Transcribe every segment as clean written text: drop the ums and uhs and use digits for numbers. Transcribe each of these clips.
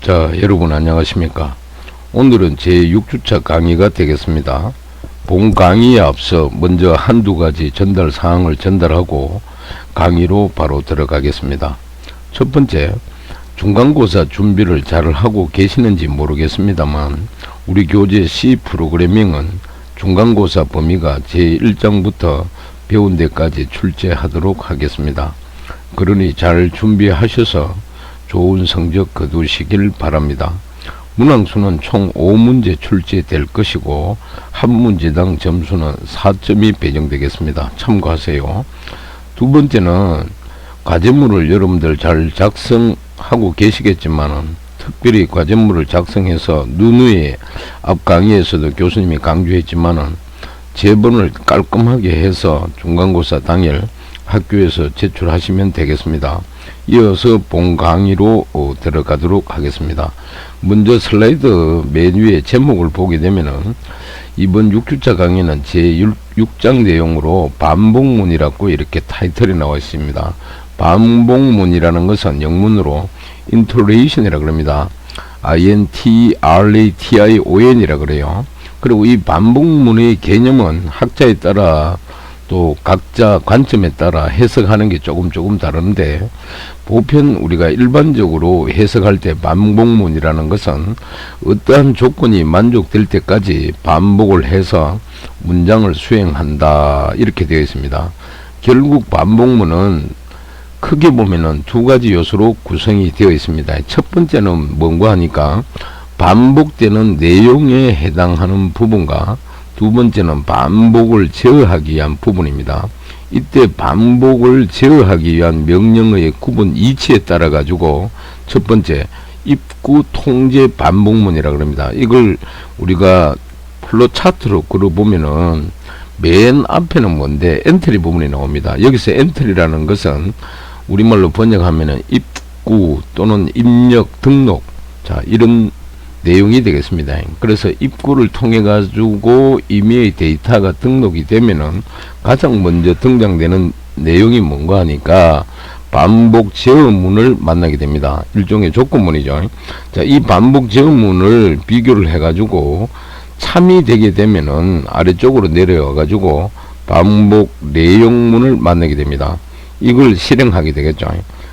자, 여러분 안녕하십니까? 오늘은 제6주차 강의가 되겠습니다. 본 강의에 앞서 먼저 한두 가지 전달 사항을 전달하고 강의로 바로 들어가겠습니다. 첫 번째, 중간고사 준비를 잘 하고 계시는지 모르겠습니다만 우리 교재 C 프로그래밍은 중간고사 범위가 제1장부터 배운 데까지 출제하도록 하겠습니다. 그러니 잘 준비하셔서 좋은 성적 거두시길 바랍니다. 문항수는 총 5문제 출제될 것이고 한 문제당 점수는 4점이 배정되겠습니다. 참고하세요. 두 번째는 과제물을 여러분들 잘 작성하고 계시겠지만 특별히 과제물을 작성해서 누누이 앞 강의에서도 교수님이 강조했지만은 제본을 깔끔하게 해서 중간고사 당일 학교에서 제출하시면 되겠습니다. 이어서 본 강의로 들어가도록 하겠습니다. 먼저 슬라이드 맨 위에 제목을 보게 되면은 이번 6주차 강의는 제6장 내용으로 반복문이라고 이렇게 타이틀이 나와 있습니다. 반복문이라는 것은 영문으로 인터레이션이라 그럽니다. INTRATION이라 그래요. 그리고 이 반복문의 개념은 학자에 따라 또 각자 관점에 따라 해석하는 게 조금 다른데 보편 우리가 일반적으로 해석할 때 반복문이라는 것은 어떠한 조건이 만족될 때까지 반복을 해서 문장을 수행한다 이렇게 되어 있습니다. 결국 반복문은 크게 보면은 두 가지 요소로 구성이 되어 있습니다. 첫 번째는 뭔가 하니까 반복되는 내용에 해당하는 부분과 두 번째는 반복을 제어하기 위한 부분입니다. 이때 반복을 제어하기 위한 명령어의 구분 이치에 따라 가지고 첫 번째 입구 통제 반복문이라 그럽니다. 이걸 우리가 플로 차트로 그려보면은 맨 앞에는 뭔데 엔트리 부분이 나옵니다. 여기서 엔트리라는 것은 우리말로 번역하면은 입구 또는 입력 등록 자 이런 내용이 되겠습니다. 그래서 입구를 통해 가지고 임의의 데이터가 등록이 되면은 가장 먼저 등장되는 내용이 뭔가 하니까 반복 제어문을 만나게 됩니다. 일종의 조건문이죠. 자, 이 반복 제어문을 비교를 해 가지고 참이 되게 되면은 아래쪽으로 내려와 가지고 반복 내용문을 만나게 됩니다. 이걸 실행하게 되겠죠.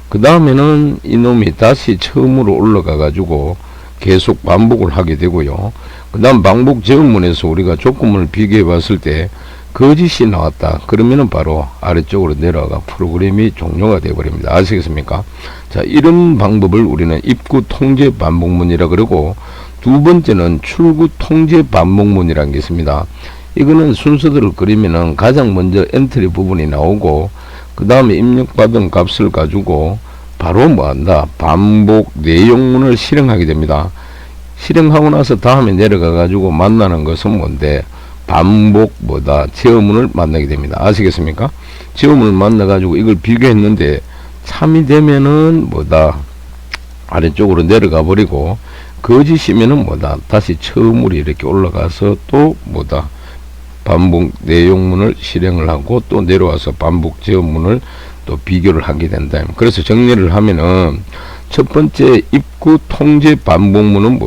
그 다음에는 이놈이 다시 처음으로 올라가 가지고 계속 반복을 하게 되고요. 그 다음 반복 제어문에서 우리가 조건문을 비교해 봤을 때 거짓이 나왔다. 그러면은 바로 아래쪽으로 내려가 프로그램이 종료가 되어 버립니다. 아시겠습니까? 자, 이런 방법을 우리는 입구 통제 반복문이라 그러고 두 번째는 출구 통제 반복문이라는 게 있습니다. 이거는 순서대로 그리면은 가장 먼저 엔트리 부분이 나오고 그 다음에 입력받은 값을 가지고 바로 뭐한다? 반복 내용문을 실행하게 됩니다. 실행하고 나서 다음에 내려가 가지고 만나는 것은 뭔데? 반복 제어문을 만나게 됩니다. 아시겠습니까? 제어문을 만나 가지고 이걸 비교했는데 참이 되면은 아래쪽으로 내려가 버리고 거짓이면은 다시 처음으로 이렇게 올라가서 또 반복 내용문을 실행을 하고 또 내려와서 반복 제어문을 또 비교를 하게 된다. 그래서 정리를 하면은 첫 번째 입구 통제 반복문은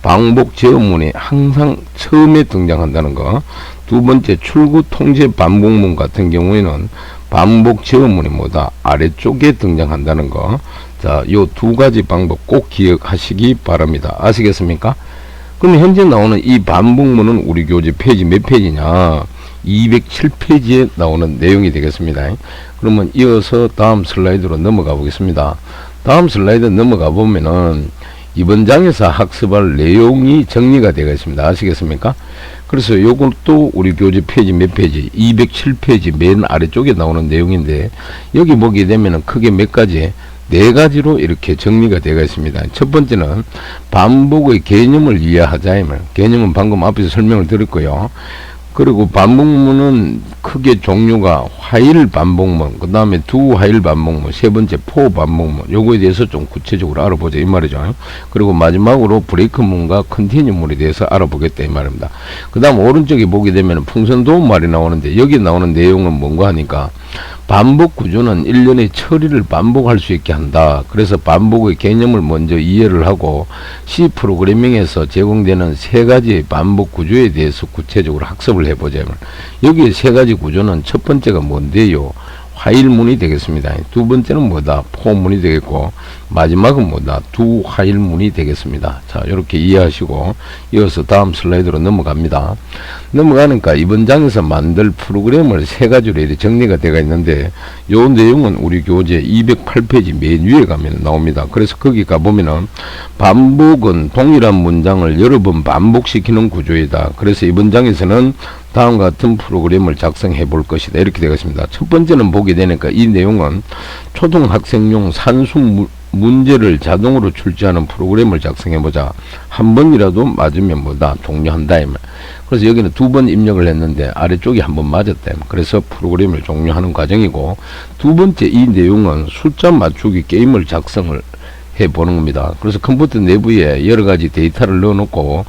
반복 제어문이 항상 처음에 등장한다는 거. 두 번째 출구 통제 반복문 같은 경우에는 반복 제어문이 아래쪽에 등장한다는 거. 자, 요 두 가지 방법 꼭 기억하시기 바랍니다. 아시겠습니까? 그럼 현재 나오는 이 반복문은 우리 교재 페이지 몇 페이지냐? 207페이지에 나오는 내용이 되겠습니다. 그러면 이어서 다음 슬라이드로 넘어가 보겠습니다. 다음 슬라이드 넘어가 보면은 이번 장에서 학습할 내용이 정리가 되어 있습니다. 아시겠습니까? 그래서 요것도 우리 교재 페이지 몇 페이지? 207페이지 맨 아래쪽에 나오는 내용인데 여기 보게 되면은 크게 몇 가지? 네 가지로 이렇게 정리가 되어 있습니다. 첫 번째는 반복의 개념을 이해하자. 개념은 방금 앞에서 설명을 드렸고요. 그리고 반복문은 크게 종류가 화일 반복문, 그 다음에 두 화일 반복문, 세 번째 포 반복문, 요거에 대해서 좀 구체적으로 알아보자 이 말이죠. 그리고 마지막으로 브레이크문과 컨티뉴문에 대해서 알아보겠다 이 말입니다. 그 다음 오른쪽에 보게 되면 풍선 도움 말이 나오는데 여기 나오는 내용은 뭔가 하니까 반복 구조는 1년에 처리를 반복할 수 있게 한다. 그래서 반복의 개념을 먼저 이해를 하고 C 프로그래밍에서 제공되는 세 가지의 반복 구조에 대해서 구체적으로 학습을 해보자면, 여기에 세 가지 구조는 첫 번째가 뭔데요? 화일문이 되겠습니다. 두 번째는 뭐다? 포문이 되겠고, 마지막은 뭐다? 두 화일문이 되겠습니다. 자, 이렇게 이해하시고 이어서 다음 슬라이드로 넘어갑니다. 넘어가니까 이번 장에서 만들 프로그램을 세 가지로 이렇게 정리가 되어 있는데, 요 내용은 우리 교재 208페이지 맨 위에 가면 나옵니다. 그래서 거기 가보면은 반복은 동일한 문장을 여러 번 반복시키는 구조이다. 그래서 이번 장에서는 다음과 같은 프로그램을 작성해 볼 것이다. 이렇게 되겠습니다. 첫 번째는 보게 되니까 이 내용은 초등학생용 산수 문제를 자동으로 출제하는 프로그램을 작성해 보자. 한 번이라도 맞으면 뭐다? 종료한다. 그래서 여기는 두 번 입력을 했는데 아래쪽이 한 번 맞았다. 그래서 프로그램을 종료하는 과정이고, 두 번째 이 내용은 숫자 맞추기 게임을 작성을 해보는 겁니다. 그래서 컴퓨터 내부에 여러 가지 데이터를 넣어놓고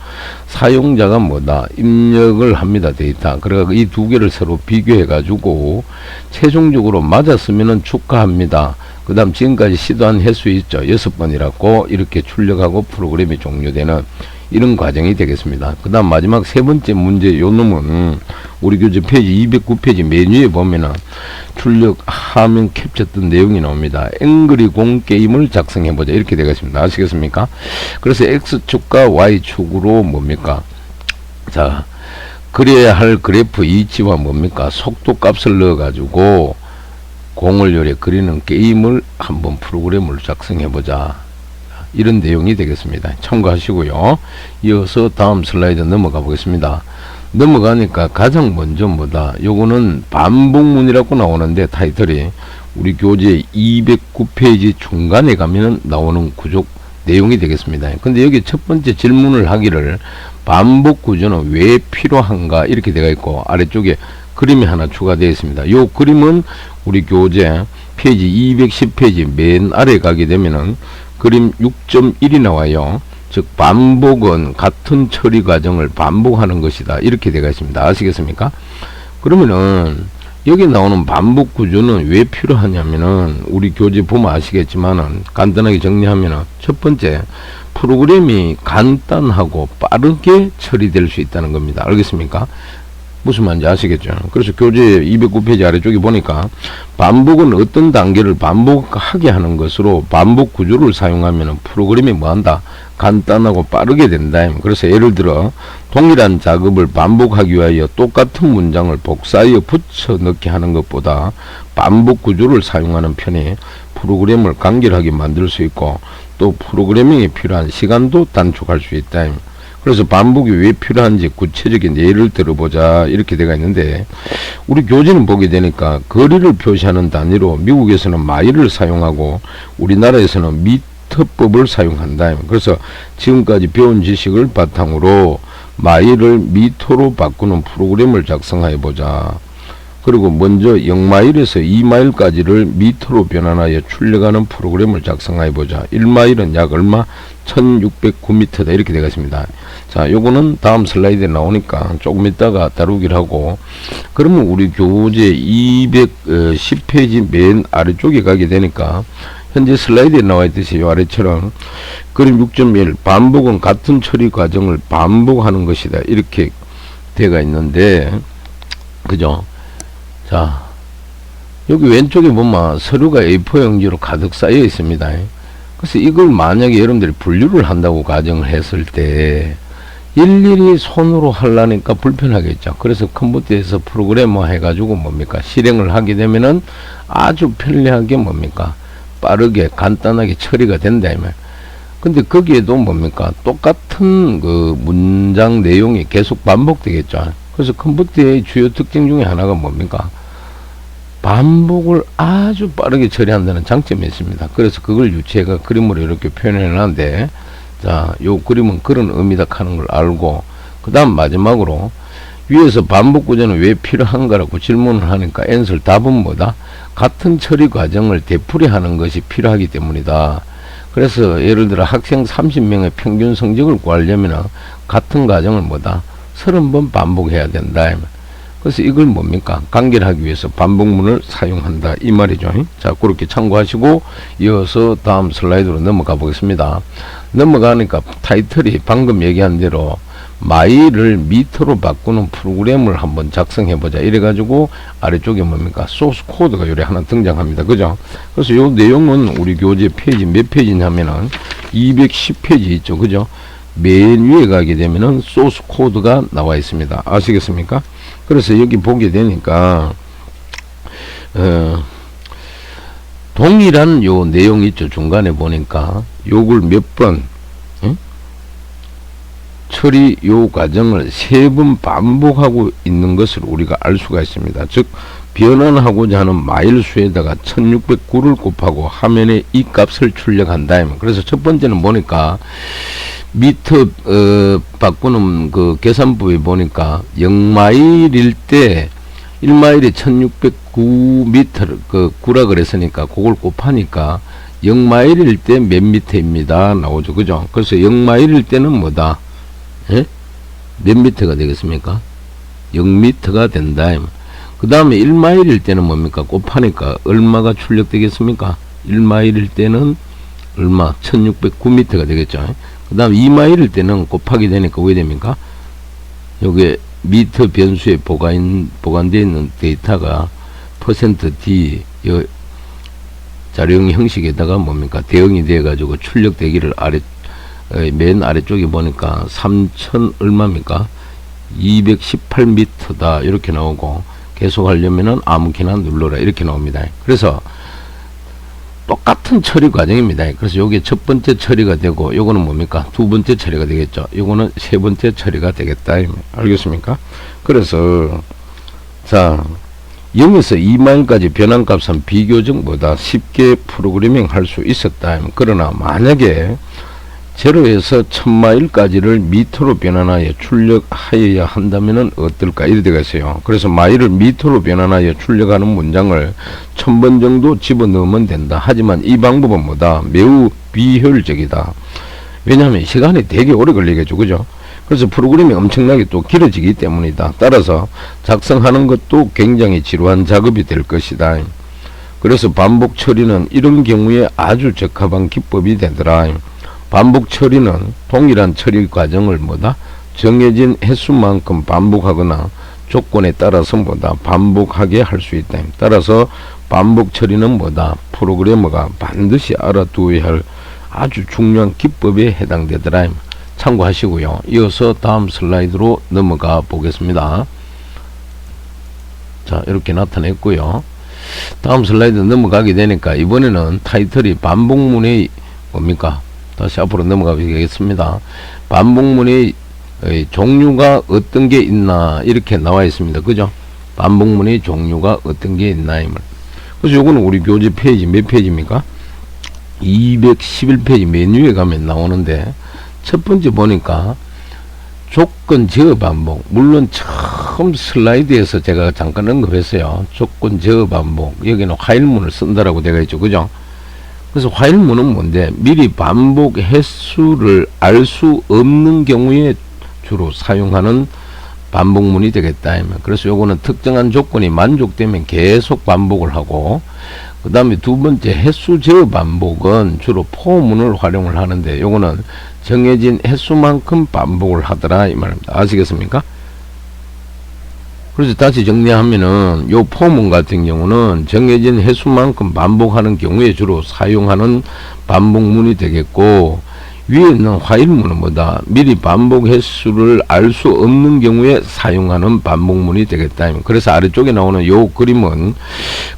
사용자가 뭐다? 입력을 합니다. 데이터. 그래서 이 두 개를 서로 비교해 가지고 최종적으로 맞았으면은 축하합니다. 그 다음 지금까지 시도한 횟수 있죠. 6번이라고 이렇게 출력하고 프로그램이 종료되는 이런 과정이 되겠습니다. 그 다음 마지막 세 번째 문제, 요 놈은 우리 교재 페이지 209페이지 맨 위에 보면은 출력 화면 캡처했던 내용이 나옵니다. 앵그리 공 게임을 작성해보자. 이렇게 되겠습니다. 아시겠습니까? 그래서 X축과 Y축으로 뭡니까? 자, 그래야 할 그래프 이치와 뭡니까? 속도 값을 넣어가지고 공을 요래 그리는 게임을 한번 프로그램을 작성해보자. 이런 내용이 되겠습니다. 참고하시고요. 이어서 다음 슬라이드 넘어가 보겠습니다. 넘어가니까 가장 먼저 뭐다? 요거는 반복문이라고 나오는데 타이틀이 우리 교재 209페이지 중간에 가면은 나오는 구조 내용이 되겠습니다. 근데 여기 첫 번째 질문을 하기를 반복 구조는 왜 필요한가 이렇게 되어 있고, 아래쪽에 그림이 하나 추가되어 있습니다. 요 그림은 우리 교재 페이지 210페이지 맨 아래 가게 되면은 그림 6.1이 나와요. 즉 반복은 같은 처리 과정을 반복하는 것이다. 이렇게 되어 있습니다. 아시겠습니까? 그러면은 여기 나오는 반복 구조는 왜 필요하냐면은 우리 교재 보면 아시겠지만은 간단하게 정리하면은 첫 번째, 프로그램이 간단하고 빠르게 처리될 수 있다는 겁니다. 알겠습니까? 무슨 말인지 아시겠죠? 그래서 교재 209페이지 아래쪽에 보니까 반복은 어떤 단계를 반복하게 하는 것으로 반복 구조를 사용하면 프로그램이 뭐한다? 간단하고 빠르게 된다. 그래서 예를 들어 동일한 작업을 반복하기 위하여 똑같은 문장을 복사하여 붙여 넣기 하는 것보다 반복 구조를 사용하는 편이 프로그램을 간결하게 만들 수 있고, 또 프로그래밍에 필요한 시간도 단축할 수 있다. 그래서 반복이 왜 필요한지 구체적인 예를 들어보자. 이렇게 되어 있는데, 우리 교재는 보게 되니까 거리를 표시하는 단위로 미국에서는 마일을 사용하고 우리나라에서는 미터법을 사용한다. 그래서 지금까지 배운 지식을 바탕으로 마일을 미터로 바꾸는 프로그램을 작성해 보자. 그리고 먼저 0마일에서 2마일까지를 미터로 변환하여 출력하는 프로그램을 작성해 보자. 1마일은 약 얼마? 1609m다. 이렇게 되겠습니다. 자, 요거는 다음 슬라이드에 나오니까 조금 있다가 다루기를 하고, 그러면 우리 교재 210페이지 맨 아래쪽에 가게 되니까 현재 슬라이드에 나와 있듯이 요 아래처럼 그림 6.1 반복은 같은 처리 과정을 반복하는 것이다. 이렇게 되어 있는데, 그죠? 자, 여기 왼쪽에 보면 서류가 A4 용지로 가득 쌓여 있습니다. 그래서 이걸 만약에 여러분들이 분류를 한다고 가정을 했을 때 일일이 손으로 하려니까 불편하겠죠. 그래서 컴퓨터에서 프로그래머 해가지고 뭡니까? 실행을 하게 되면은 아주 편리하게 뭡니까? 빠르게 간단하게 처리가 된다. 근데 거기에도 뭡니까? 똑같은 그 문장 내용이 계속 반복되겠죠. 그래서 컴퓨터의 주요 특징 중에 하나가 뭡니까? 반복을 아주 빠르게 처리한다는 장점이 있습니다. 그래서 그걸 유치해가 그림으로 이렇게 표현해 놨는데, 자, 요 그림은 그런 의미다 하는 걸 알고, 그 다음 마지막으로 위에서 반복 구조는 왜 필요한가라고 질문을 하니까 앤서 답은 뭐다? 같은 처리 과정을 되풀이하는 것이 필요하기 때문이다. 그래서 예를 들어 학생 30명의 평균 성적을 구하려면 같은 과정을 뭐다? 30번 반복해야 된다. 그래서 이걸 뭡니까? 간결하기 위해서 반복문을 사용한다 이 말이죠. 자, 그렇게 참고하시고 이어서 다음 슬라이드로 넘어가 보겠습니다. 넘어가니까 타이틀이 방금 얘기한 대로 마일을 미터로 바꾸는 프로그램을 한번 작성해 보자 이래 가지고 아래쪽에 뭡니까? 소스 코드가 요래 하나 등장합니다. 그죠? 그래서 요 내용은 우리 교재 페이지 몇 페이지냐면은 210페이지 있죠. 그죠? 맨 위에 가게 되면은 소스 코드가 나와 있습니다. 아시겠습니까? 그래서 여기 보게 되니까 동일한 요 내용 있죠. 중간에 보니까 요걸 몇 번 처리 요 과정을 3번 반복하고 있는 것을 우리가 알 수가 있습니다. 즉 변환하고자 하는 마일 수에다가 1609를 곱하고 화면에 이 값을 출력한다. 그래서 첫 번째는 보니까 미터 바꾸는 그 계산부에 보니까 0마일일 때 1마일이 1609미터 그 9라 그랬으니까 그걸 곱하니까 0마일일 때 몇 미터입니다 나오죠. 그죠? 그래서 0마일일 때는 뭐다? 예? 몇 미터가 되겠습니까? 0미터가 된다. 그 다음에 1마일일 때는 뭡니까? 곱하니까 얼마가 출력되겠습니까? 1마일일 때는 얼마? 1609미터가 되겠죠. 그 다음 2마일일 때는 곱하기 되니까 왜 됩니까? 요게 미터 변수에 보관되어 있는 데이터가 %d 자료형 형식에다가 뭡니까? 대응이 되어 가지고 출력되기를 맨 아래쪽에 보니까 3000 얼마입니까? 218m다 이렇게 나오고 계속 하려면은 아무키나 눌러라 이렇게 나옵니다. 그래서 똑같은 처리 과정입니다. 그래서 요게 첫 번째 처리가 되고 요거는 뭡니까? 두 번째 처리가 되겠죠. 요거는 세 번째 처리가 되겠다. 알겠습니까? 그래서 자 0에서 2마일까지 변환값은 비교적 보다 쉽게 프로그래밍 할 수 있었다. 그러나 만약에 0에서 1000마일까지를 미터로 변환하여 출력하여야 한다면 어떨까 이래 되겠어요. 그래서 마일을 미터로 변환하여 출력하는 문장을 1000번 정도 집어넣으면 된다. 하지만 이 방법은 뭐다? 매우 비효율적이다. 왜냐하면 시간이 되게 오래 걸리겠죠. 그죠? 그래서 프로그램이 엄청나게 또 길어지기 때문이다. 따라서 작성하는 것도 굉장히 지루한 작업이 될 것이다. 그래서 반복 처리는 이런 경우에 아주 적합한 기법이 되더라. 반복 처리는 동일한 처리 과정을 뭐다? 정해진 횟수만큼 반복하거나 조건에 따라서 뭐다? 반복하게 할 수 있다. 따라서 반복 처리는 뭐다? 프로그래머가 반드시 알아두어야 할 아주 중요한 기법에 해당되더라. 참고하시고요. 이어서 다음 슬라이드로 넘어가 보겠습니다. 자, 이렇게 나타냈고요. 다음 슬라이드 넘어가게 되니까 이번에는 타이틀이 반복문의 뭡니까? 다시 앞으로 넘어가 보겠습니다. 반복문의 종류가 어떤 게 있나 이렇게 나와 있습니다. 그죠? 반복문의 종류가 어떤 게 있나 이 말. 그래서 요거는 우리 교재 페이지 몇 페이지입니까? 211페이지 맨 위에 가면 나오는데 첫 번째 보니까 조건 제어 반복. 물론 처음 슬라이드에서 제가 잠깐 언급했어요. 조건 제어 반복. 여기는 화일문을 쓴다라고 되어 있죠. 그죠? 그래서 화일문은 뭔데? 미리 반복 횟수를 알 수 없는 경우에 주로 사용하는 반복문이 되겠다. 그래서 요거는 특정한 조건이 만족되면 계속 반복을 하고, 그 다음에 두 번째 횟수 제어 반복은 주로 포문을 활용을 하는데 요거는 정해진 횟수만큼 반복을 하더라 이 말입니다. 아시겠습니까? 그래서 다시 정리하면은 요 포문 같은 경우는 정해진 횟수만큼 반복하는 경우에 주로 사용하는 반복문이 되겠고, 위에 있는 화일문은 뭐다? 미리 반복 횟수를 알 수 없는 경우에 사용하는 반복문이 되겠다. 그래서 아래쪽에 나오는 요 그림은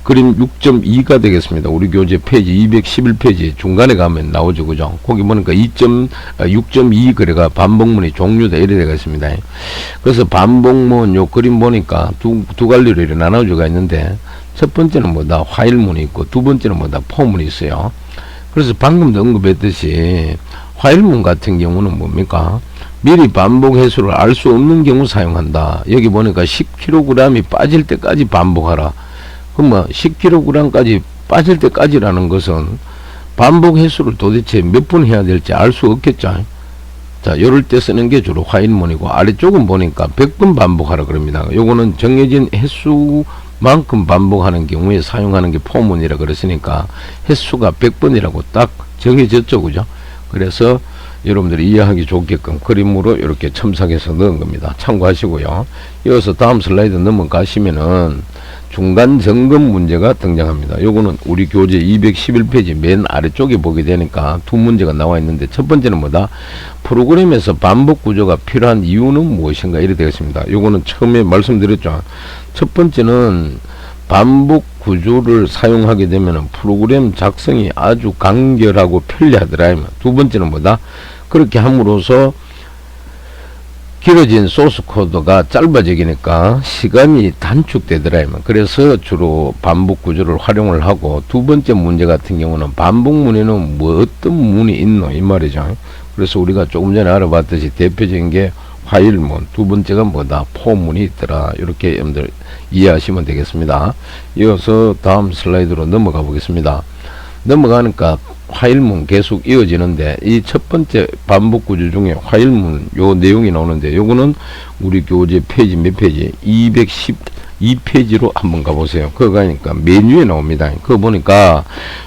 그림 6.2가 되겠습니다. 우리 교재 페이지 211페이지 중간에 가면 나오죠. 그죠? 거기 보니까 6.2 그래가 반복문의 종류다 이래 되겠습니다. 그래서 반복문 요 그림 보니까 두 갈래로 이렇게 나눠져가 있는데, 첫 번째는 뭐다? 화일문이 있고 두 번째는 뭐다? 포문이 있어요. 그래서 방금도 언급했듯이 화일문 같은 경우는 뭡니까? 미리 반복 횟수를 알 수 없는 경우 사용한다. 여기 보니까 10kg이 빠질 때까지 반복하라. 그럼 뭐 10kg까지 빠질 때까지라는 것은 반복 횟수를 도대체 몇 번 해야 될지 알 수 없겠죠. 자, 요럴 때 쓰는 게 주로 화일문이고, 아래쪽은 보니까 100번 반복하라 그럽니다. 요거는 정해진 횟수만큼 반복하는 경우에 사용하는 게 포문이라 그랬으니까 횟수가 100번이라고 딱 정해졌죠, 그죠? 그래서 여러분들이 이해하기 좋게끔 그림으로 이렇게 첨삭해서 넣은 겁니다. 참고하시고요. 이어서 다음 슬라이드 넘어가시면은 중간 점검 문제가 등장합니다. 요거는 우리 교재 211페이지 맨 아래쪽에 보게 되니까 두 문제가 나와 있는데, 첫 번째는 뭐다? 프로그램에서 반복 구조가 필요한 이유는 무엇인가? 이래 되겠습니다. 요거는 처음에 말씀드렸죠. 첫 번째는 반복 구조를 사용하게 되면 프로그램 작성이 아주 간결하고 편리하더라. 두 번째는 뭐다? 그렇게 함으로써 길어진 소스 코드가 짧아지니까 시간이 단축되더라. 그래서 주로 반복 구조를 활용을 하고, 두 번째 문제 같은 경우는 반복 문에는 뭐 어떤 문이 있노 이 말이죠. 그래서 우리가 조금 전에 알아봤듯이 대표적인 게 화일문, 두 번째가 뭐다? 포문이 있더라. 이렇게 여러분들 이해하시면 되겠습니다. 이어서 다음 슬라이드로 넘어가 보겠습니다. 넘어가니까 화일문 계속 이어지는데, 이 첫 번째 반복 구조 중에 화일문 요 내용이 나오는데, 요거는 우리 교재 페이지 몇 페이지? 212페이지로 한번 가보세요. 그거 가니까 메뉴에 나옵니다. 그거 보니까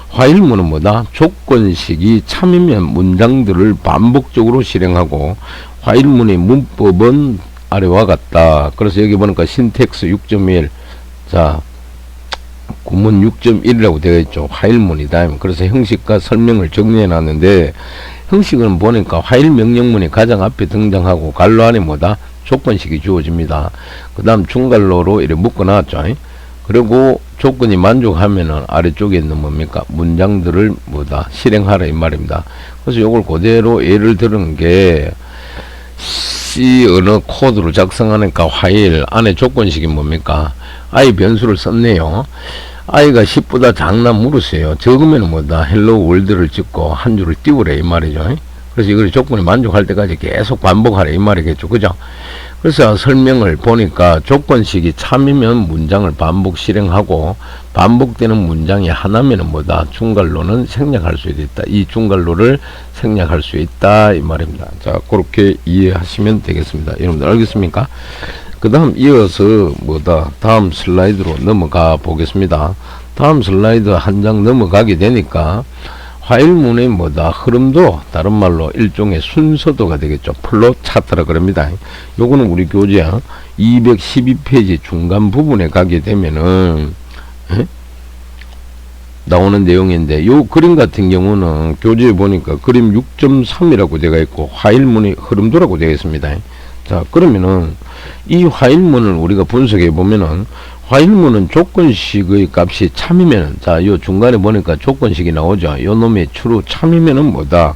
화일문은 뭐다? 조건식이 참이면 문장들을 반복적으로 실행하고, 화일문의 문법은 아래와 같다. 그래서 여기 보니까 신텍스 6.1, 자, 구문 6.1이라고 되어 있죠. 화일문이다. 그래서 형식과 설명을 정리해 놨는데, 형식은 보니까 화일 명령문이 가장 앞에 등장하고, 갈로 안에 뭐다? 조건식이 주어집니다. 그 다음 중갈로로 이렇게 묶어 놨죠. 그리고 조건이 만족하면은 아래쪽에 있는 뭡니까? 문장들을 뭐다? 실행하라 이 말입니다. 그래서 요걸 그대로 예를 들은 게, C 언어 코드로 작성하니까 화일 안에 조건식이 뭡니까? I 변수를 썼네요. i가 10보다 작나 물으세요. 적으면 뭐다? 헬로 월드를 찍고 한 줄을 띄우래 이 말이죠. 그래서 이걸 조건이 만족할 때까지 계속 반복하라 이 말이겠죠. 그죠? 그래서 설명을 보니까 조건식이 참이면 문장을 반복 실행하고, 반복되는 문장이 하나면은 뭐다? 중괄로는 생략할 수 있다. 이 중괄로를 생략할 수 있다 이 말입니다. 자, 그렇게 이해하시면 되겠습니다. 여러분들 알겠습니까? 그 다음 이어서 뭐다? 다음 슬라이드로 넘어가 보겠습니다. 다음 슬라이드 한 장 넘어가게 되니까 화일문의 뭐다? 흐름도 다른 말로 일종의 순서도가 되겠죠. 플로 차트라 그럽니다. 요거는 우리 교재 212페이지 중간 부분에 가게 되면은 나오는 내용인데, 요 그림 같은 경우는 교재에 보니까 그림 6.3이라고 되어 있고 화일문의 흐름도라고 되어 있습니다. 자, 그러면은 이 화일문을 우리가 분석해 보면은, 화일문은 조건식의 값이 참이면, 자, 요 중간에 보니까 조건식이 나오죠. 요 놈의 true 참이면은 뭐다?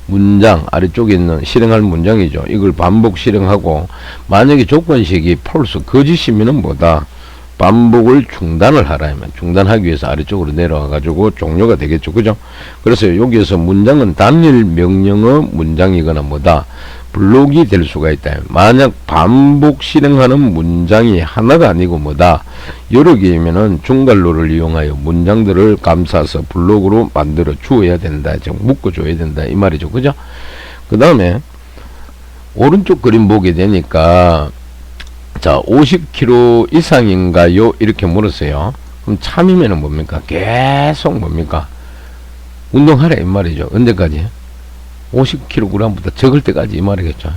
문장, 아래쪽에 있는 실행할 문장이죠. 이걸 반복 실행하고, 만약에 조건식이 false, 거짓이면은 뭐다? 반복을 중단을 하라면, 중단하기 위해서 아래쪽으로 내려와 가지고 종료가 되겠죠. 그죠? 그래서 여기에서 문장은 단일 명령어 문장이거나 뭐다? 블록이 될 수가 있다. 만약 반복 실행하는 문장이 하나가 아니고 뭐다? 여러 개이면은 중괄로를 이용하여 문장들을 감싸서 블록으로 만들어 주어야 된다. 즉 묶어 줘야 된다 이 말이죠. 그죠? 그 다음에 오른쪽 그림 보게 되니까, 자, 50km 이상인가요? 이렇게 물었어요. 그럼 참이면은 뭡니까? 계속 뭡니까? 운동하래 이 말이죠. 언제까지? 50kg보다 적을 때까지 이 말이겠죠.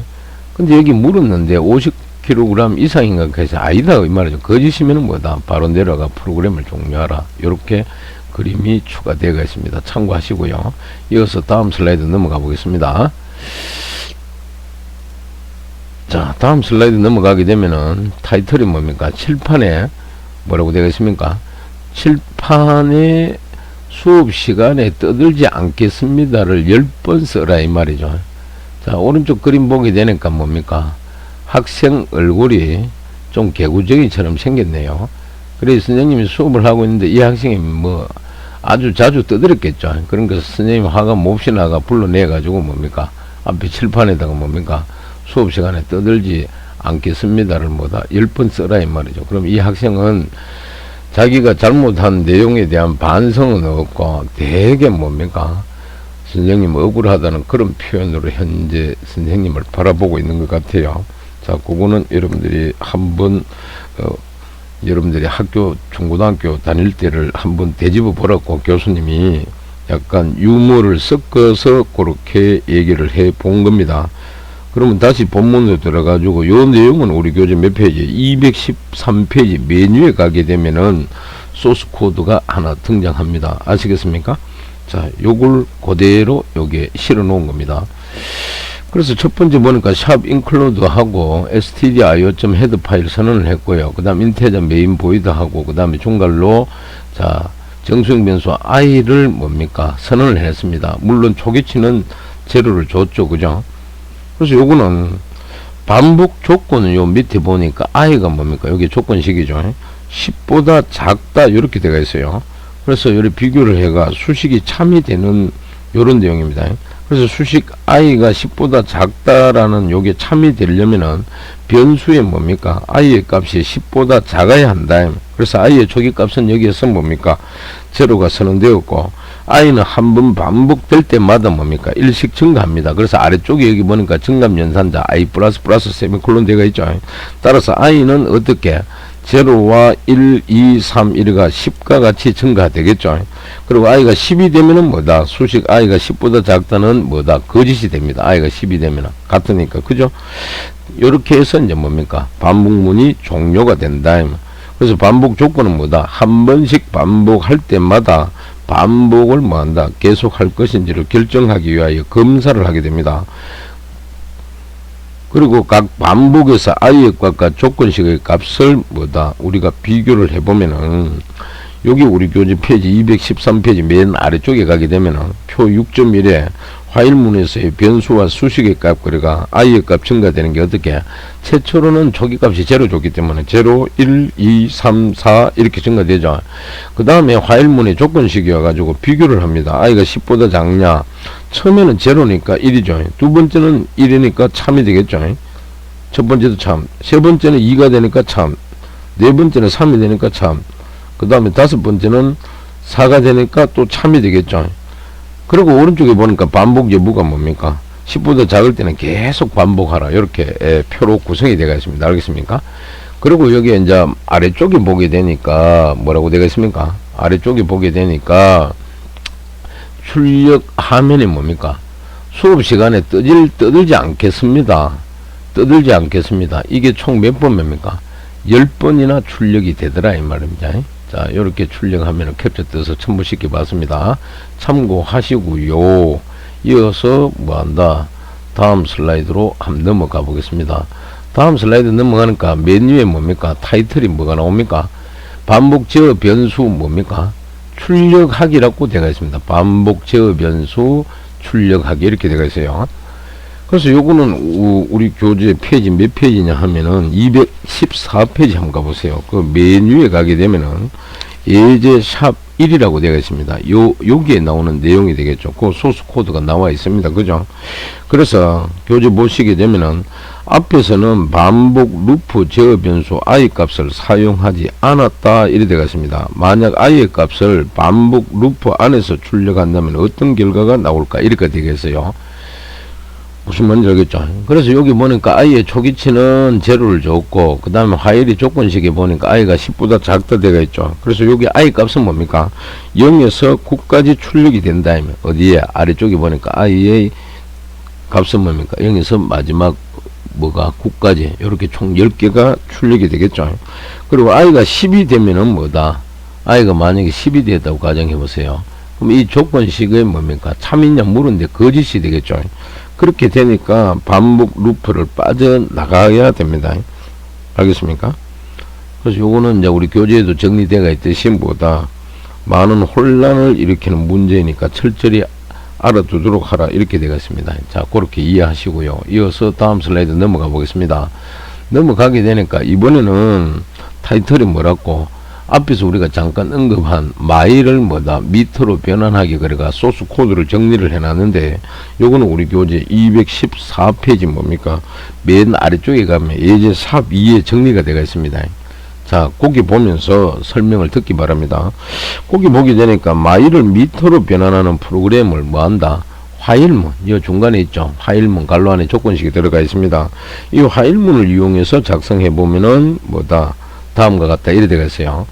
근데 여기 물었는데 50kg 이상인가 해서 아니다 이 말이죠. 거짓이면은 뭐다? 바로 내려가 프로그램을 종료하라. 이렇게 그림이 추가되어 있습니다. 참고하시고요. 이어서 다음 슬라이드 넘어가 보겠습니다. 자, 다음 슬라이드 넘어가게 되면은 타이틀이 뭡니까? 칠판에 뭐라고 되어 있습니까? 칠판에 수업 시간에 떠들지 않겠습니다를 10번 써라 이 말이죠. 자, 오른쪽 그림 보게 되니까 뭡니까? 학생 얼굴이 좀 개구쟁이처럼 생겼네요. 그래서 선생님이 수업을 하고 있는데 이 학생이 뭐 아주 자주 떠들었겠죠. 그러니까 선생님 화가 몹시 나가 불러내 가지고 뭡니까? 앞에 칠판에다가 뭡니까? 수업 시간에 떠들지 않겠습니다를 뭐다? 10번 써라 이 말이죠. 그럼 이 학생은 자기가 잘못한 내용에 대한 반성은 없고 되게 뭡니까? 선생님 억울하다는 그런 표현으로 현재 선생님을 바라보고 있는 것 같아요. 자, 그거는 여러분들이 한번 여러분들이 학교 중고등학교 다닐 때를 한번 되짚어 보라고 교수님이 약간 유머를 섞어서 그렇게 얘기를 해 본 겁니다. 그러면 다시 본문으로 들어가지고 요 내용은 우리 교재 몇 페이지? 213페이지 메뉴에 가게 되면은 소스 코드가 하나 등장합니다. 아시겠습니까? 자, 요걸 그대로 여기에 실어 놓은 겁니다. 그래서 첫 번째 보니까 샵 인클루드 하고 stdio.head 파일 선언을 했고요. 그 다음 인테저 메인 보이드 하고 그 다음에 중괄로 자 정수형 변수 i를 뭡니까 선언을 했습니다. 물론 초기치는 제로를 줬죠. 그죠? 그래서 요거는 반복 조건은 요 밑에 보니까 i가 뭡니까 여기 조건식이죠. 10보다 작다 이렇게 되어 있어요. 그래서 여기 비교를 해가 수식이 참이 되는 요런 내용입니다. 그래서 수식 i가 10보다 작다라는 요게 참이 되려면은 변수에 뭡니까 i의 값이 10보다 작아야 한다. 그래서 i의 초기 값은 여기에서 뭡니까 제로가 선언되었고 i는 한번 반복될 때마다 뭡니까 일씩 증가합니다. 그래서 아래쪽에 여기 보니까 증감 연산자 i 플러스 플러스 세미콜론 되어 있죠. 따라서 i는 어떻게 제로와 1, 2, 3, 1가 10과 같이 증가되겠죠. 그리고 i가 10이 되면은 뭐다? 수식 i가 10보다 작다는 뭐다? 거짓이 됩니다. i가 10이 되면은. 같으니까. 그죠? 요렇게 해서 이제 뭡니까? 반복문이 종료가 된다. 그래서 반복 조건은 뭐다? 한 번씩 반복할 때마다 반복을 뭐 한다? 계속 할 것인지를 결정하기 위하여 검사를 하게 됩니다. 그리고 각 반복에서 i의 값과 조건식의 값을 뭐다 우리가 비교를 해보면은 여기 우리 교재 페이지 213페이지 맨 아래쪽에 가게 되면은 표 6.1에 화일문에서의 변수와 수식의 값 그러니까 i의 값 증가되는 게 어떻게 최초로는 초기 값이 제로 줬기 때문에 제로 1, 2, 3, 4 이렇게 증가되죠. 그 다음에 화일문의 조건식이어 가지고 비교를 합니다. i가 10보다 작냐 처음에는 제로니까 1이죠. 두 번째는 1이니까 참이 되겠죠. 첫 번째도 참, 세 번째는 2가 되니까 참, 네 번째는 3이 되니까 참, 그 다음에 다섯 번째는 4가 되니까 또 참이 되겠죠. 그리고 오른쪽에 보니까 반복 여부가 뭡니까? 10보다 작을 때는 계속 반복하라. 이렇게 표로 구성이 되어 있습니다. 알겠습니까? 그리고 여기 이제 아래쪽에 보게 되니까 뭐라고 되어 있습니까? 아래쪽에 보게 되니까 출력 화면이 뭡니까? 수업 시간에 떠들지 않겠습니다. 떠들지 않겠습니다. 이게 총 몇 번입니까? 10번이나 출력이 되더라 이 말입니다. 자, 이렇게 출력하면 캡처 떠서 첨부시켜 봤습니다. 참고하시고요. 이어서 뭐한다? 다음 슬라이드로 한번 넘어가 보겠습니다. 다음 슬라이드 넘어가니까 메뉴에 뭡니까? 타이틀이 뭐가 나옵니까? 반복 제어 변수 뭡니까? 출력하기라고 되어 있습니다. 반복 제어 변수 출력하기 이렇게 되어 있어요. 그래서 요거는 우리 교재 페이지 몇 페이지냐 하면은 214페이지 한번 가보세요. 그 메뉴에 가게 되면은 예제 샵 1이라고 되어 있습니다. 여기에 나오는 내용이 되겠죠. 그 소스 코드가 나와 있습니다. 그죠? 그래서 교재 보시게 되면은 앞에서는 반복 루프 제어 변수 i 값을 사용하지 않았다 이래 되어 있습니다. 만약 i의 값을 반복 루프 안에서 출력한다면 어떤 결과가 나올까 이렇게 되겠어요. 무슨 말인지 알겠죠? 그래서 여기 보니까 i의 초기치는 제로를 줬고 그 다음에 화일이 조건식에 보니까 i가 10보다 작다 되어 있죠. 그래서 여기 i 값은 뭡니까? 0에서 9까지 출력이 된다. 어디에? 아래쪽에 보니까 i의 값은 뭡니까? 0에서 마지막 뭐가 9까지 이렇게 총 10개가 출력이 되겠죠. 그리고 i가 10이 되면은 뭐다? i가 만약에 10이 됐다고 가정해 보세요. 그럼 이 조건식의 뭡니까? 참이냐 물은데 거짓이 되겠죠. 그렇게 되니까 반복 루프를 빠져나가야 됩니다. 알겠습니까? 그래서 요거는 이제 우리 교재에도 정리되어 있듯이 보다 많은 혼란을 일으키는 문제이니까 철저히 알아두도록 하라 이렇게 되어 있습니다. 자, 그렇게 이해하시고요. 이어서 다음 슬라이드 넘어가 보겠습니다. 넘어가게 되니까 이번에는 타이틀이 뭐라고 앞에서 우리가 잠깐 언급한 마일을 뭐다 미터로 변환하기 그래가 소스 코드를 정리를 해놨는데 요거는 우리 교재 214페이지 뭡니까 맨 아래쪽에 가면 예제 샵 2에 정리가 되어 있습니다. 자, 거기 보면서 설명을 듣기 바랍니다. 거기 보게 되니까 마일을 미터로 변환하는 프로그램을 뭐한다 화일문, 이 중간에 있죠. 화일문 갈로 안에 조건식이 들어가 있습니다. 이 화일문을 이용해서 작성해 보면은 뭐다 다음과 같다 이래 되겠어요.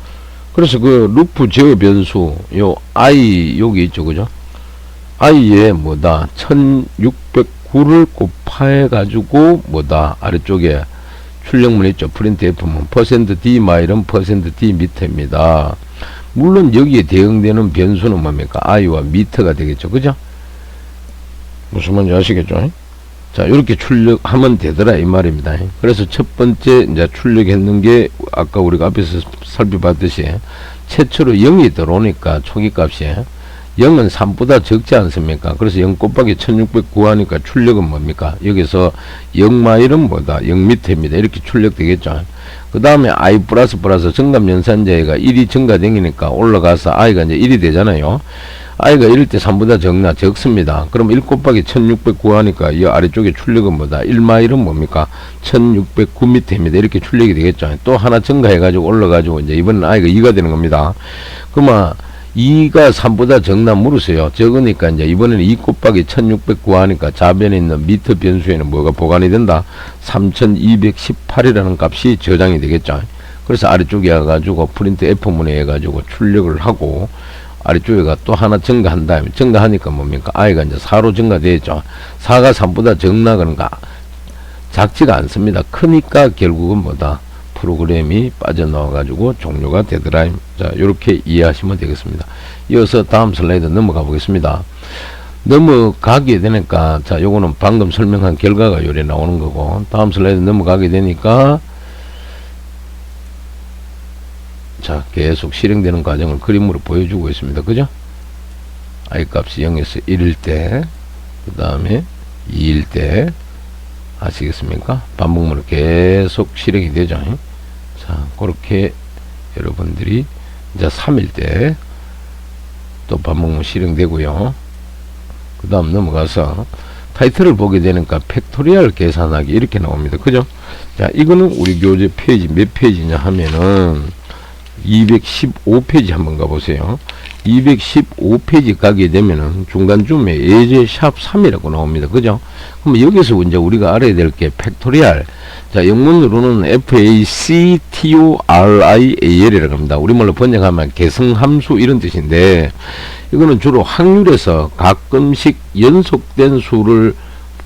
그래서 그 루프 제어 변수 요 i 여기 있죠, 그죠? i에 뭐다 1609를 곱해 가지고 뭐다 아래쪽에 출력문 있죠. 프린트 F문 %d 마일은 %d 미터입니다. 물론 여기에 대응되는 변수는 뭡니까? i와 미터가 되겠죠, 그죠? 무슨 말인지 아시겠죠? 자, 이렇게 출력하면 되더라 이 말입니다. 그래서 첫 번째 이제 출력했는 게 아까 우리가 앞에서 살펴봤듯이 최초로 0이 들어오니까 초기 값이 0은 3보다 적지 않습니까? 그래서 0 곱하기 1609 하니까 출력은 뭡니까? 여기서 0마일은 뭐다? 0미터입니다. 이렇게 출력되겠죠. 그 다음에 i 플러스 정감 연산자가 1이 증가되니까 올라가서 i가 이제 1이 되잖아요. i가 1일 때 3보다 적나? 적습니다. 그럼 1 곱하기 1609 하니까 이 아래쪽에 출력은 뭐다? 1마일은 뭡니까? 1609m입니다. 이렇게 출력이 되겠죠. 또 하나 증가해가지고 올라가지고 이제 이번엔 i가 2가 되는 겁니다. 그러면 2가 3보다 적나 물으세요. 적으니까 이제 이번에는 2 곱하기 1609 하니까 좌변에 있는 미터 변수에는 뭐가 보관이 된다? 3218이라는 값이 저장이 되겠죠. 그래서 아래쪽에 와가지고 프린트 F문에 해가지고 출력을 하고 아래쪽에가 또 하나 증가한 다음에 증가하니까 뭡니까? i가 이제 4로 증가되죠. 4가 3보다 적나 그런가? 작지가 않습니다. 크니까 결국은 뭐다? 프로그램이 빠져나와가지고 종료가 되더라. 자, 요렇게 이해하시면 되겠습니다. 이어서 다음 슬라이드 넘어가 보겠습니다. 넘어가게 되니까, 자, 요거는 방금 설명한 결과가 요래 나오는 거고, 다음 슬라이드 넘어가게 되니까, 자, 계속 실행되는 과정을 그림으로 보여주고 있습니다. 그죠? i 값이 0에서 1일 때, 그 다음에 2일 때, 아시겠습니까? 반복문으로 계속 실행이 되죠. 자, 그렇게 여러분들이 이제 3일 때 또 반복문 실행되고요. 그 다음 넘어가서 타이틀을 보게 되니까 팩토리얼 계산하기 이렇게 나옵니다. 그죠? 자, 이거는 우리 교재 페이지 몇 페이지냐 하면은 215페이지 한번 가보세요. 215페이지 가게 되면은 중간쯤에 예제 샵 3이라고 나옵니다. 그죠? 그럼 여기서 이제 우리가 알아야 될 게 팩토리얼. 자, 영문으로는 FACTORIAL이라고 합니다. 우리말로 번역하면 계승함수 이런 뜻인데, 이거는 주로 확률에서 가끔씩 연속된 수를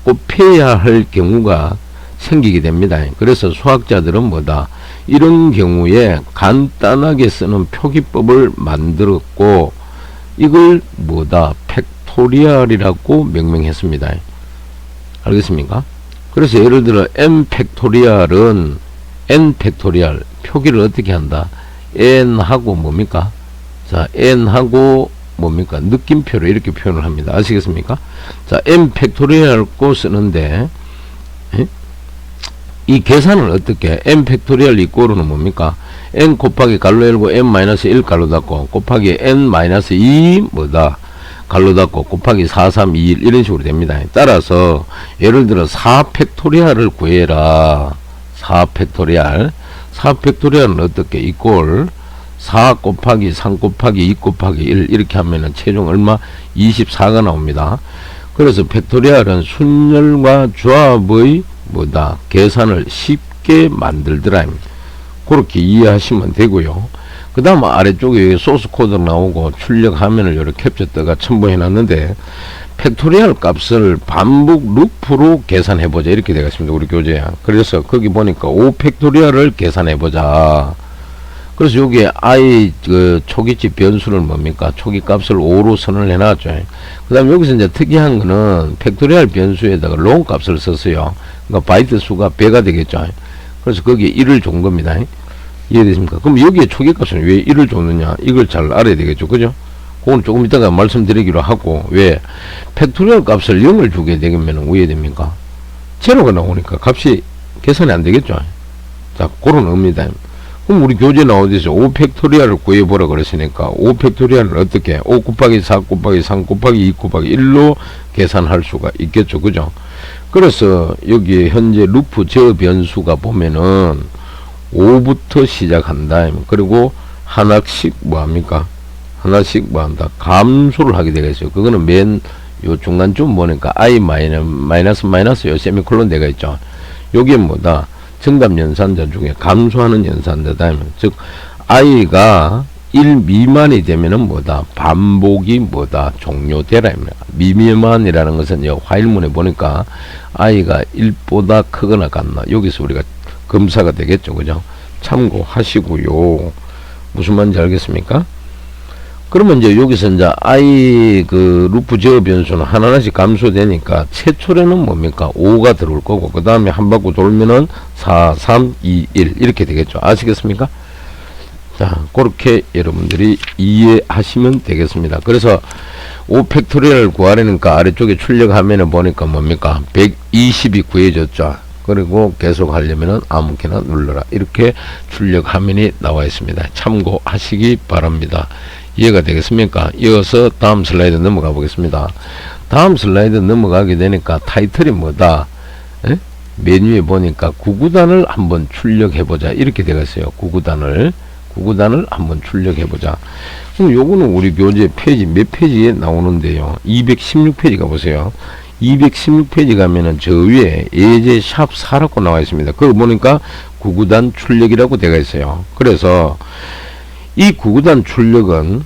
곱해야 할 경우가 생기게 됩니다. 그래서 수학자들은 뭐다? 이런 경우에 간단하게 쓰는 표기법을 만들었고, 이걸 뭐다? 팩토리얼이라고 명명했습니다. 알겠습니까? 그래서 예를 들어 n 팩토리얼은 n 팩토리얼 표기를 어떻게 한다? n하고 뭡니까? 자, n하고 뭡니까? 느낌표로 이렇게 표현을 합니다. 아시겠습니까? 자, n 팩토리얼고 쓰는데 이 계산을 어떻게 n 팩토리얼 이꼬르는 뭡니까? n 곱하기 갈로 열고 n-1 갈로 닫고 곱하기 n-2 뭐다? 갈로 닫고 곱하기 4, 3, 2, 1 이런 식으로 됩니다. 따라서 예를 들어 4 팩토리얼을 구해라. 4 팩토리얼. 4 팩토리얼은 어떻게? 이꼴 4 곱하기 3 곱하기 2 곱하기 1 이렇게 하면은 최종 얼마? 24가 나옵니다. 그래서 팩토리얼은 순열과 조합의 뭐다? 계산을 쉽게 만들더라. 그렇게 이해하시면 되고요. 그 다음 아래쪽에 소스 코드 나오고 출력 화면을 이렇게 캡처다가 첨부해 놨는데 팩토리얼 값을 반복 루프로 계산해 보자 이렇게 되겠습니다. 우리 교재에. 그래서 거기 보니까 5 팩토리얼을 계산해 보자. 그래서 여기에 i 그 초기치 변수를 뭡니까? 초기 값을 5로 선을 해 놨죠. 그 다음 여기서 이제 특이한 거는 팩토리얼 변수에다가 롱 값을 썼어요. 그러니까 바이트 수가 배가 되겠죠. 그래서 거기에 1을 준 겁니다. 이해되십니까? 그럼 여기에 초기값은 왜 1을 줬느냐? 이걸 잘 알아야 되겠죠. 그죠? 그건 조금 이따가 말씀드리기로 하고, 왜? 팩토리얼 값을 0을 주게 되면 왜 됩니까? 제로가 나오니까 값이 계산이 안 되겠죠. 자, 그런 의미다. 그럼 우리 교재 나오듯이 5 팩토리얼을 구해보라 그랬으니까 5 팩토리얼을 어떻게? 5 곱하기 4 곱하기 3 곱하기 2 곱하기 1로 계산할 수가 있겠죠. 그죠? 그래서 여기 현재 루프 제어 변수가 보면은 5부터 시작한다. 그리고 하나씩 뭐합니까? 하나씩 뭐한다? 감소를 하게 되겠어요. 그거는 맨 요 중간쯤 보니까 I 마이너스 요 세미콜론 내가 있죠. 요게 뭐다? 정답 연산자 중에 감소하는 연산자다. 즉 I가 1 미만이 되면은 뭐다? 반복이 뭐다? 종료되라. 미미만이라는 것은 요 화일문에 보니까 I가 1보다 크거나 같나. 여기서 우리가 검사가 되겠죠. 그죠? 참고하시고요. 무슨 말인지 알겠습니까? 그러면 이제 여기서 이제 I 루프 제어 변수는 하나씩 감소되니까 최초에는 뭡니까? 5가 들어올 거고, 그 다음에 한 바퀴 돌면은 4, 3, 2, 1 이렇게 되겠죠. 아시겠습니까? 자, 그렇게 여러분들이 이해하시면 되겠습니다. 그래서 5팩토리얼을 구하려니까 아래쪽에 출력하면은 보니까 뭡니까? 120이 구해졌죠. 그리고 계속 하려면은 아무렇게나 눌러라. 이렇게 출력 화면이 나와 있습니다. 참고하시기 바랍니다. 이해가 되겠습니까? 이어서 다음 슬라이드 넘어가 보겠습니다. 다음 슬라이드 넘어가게 되니까 타이틀이 뭐다? 에? 메뉴에 보니까 구구단을 한번 출력해보자. 이렇게 되어 있어요. 구구단을 한번 출력해보자. 그럼 요거는 우리 교재 페이지 몇 페이지에 나오는데요. 216페이지 가보세요. 216페이지 가면은 저 위에 예제 샵 4라고 나와 있습니다. 그거 보니까 구구단 출력이라고 되어 있어요. 그래서 이 구구단 출력은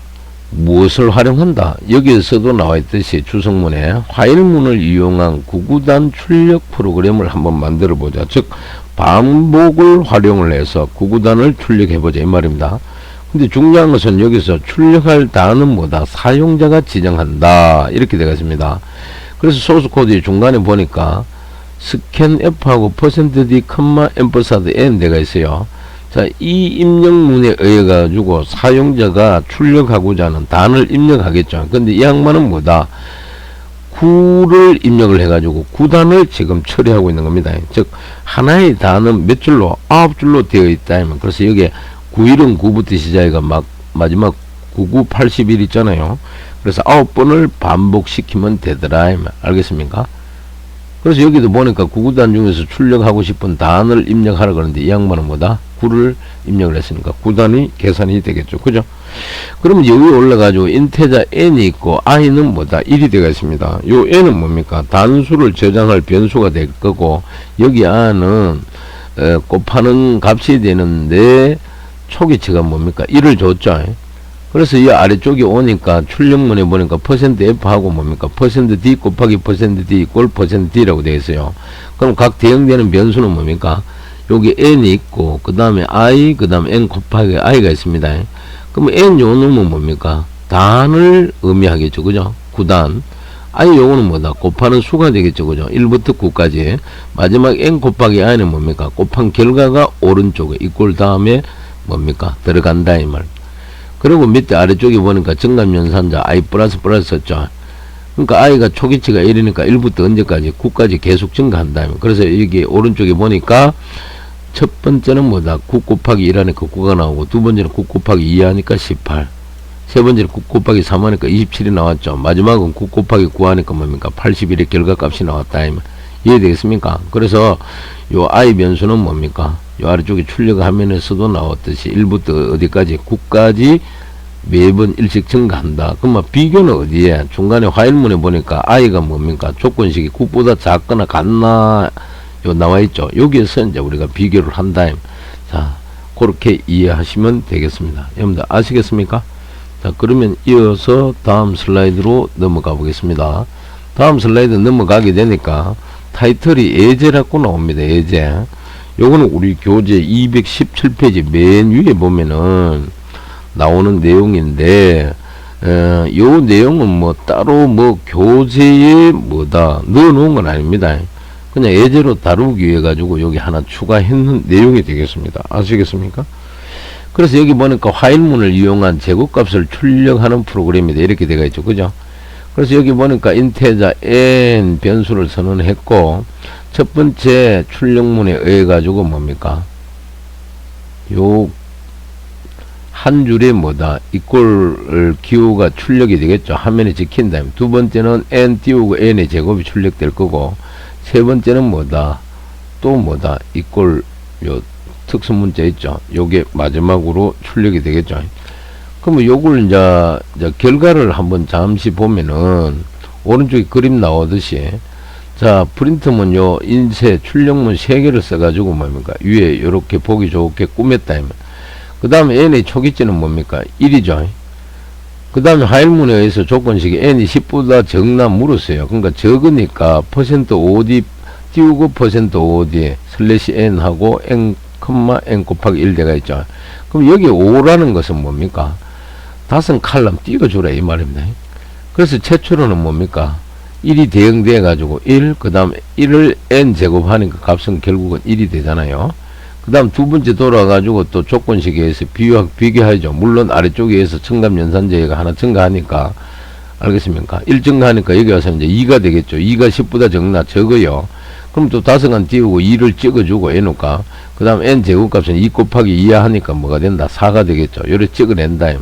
무엇을 활용한다? 여기에서도 나와 있듯이 주성문에 화일문을 이용한 구구단 출력 프로그램을 한번 만들어 보자. 즉 반복을 활용을 해서 구구단을 출력해 보자 이 말입니다. 근데 중요한 것은 여기서 출력할 단어는 뭐다? 사용자가 지정한다. 이렇게 되어 있습니다. 그래서 소스 코드 중간에 보니까 스캔 F하고 %D, 앰퍼사드 N 되어 있어요. 자, 이 입력문에 의해 가지고 사용자가 출력하고자 하는 단을 입력하겠죠. 근데 이 양반은 뭐다? 9를 입력을 해가지고 9단을 지금 처리하고 있는 겁니다. 즉 하나의 단은 몇 줄로? 9줄로 되어 있다. 그래서 여기에 9일은 9부터 시작해가 마지막 99, 81 있잖아요. 그래서 9번을 반복시키면 되더라. 알겠습니까? 그래서 여기도 보니까 구구단 중에서 출력하고 싶은 단을 입력하라 그러는데 이 양반은 뭐다? 9를 입력을 했으니까 9단이 계산이 되겠죠. 그죠? 그러면 여기 올라가지고 인테자 n이 있고 i는 뭐다? 1이 되어 있습니다. 요 n은 뭡니까? 단수를 저장할 변수가 될 거고 여기 i는 곱하는 값이 되는데 초기치가 뭡니까? 1을 줬죠. 그래서 이 아래쪽에 오니까 출력문에 보니까 %F하고 뭡니까? %D 곱하기 %D 이꼴 %D라고 되어 있어요. 그럼 각 대응되는 변수는 뭡니까? 여기 n이 있고 그 다음에 i 그 다음에 n 곱하기 i가 있습니다. 그럼 n 요놈은 뭡니까? 단을 의미하겠죠. 그죠? 9단. i 요거는 뭐다? 곱하는 수가 되겠죠. 그죠? 1부터 9까지. 마지막 n 곱하기 i는 뭡니까? 곱한 결과가 오른쪽에 이꼴 다음에 뭡니까? 들어간다 이 말. 그리고 밑에 아래쪽에 보니까 정답연산자 i 플러스 썼죠. 그러니까 i가 초기치가 1이니까 1부터 언제까지? 9까지 계속 증가한다. 그래서 여기 오른쪽에 보니까 첫 번째는 뭐다? 9 곱하기 1 하니까 9가 나오고 두 번째는 9 곱하기 2 하니까 18. 세 번째는 9 곱하기 3 하니까 27이 나왔죠. 마지막은 9 곱하기 9 하니까 뭡니까? 81의 결과값이 나왔다. 이해되겠습니까? 그래서 요 i 변수는 뭡니까? 요 아래쪽에 출력 화면에서도 나왔듯이 1부터 어디까지? 9까지 매번 일씩 증가한다. 그러면 비교는 어디에? 중간에 화일문에 보니까 i가 뭡니까? 조건식이 9보다 작거나 같나? 요 나와 있죠. 여기에서 이제 우리가 비교를 한다. 자, 그렇게 이해하시면 되겠습니다. 여러분들 아시겠습니까? 자, 그러면 이어서 다음 슬라이드로 넘어가 보겠습니다. 다음 슬라이드 넘어가게 되니까 타이틀이 예제라고 나옵니다. 예제. 요거는 우리 교재 217페이지 맨 위에 보면은 나오는 내용인데, 요 내용은 뭐 따로 뭐 교재에 뭐다 넣어 놓은 건 아닙니다. 그냥 예제로 다루기 위해 가지고 여기 하나 추가했는 내용이 되겠습니다. 아시겠습니까? 그래서 여기 보니까 화일문을 이용한 제곱값을 출력하는 프로그램이다. 이렇게 되어 있죠. 그죠? 그래서 여기 보니까 인테자 n 변수를 선언했고, 첫 번째 출력문에 의해 가지고 뭡니까? 요 한 줄에 뭐다? 이꼴 기호가 출력이 되겠죠. 화면에 찍힌다. 두 번째는 n 띄우고 n의 제곱이 출력될 거고, 세 번째는 뭐다? 또 뭐다? 이꼴 요 특수 문자 있죠. 요게 마지막으로 출력이 되겠죠. 그러면 요걸 이제 결과를 한번 잠시 보면은 오른쪽에 그림 나오듯이, 자, 프린트문 요 인쇄 출력문 3개를 써가지고 뭡니까? 위에 요렇게 보기 좋게 꾸몄다. 그 다음에 n의 초기値는 뭡니까? 1이죠. 그 다음에 하일문에 의해서 조건식이 n이 10보다 적나 물었어요. 그러니까 적으니까 %OD 띄우고 %OD 슬래시 n 하고 n, n 곱하기 1 돼가 있죠. 그럼 여기 5라는 것은 뭡니까? 5칼럼 띄워주라 이 말입니다. 그래서 최초로는 뭡니까? 1이 대응돼 가지고 1, 그 다음 1을 n 제곱하니까 값은 결국은 1이 되잖아요. 그 다음 두 번째 돌아가지고 또 조건식에 의해서 비교하죠. 물론 아래쪽에 의해서 첨가함 연산제가 하나 증가하니까, 알겠습니까? 1 증가하니까 여기 와서 이제 2가 되겠죠. 2가 10보다 적나? 적어요. 그럼 또 5간 띄우고 2를 찍어주고 n우가, 그 다음 n 제곱값은 2 곱하기 2야 하니까 뭐가 된다? 4가 되겠죠. 요래 찍어낸다.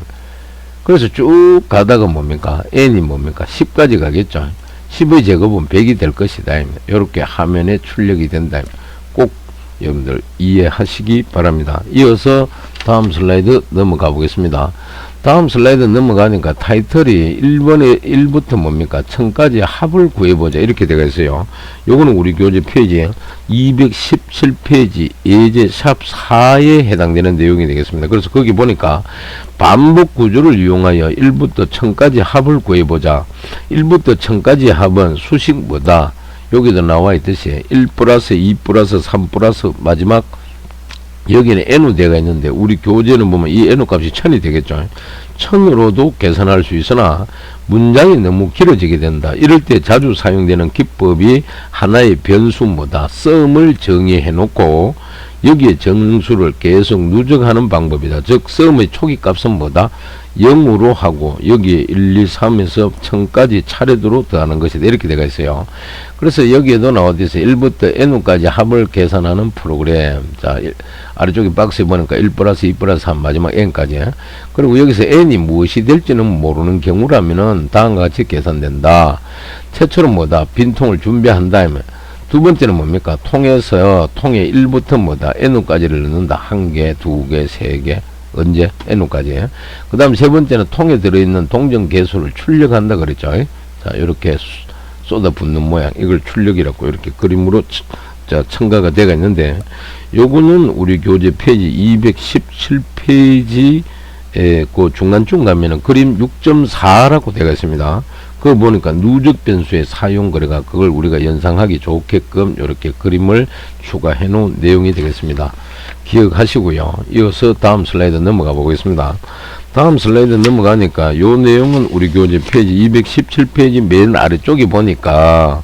그래서 쭉 가다가 뭡니까? n이 뭡니까? 10까지 가겠죠. 10의 제곱은 100이 될 것이다. 이렇게 화면에 출력이 된다. 꼭 여러분들 이해하시기 바랍니다. 이어서 다음 슬라이드 넘어가 보겠습니다. 다음 슬라이드 넘어가니까 타이틀이 1부터 뭡니까? 1000까지 합을 구해보자. 이렇게 되어 있어요. 요거는 우리 교재 페이지 217페이지 예제 샵 4에 해당되는 내용이 되겠습니다. 그래서 거기 보니까 반복 구조를 이용하여 1부터 1000까지 합을 구해보자. 1부터 1000까지 합은 수식 뭐다? 여기도 나와 있듯이 1 플러스 2 플러스 3 플러스 마지막 여기는 n우 대가 있는데 우리 교재는 보면 이 n우 값이 1000이 되겠죠. 1000으로도 계산할 수 있으나 문장이 너무 길어지게 된다. 이럴 때 자주 사용되는 기법이 하나의 변수 뭐다? 썸을 정의해 놓고 여기에 정수를 계속 누적하는 방법이다. 즉 썸의 초기 값은 뭐다? 0으로 하고 여기에 1, 2, 3에서 1000까지 차례대로 더하는 것이다. 이렇게 되어 있어요. 그래서 여기에도 나와있어 1부터 n까지 합을 계산하는 프로그램. 자, 아래쪽에 박스에 보니까 1 플러스 2 플러스 3 마지막 n까지. 그리고 여기서 n이 무엇이 될지는 모르는 경우라면은 다음과 같이 계산된다. 최초로 뭐다? 빈통을 준비한다. 두 번째는 뭡니까? 통에서 통에 1부터 뭐다? n까지를 넣는다. 1개, 2개, 3개. 언제? n까지. 그 다음 세 번째는 통에 들어있는 동전 개수를 출력한다 그랬죠. 자, 이렇게 쏟아붓는 모양. 이걸 출력이라고 이렇게 그림으로 첨가가 되어 있는데, 요거는 우리 교재 페이지 217페이지 그 중간쯤 가면은 그림 6.4라고 되어 있습니다. 그거 보니까 누적 변수의 사용 거래가 그걸 우리가 연상하기 좋게끔 이렇게 그림을 추가해 놓은 내용이 되겠습니다. 기억하시고요. 이어서 다음 슬라이드 넘어가 보겠습니다. 다음 슬라이드 넘어가니까 요 내용은 우리 교재 페이지 217페이지 맨 아래쪽에 보니까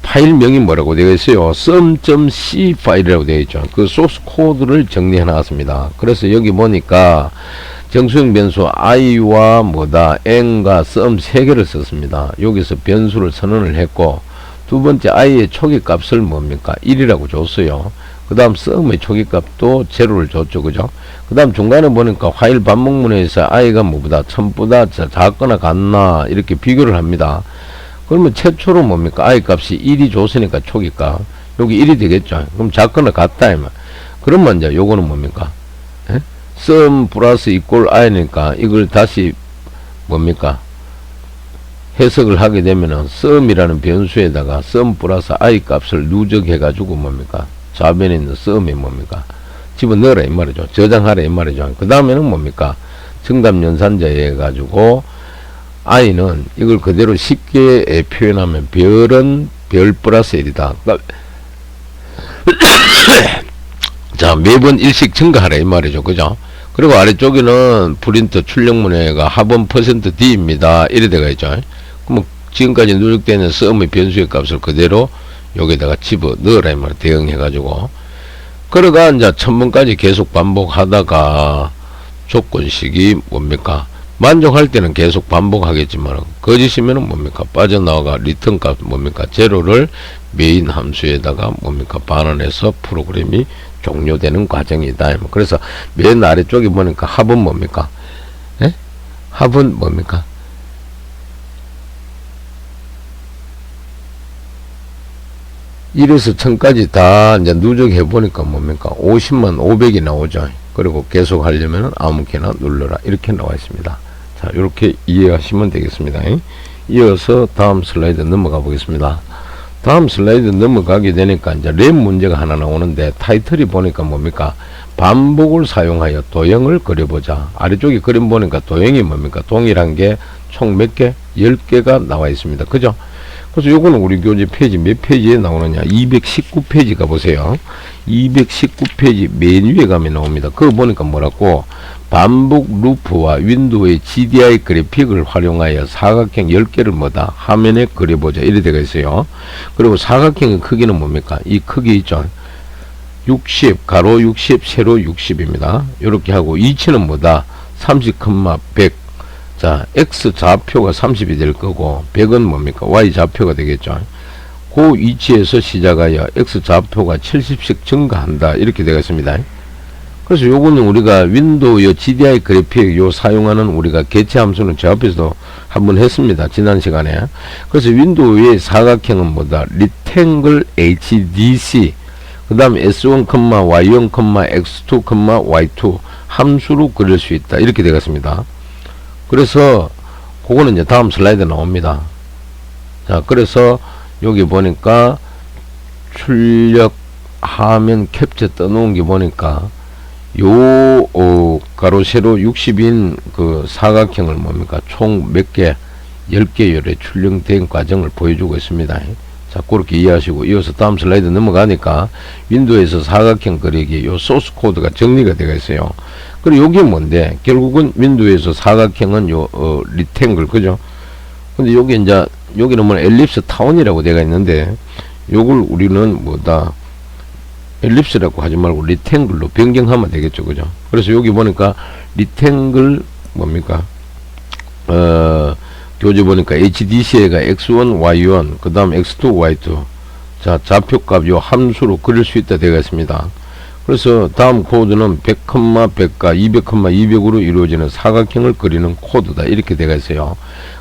파일명이 뭐라고 되어 있어요? sum.c 파일이라고 되어 있죠. 그 소스 코드를 정리해 놨습니다. 그래서 여기 보니까 정수형 변수 i와 뭐다 n과 sum 3개를 썼습니다. 여기서 변수를 선언을 했고, 두 번째 i의 초기 값을 뭡니까? 1이라고 줬어요. 그 다음 sum의 초기 값도 제로를 줬죠. 그죠? 그 다음 중간에 보니까 화일 반복문에서 i가 뭐보다 1000보다 작거나 같나 이렇게 비교를 합니다. 그러면 최초로 뭡니까? i 값이 1이 줬으니까 초기 값 여기 1이 되겠죠. 그럼 작거나 같다. 그러면 이제 요거는 뭡니까? sum 플러스 equal i니까 이걸 다시 뭡니까? 해석을 하게 되면은 sum이라는 변수에다가 sum 플러스 i 값을 누적해 가지고 뭡니까? 좌변에 있는 sum이 뭡니까? 집어넣으라 이 말이죠. 저장하라 이 말이죠. 그 다음에는 뭡니까? 정답 연산자에 해 가지고 i는 이걸 그대로 쉽게 표현하면 별은 별 플러스 1이다. 자, 매번 일씩 증가하라 이 말이죠. 그죠? 그리고 아래쪽에는 프린트 출력문에가 합은 %d입니다. 이래 되어 있죠. 그럼 지금까지 누적되어 있는 sum의 변수의 값을 그대로 여기다가 집어 넣으라 이 말이에요. 대응해가지고. 그러가 이제 1000번까지 계속 반복하다가 조건식이 뭡니까? 만족할 때는 계속 반복하겠지만 거짓이면은 뭡니까? 빠져나와가 리턴 값 뭡니까? 제로를 메인 함수에다가 뭡니까? 반환해서 프로그램이 종료되는 과정이다. 그래서 맨 아래쪽에 보니까 합은 뭡니까? 예? 합은 뭡니까? (1에서) (1000까지) 다 이제 누적해 보니까 뭡니까? 50만 500이 나오죠. 그리고 계속 하려면 아무렇게나 눌러라 이렇게 나와 있습니다. 자, 이렇게 이해하시면 되겠습니다. 이어서 다음 슬라이드 넘어가 보겠습니다. 다음 슬라이드 넘어가게 되니까 이제 랩 문제가 하나 나오는데 타이틀이 보니까 뭡니까? 반복을 사용하여 도형을 그려보자. 아래쪽에 그림 보니까 도형이 뭡니까? 동일한 게 총 몇 개? 10개가 나와 있습니다. 그죠? 그래서 요거는 우리 교재 페이지 몇 페이지에 나오느냐? 219페이지 가보세요. 219페이지 맨 위에 가면 나옵니다. 그거 보니까 뭐라고? 반복 루프와 윈도우의 GDI 그래픽을 활용하여 사각형 10개를 뭐다? 화면에 그려보자. 이래 되어 있어요. 그리고 사각형의 크기는 뭡니까? 이 크기 있죠? 60, 가로 60, 세로 60입니다. 이렇게 하고 이치는 뭐다? 30, 100. 자, X 좌표가 30이 될 거고 100은 뭡니까? Y 좌표가 되겠죠. 그 위치에서 시작하여 X 좌표가 70씩 증가한다. 이렇게 되겠습니다. 그래서 요거는 우리가 윈도우 GDI 그래픽 요 사용하는 우리가 개체 함수는 저 앞에서도 한번 했습니다. 지난 시간에. 그래서 윈도우의 사각형은 뭐다? 리탱글 HDC 그 다음에 S1, Y1, X2, Y2 함수로 그릴 수 있다. 이렇게 되겠습니다. 그래서 그거는 이제 다음 슬라이드 나옵니다. 자, 그래서 여기 보니까 출력 화면 캡처 떠놓은 게 보니까 요 가로 세로 60인 그 사각형을 뭡니까? 총 몇 개? 10개 열에 출력된 과정을 보여주고 있습니다. 자, 그렇게 이해하시고 이어서 다음 슬라이드 넘어가니까 윈도우에서 사각형 그리기 요 소스 코드가 정리가 되어 있어요. 그리고 요게 뭔데? 결국은 윈도우에서 사각형은 요 리탱글 그죠? 근데 요게 이제 여기는 뭐 엘립스 타운이라고 되어 있는데 요걸 우리는 뭐다? 엘립스라고 하지 말고 리탱글로 변경하면 되겠죠. 그죠? 그래서 여기 보니까 리탱글 뭡니까? 교재 보니까 HDC가 X1, Y1, 그 다음 X2, Y2. 자, 좌표값 요 함수로 그릴 수 있다 되어 있습니다. 그래서 다음 코드는 100, 100과 200, 200으로 이루어지는 사각형을 그리는 코드다. 이렇게 되어 있어요.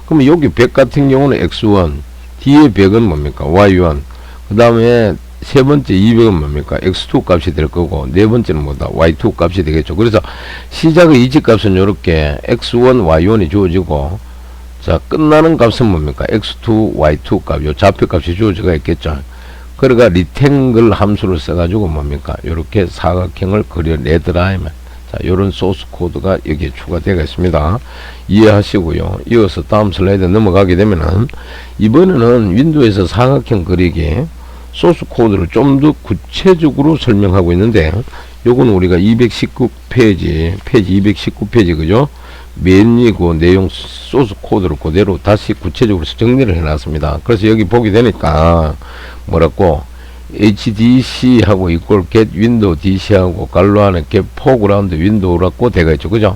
그러면 여기 100 같은 경우는 X1, 뒤에 100은 뭡니까? Y1. 그 다음에 세 번째 200은 뭡니까? X2 값이 될 거고, 네 번째는 뭐다? Y2 값이 되겠죠. 그래서 시작의 이치 값은 이렇게 X1, Y1이 주어지고, 자, 끝나는 값은 뭡니까? X2, Y2 값, 요 좌표 값이 주어지가 있겠죠. 그러니까 리탱글 함수를 써가지고 뭡니까? 요렇게 사각형을 그려내더라. 자, 요런 소스 코드가 여기에 추가되어 있습니다. 이해하시고요. 이어서 다음 슬라이드 넘어가게 되면은, 이번에는 윈도우에서 사각형 그리기 소스 코드를 좀 더 구체적으로 설명하고 있는데, 요건 우리가 219페이지, 페이지 219페이지, 그죠? 맨이고 내용 소스 코드를 그대로 다시 구체적으로 정리를 해놨습니다. 그래서 여기 보게 되니까 뭐라고 HDC하고 equal get window DC하고 갈로 안에 get foreground window라고 되어 있죠. 그죠?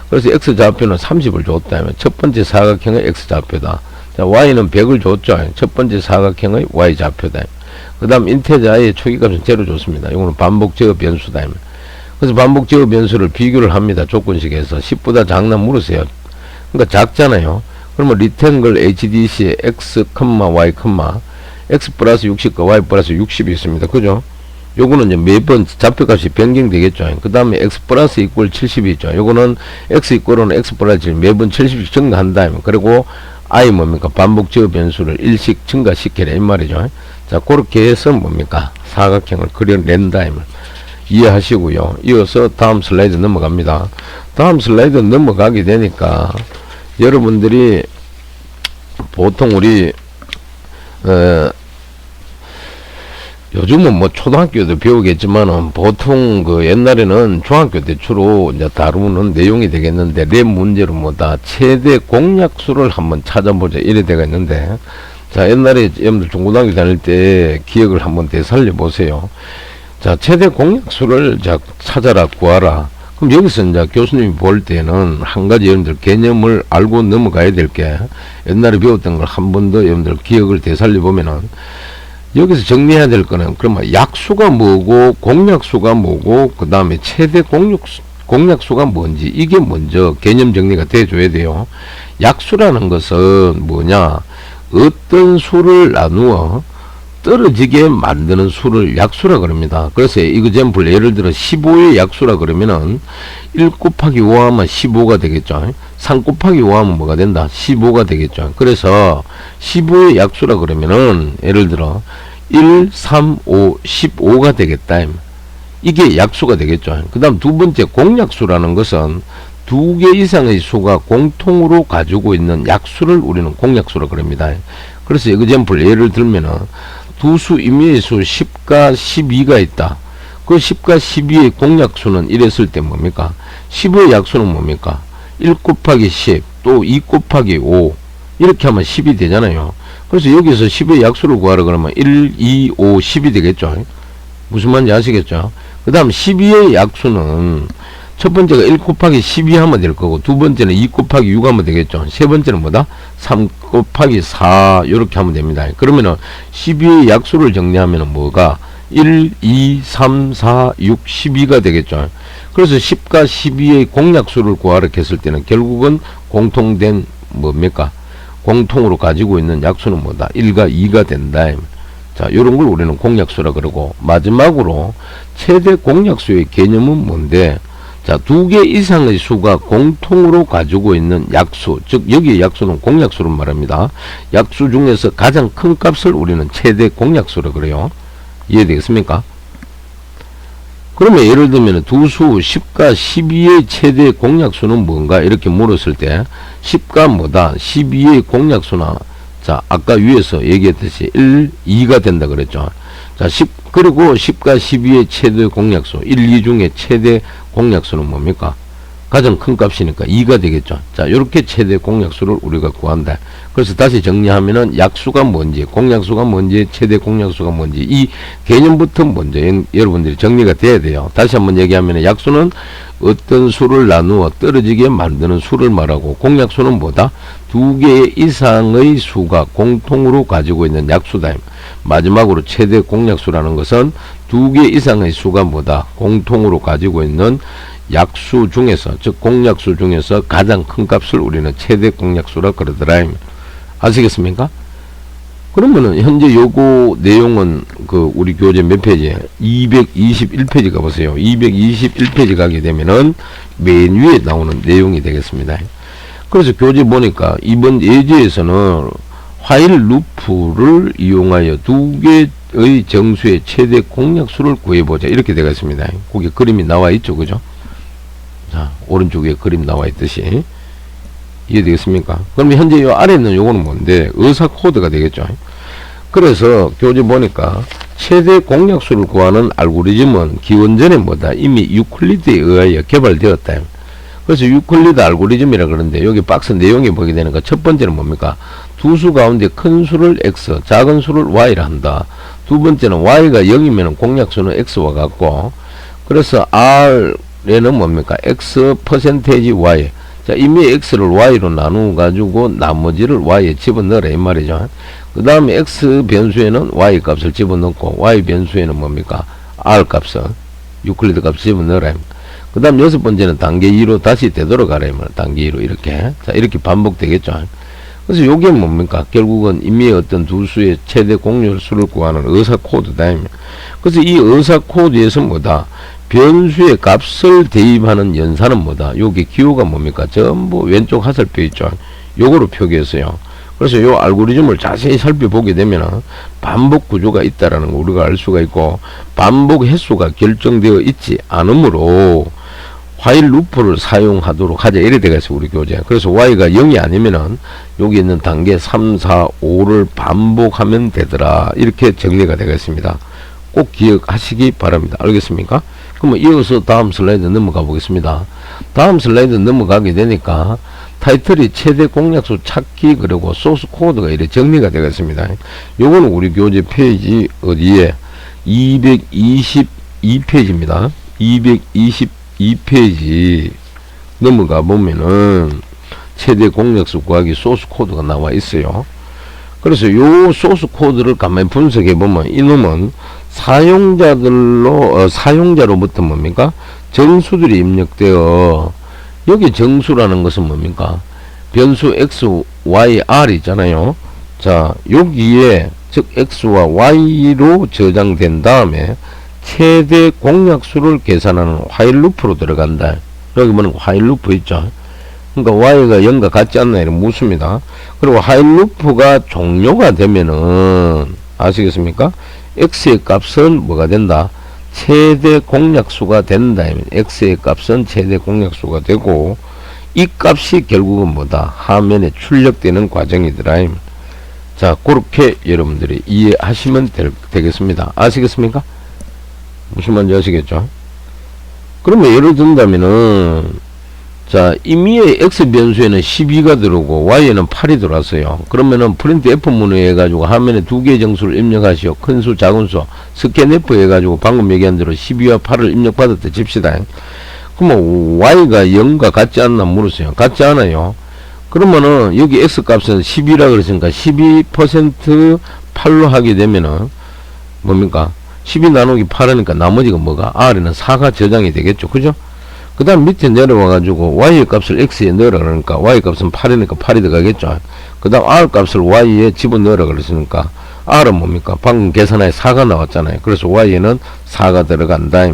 그래서 X 좌표는 30을 줬다면 첫 번째 사각형의 X 좌표다. 자, Y는 100을 줬죠. 첫 번째 사각형의 Y 좌표다. 그 다음 인테저 I의 초기값은 0 줬습니다. 이거는 반복 제어 변수다. 그래서 반복 제어 변수를 비교를 합니다. 조건식에서 10보다 작나 물으세요. 그러니까 작잖아요. 그러면 리탱글 HDC에 X, Y, X 플러스 60과 Y 플러스 60이 있습니다. 그죠? 요거는 이제 매번 좌표값이 변경되겠죠. 그 다음에 X 플러스 이꼴 70이 있죠. 요거는 X 이꼴은 X 플러스 7 매번 70씩 증가한다. 그리고 I 뭡니까? 반복 제어 변수를 1씩 증가시키라. 이 말이죠. 자, 그렇게 해서 뭡니까? 사각형을 그려낸다. 이해하시고요. 이어서 다음 슬라이드 넘어갑니다. 다음 슬라이드 넘어가게 되니까 여러분들이 보통 우리 요즘은 뭐 초등학교도 배우겠지만은 보통 그 옛날에는 중학교 때 주로 이제 다루는 내용이 되겠는데 랩 문제로 뭐다 최대 공약수를 한번 찾아보자 이래 되가 있는데 자 옛날에 여러분들 중고등학교 다닐 때 기억을 한번 되살려 보세요. 자 최대 공약수를 자 찾아라 구하라. 그럼 여기서 이제 교수님이 볼 때는 한 가지 여러분들 개념을 알고 넘어가야 될 게 옛날에 배웠던 걸 한 번 더 여러분들 기억을 되살려 보면은 여기서 정리해야 될 거는 그러면 약수가 뭐고 공약수가 뭐고 그 다음에 최대 공약수가 뭔지 이게 먼저 개념 정리가 돼줘야 돼요. 약수라는 것은 뭐냐 어떤 수를 나누어 떨어지게 만드는 수를 약수라 그럽니다. 그래서 이그젬플 예를 들어 15의 약수라 그러면은 1 곱하기 5 하면 15가 되겠죠. 3 곱하기 5 하면 뭐가 된다? 15가 되겠죠. 그래서 15의 약수라 그러면은 예를 들어 1, 3, 5, 15가 되겠다. 이게 약수가 되겠죠. 그 다음 두 번째 공약수라는 것은 두 개 이상의 수가 공통으로 가지고 있는 약수를 우리는 공약수라 그럽니다. 그래서 이그젬플 예를 들면은 두 수 임의의 수 10과 12가 있다. 그 10과 12의 공약수는 이랬을 때 뭡니까? 10의 약수는 뭡니까? 1 곱하기 10, 또 2 곱하기 5 이렇게 하면 10이 되잖아요. 그래서 여기서 10의 약수를 구하라 그러면 1, 2, 5, 10이 되겠죠. 무슨 말인지 아시겠죠? 그 다음 12의 약수는 첫 번째가 1 곱하기 12 하면 될 거고, 두 번째는 2 곱하기 6 하면 되겠죠. 세 번째는 뭐다? 3 곱하기 4 이렇게 하면 됩니다. 그러면은 12의 약수를 정리하면은 뭐가 1, 2, 3, 4, 6, 12가 되겠죠. 그래서 10과 12의 공약수를 구하라 했을 때는 결국은 공통된 뭡니까? 공통으로 가지고 있는 약수는 뭐다? 1과 2가 된다. 자, 요런 걸 우리는 공약수라 그러고, 마지막으로 최대 공약수의 개념은 뭔데? 자, 두 개 이상의 수가 공통으로 가지고 있는 약수, 즉 여기의 약수는 공약수로 말합니다. 약수 중에서 가장 큰 값을 우리는 최대 공약수라 그래요. 이해되겠습니까? 그러면 예를 들면 두 수 10과 12의 최대 공약수는 뭔가 이렇게 물었을 때 10과 뭐다? 12의 공약수나, 자, 아까 위에서 얘기했듯이 1, 2가 된다 그랬죠. 자, 그리고 10과 12의 최대 공약수, 1, 2 중에 최대 공약수는 뭡니까? 가장 큰 값이니까 2가 되겠죠. 자, 이렇게 최대 공약수를 우리가 구한다. 그래서 다시 정리하면은 약수가 뭔지, 공약수가 뭔지, 최대 공약수가 뭔지, 이 개념부터 먼저 여러분들이 정리가 돼야 돼요. 다시 한번 얘기하면 약수는 어떤 수를 나누어 떨어지게 만드는 수를 말하고, 공약수는 뭐다? 두 개 이상의 수가 공통으로 가지고 있는 약수다. 마지막으로 최대 공약수라는 것은 두 개 이상의 수가 뭐다? 공통으로 가지고 있는 약수 중에서, 즉 공약수 중에서 가장 큰 값을 우리는 최대 공약수라 그러더라. 아시겠습니까? 그러면은 현재 요거 내용은 그 우리 교재 몇 페이지에 221페이지 가보세요. 221페이지 가게 되면은 맨 위에 나오는 내용이 되겠습니다. 그래서 교재 보니까 이번 예제에서는 화일 루프를 이용하여 두 개의 정수의 최대 공약수를 구해보자 이렇게 되어 있습니다. 거기 그림이 나와 있죠, 그죠? 자, 오른쪽에 그림 나와 있듯이. 이해되겠습니까? 그러면 현재 요 아래 있는 요거는 뭔데? 의사 코드가 되겠죠. 그래서 교재 보니까 최대 공약수를 구하는 알고리즘은 기원전에 뭐다? 이미 유클리드에 의하여 개발되었다. 그래서 유클리드 알고리즘이라 그러는데 여기 박스 내용이 보게 되니까 첫 번째는 뭡니까? 두 수 가운데 큰 수를 x, 작은 수를 y라 한다. 두 번째는 y가 0이면 공약수는 x와 같고, 그래서 r에는 뭡니까? x 퍼센테이지 y. 자, 이미 x를 y로 나누어 가지고 나머지를 y에 집어넣으라 이 말이죠. 그 다음에 x 변수에는 y 값을 집어넣고 y 변수에는 뭡니까? r 값을, 유클리드 값을 집어넣으라. 그 다음 여섯 번째는 단계 2로 다시 되돌아가라 이 말. 단계 2로 이렇게. 자, 이렇게 반복되겠죠. 그래서 요게 뭡니까? 결국은 이미 어떤 두 수의 최대 공약수를 구하는 의사 코드다. 그래서 이 의사 코드에서 뭐다? 변수의 값을 대입하는 연산은 뭐다? 여기 기호가 뭡니까? 전부 왼쪽 화살표 있죠. 요거로 표기했어요. 그래서 요 알고리즘을 자세히 살펴보게 되면 반복 구조가 있다라는 거 우리가 알 수가 있고, 반복 횟수가 결정되어 있지 않으므로 화일 루프를 사용하도록 하자 이래 되겠어요, 우리 교재. 그래서 y가 0이 아니면은 여기 있는 단계 3, 4, 5를 반복하면 되더라. 이렇게 정리가 되겠습니다. 꼭 기억하시기 바랍니다. 알겠습니까? 그러면 이어서 다음 슬라이드 넘어가 보겠습니다. 다음 슬라이드 넘어가게 되니까 타이틀이 최대 공약수 찾기 그리고 소스 코드가 이렇게 정리가 되겠습니다. 요거는 우리 교재 페이지 어디에 222페이지입니다. 222페이지 넘어가 보면은 최대 공약수 구하기 소스 코드가 나와 있어요. 그래서 요 소스 코드를 가만히 분석해 보면 이놈은 사용자로부터 뭡니까? 정수들이 입력되어, 여기 정수라는 것은 뭡니까? 변수 x, y, r 있잖아요. 자, 여기에 즉 x와 y로 저장된 다음에 최대 공약수를 계산하는 while 루프로 들어간다. 여기 보면 while 루프 있죠. 그러니까 y가 0과 같지 않나 이런 묻습니다. 그리고 while 루프가 종료가 되면은 아시겠습니까? x의 값은 뭐가 된다? 최대 공약수가 된다. x의 값은 최대 공약수가 되고 이 값이 결국은 뭐다? 화면에 출력되는 과정이더라. 자, 그렇게 여러분들이 이해하시면 되겠습니다. 아시겠습니까? 무슨 말인지 아시겠죠? 그러면 예를 든다면은 자, 임의의 x 변수에는 12가 들어오고 y에는 8이 들어왔어요. 그러면은 프린트 f 문에 해가지고 화면에 두 개의 정수를 입력하시오. 큰 수, 작은 수. 스캔F 해가지고 방금 얘기한 대로 12와 8을 입력받았다 칩시다. 그러면 y가 0과 같지 않나 물었어요. 같지 않아요. 그러면은 여기 x 값은 12라 그랬으니까 12% 8로 하게 되면은 뭡니까? 12 나누기 8하니까 나머지가 뭐가? r에는 4가 저장이 되겠죠. 그죠? 그 다음 밑에 내려와가지고 y의 값을 x에 넣으라 그러니까 y 값은 8이니까 8이 들어가겠죠. 그 다음 r 값을 y에 집어넣으라 그랬으니까 r은 뭡니까? 방금 계산하에 4가 나왔잖아요. 그래서 y에는 4가 들어간다.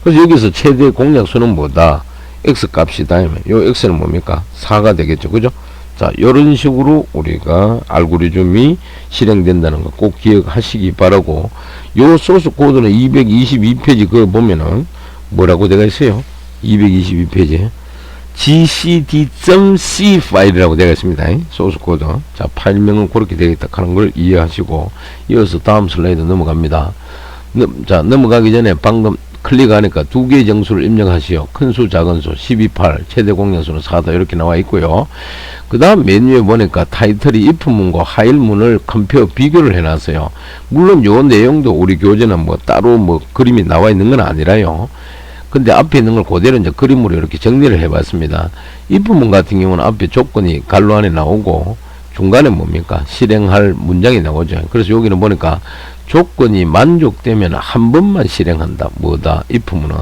그래서 여기서 최대 공약수는 뭐다? x 값이다. 요 x는 뭡니까? 4가 되겠죠. 그죠? 자, 요런 식으로 우리가 알고리즘이 실행된다는 거 꼭 기억하시기 바라고, 요 소스 코드는 222페이지 그거 보면은 뭐라고 되어 있어요? 222페이지 gcd.c 파일이라고 되어 있습니다. 소스 코드. 자, 파일명은 그렇게 되겠다 하는 걸 이해하시고, 이어서 다음 슬라이드 넘어갑니다. 자, 넘어가기 전에 방금 클릭하니까 두 개의 정수를 입력하시오. 큰 수, 작은 수, 12, 8, 최대 공약수는 4다 이렇게 나와 있고요. 그 다음 메뉴에 보니까 타이틀이 if문과 while문을 컴페어 비교를 해놨어요. 물론 요 내용도 우리 교재는 뭐 따로 뭐 그림이 나와 있는 건 아니라요. 근데 앞에 있는 걸 그대로 이제 그림으로 이렇게 정리를 해봤습니다. if문 같은 경우는 앞에 조건이 갈로 안에 나오고 중간에 뭡니까? 실행할 문장이 나오죠. 그래서 여기는 보니까 조건이 만족되면 한 번만 실행한다. 뭐다? if문은.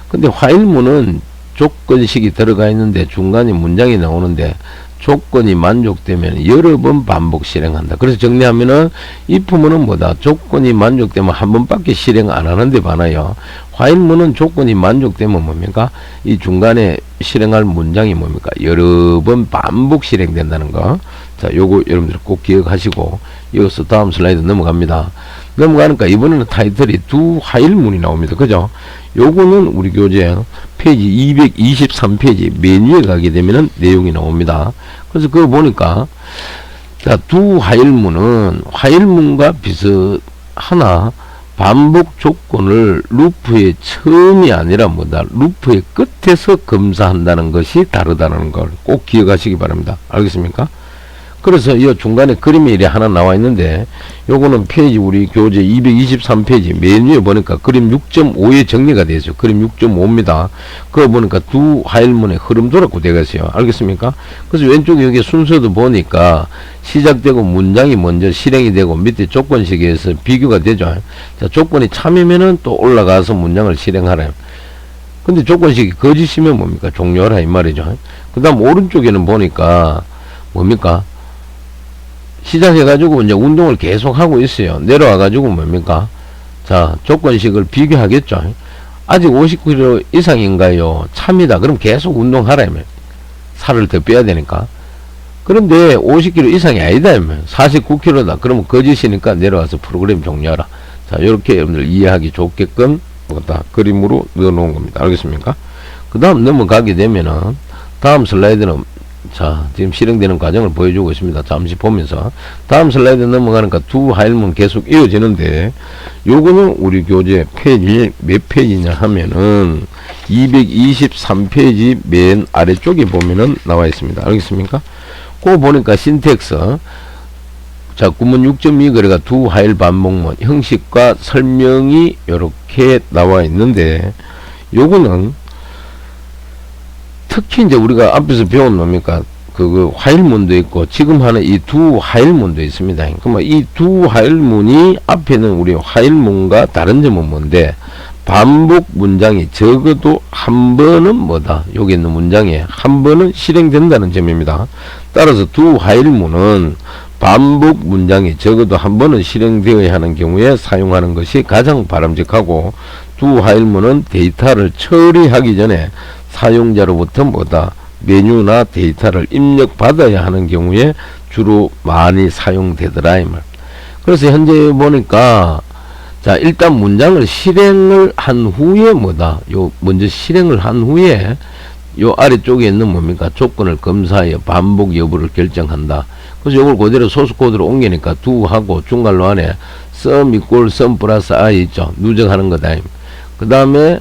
근데 while문은 조건식이 들어가 있는데 중간에 문장이 나오는데 조건이 만족되면 여러 번 반복 실행한다. 그래서 정리하면은 if문은 뭐다? 조건이 만족되면 한 번밖에 실행 안 하는데 많아요. while문은 조건이 만족되면 뭡니까? 이 중간에 실행할 문장이 뭡니까? 여러 번 반복 실행된다는 거. 자, 요거 여러분들 꼭 기억하시고, 이어서 다음 슬라이드 넘어갑니다. 넘어가니까 이번에는 타이틀이 두 while문이 나옵니다. 그죠? 요거는 우리 교재 페이지 223페이지 메뉴에 가게 되면은 내용이 나옵니다. 그래서 그거 보니까, 자, 두 while문은 while문과 비슷하나 반복 조건을 루프의 처음이 아니라 뭐다? 루프의 끝에서 검사한다는 것이 다르다는 걸 꼭 기억하시기 바랍니다. 알겠습니까? 그래서 이 중간에 그림이 이래 하나 나와 있는데, 요거는 페이지 우리 교재 223페이지 메뉴에 보니까 그림 6.5에 정리가 되어 있어요. 그림 6.5입니다. 그거 보니까 두 while문의 흐름 도라고 되어 있어요. 알겠습니까? 그래서 왼쪽에 여기 순서도 보니까 시작되고 문장이 먼저 실행이 되고 밑에 조건식에서 비교가 되죠. 자, 조건이 참이면은 또 올라가서 문장을 실행하라. 근데 조건식이 거짓이면 뭡니까? 종료하라 이 말이죠. 그 다음 오른쪽에는 보니까 뭡니까? 시작해가지고 이제 운동을 계속 하고 있어요. 내려와가지고 뭡니까? 자, 조건식을 비교하겠죠. 아직 50kg 이상인가요? 참이다. 그럼 계속 운동하라며. 살을 더 빼야 되니까. 그런데 50kg 이상이 아니다. 49kg다. 그러면 거짓이니까 내려와서 프로그램 종료하라. 자, 이렇게 여러분들 이해하기 좋게끔 그림으로 넣어놓은 겁니다. 알겠습니까? 그 다음 넘어가게 되면은 다음 슬라이드는 자, 지금 실행되는 과정을 보여주고 있습니다. 잠시 보면서 다음 슬라이드 넘어가니까 두 while문 계속 이어지는데, 요거는 우리 교재 페이지 몇 페이지냐 하면은 223페이지 맨 아래쪽에 보면은 나와 있습니다. 알겠습니까? 그거 보니까 신텍스, 자, 구문 6.2 그래가 두 while 반복문 형식과 설명이 요렇게 나와 있는데, 요거는 특히 이제 우리가 앞에서 배운 뭡니까? 그 while문도 있고 지금 하는 이 두 while문도 있습니다. 그러면 이 두 while문이 앞에는 우리 while문과 다른 점은 뭔데? 반복 문장이 적어도 한 번은 뭐다? 여기 있는 문장에 한 번은 실행된다는 점입니다. 따라서 두 while문은 반복 문장이 적어도 한 번은 실행되어야 하는 경우에 사용하는 것이 가장 바람직하고, 두 하일문은 데이터를 처리하기 전에 사용자로부터 뭐다 메뉴나 데이터를 입력받아야 하는 경우에 주로 많이 사용되더라 이 말. 그래서 현재 보니까 자 일단 문장을 실행을 한 후에 뭐다 요 먼저 실행을 한 후에 요 아래쪽에 있는 뭡니까 조건을 검사하여 반복 여부를 결정한다. 그래서 요걸 그대로 소스 코드로 옮기니까 do 하고 중괄호 안에 sum equal sum 플러스 i 있죠. 누적하는 거다. 그 다음에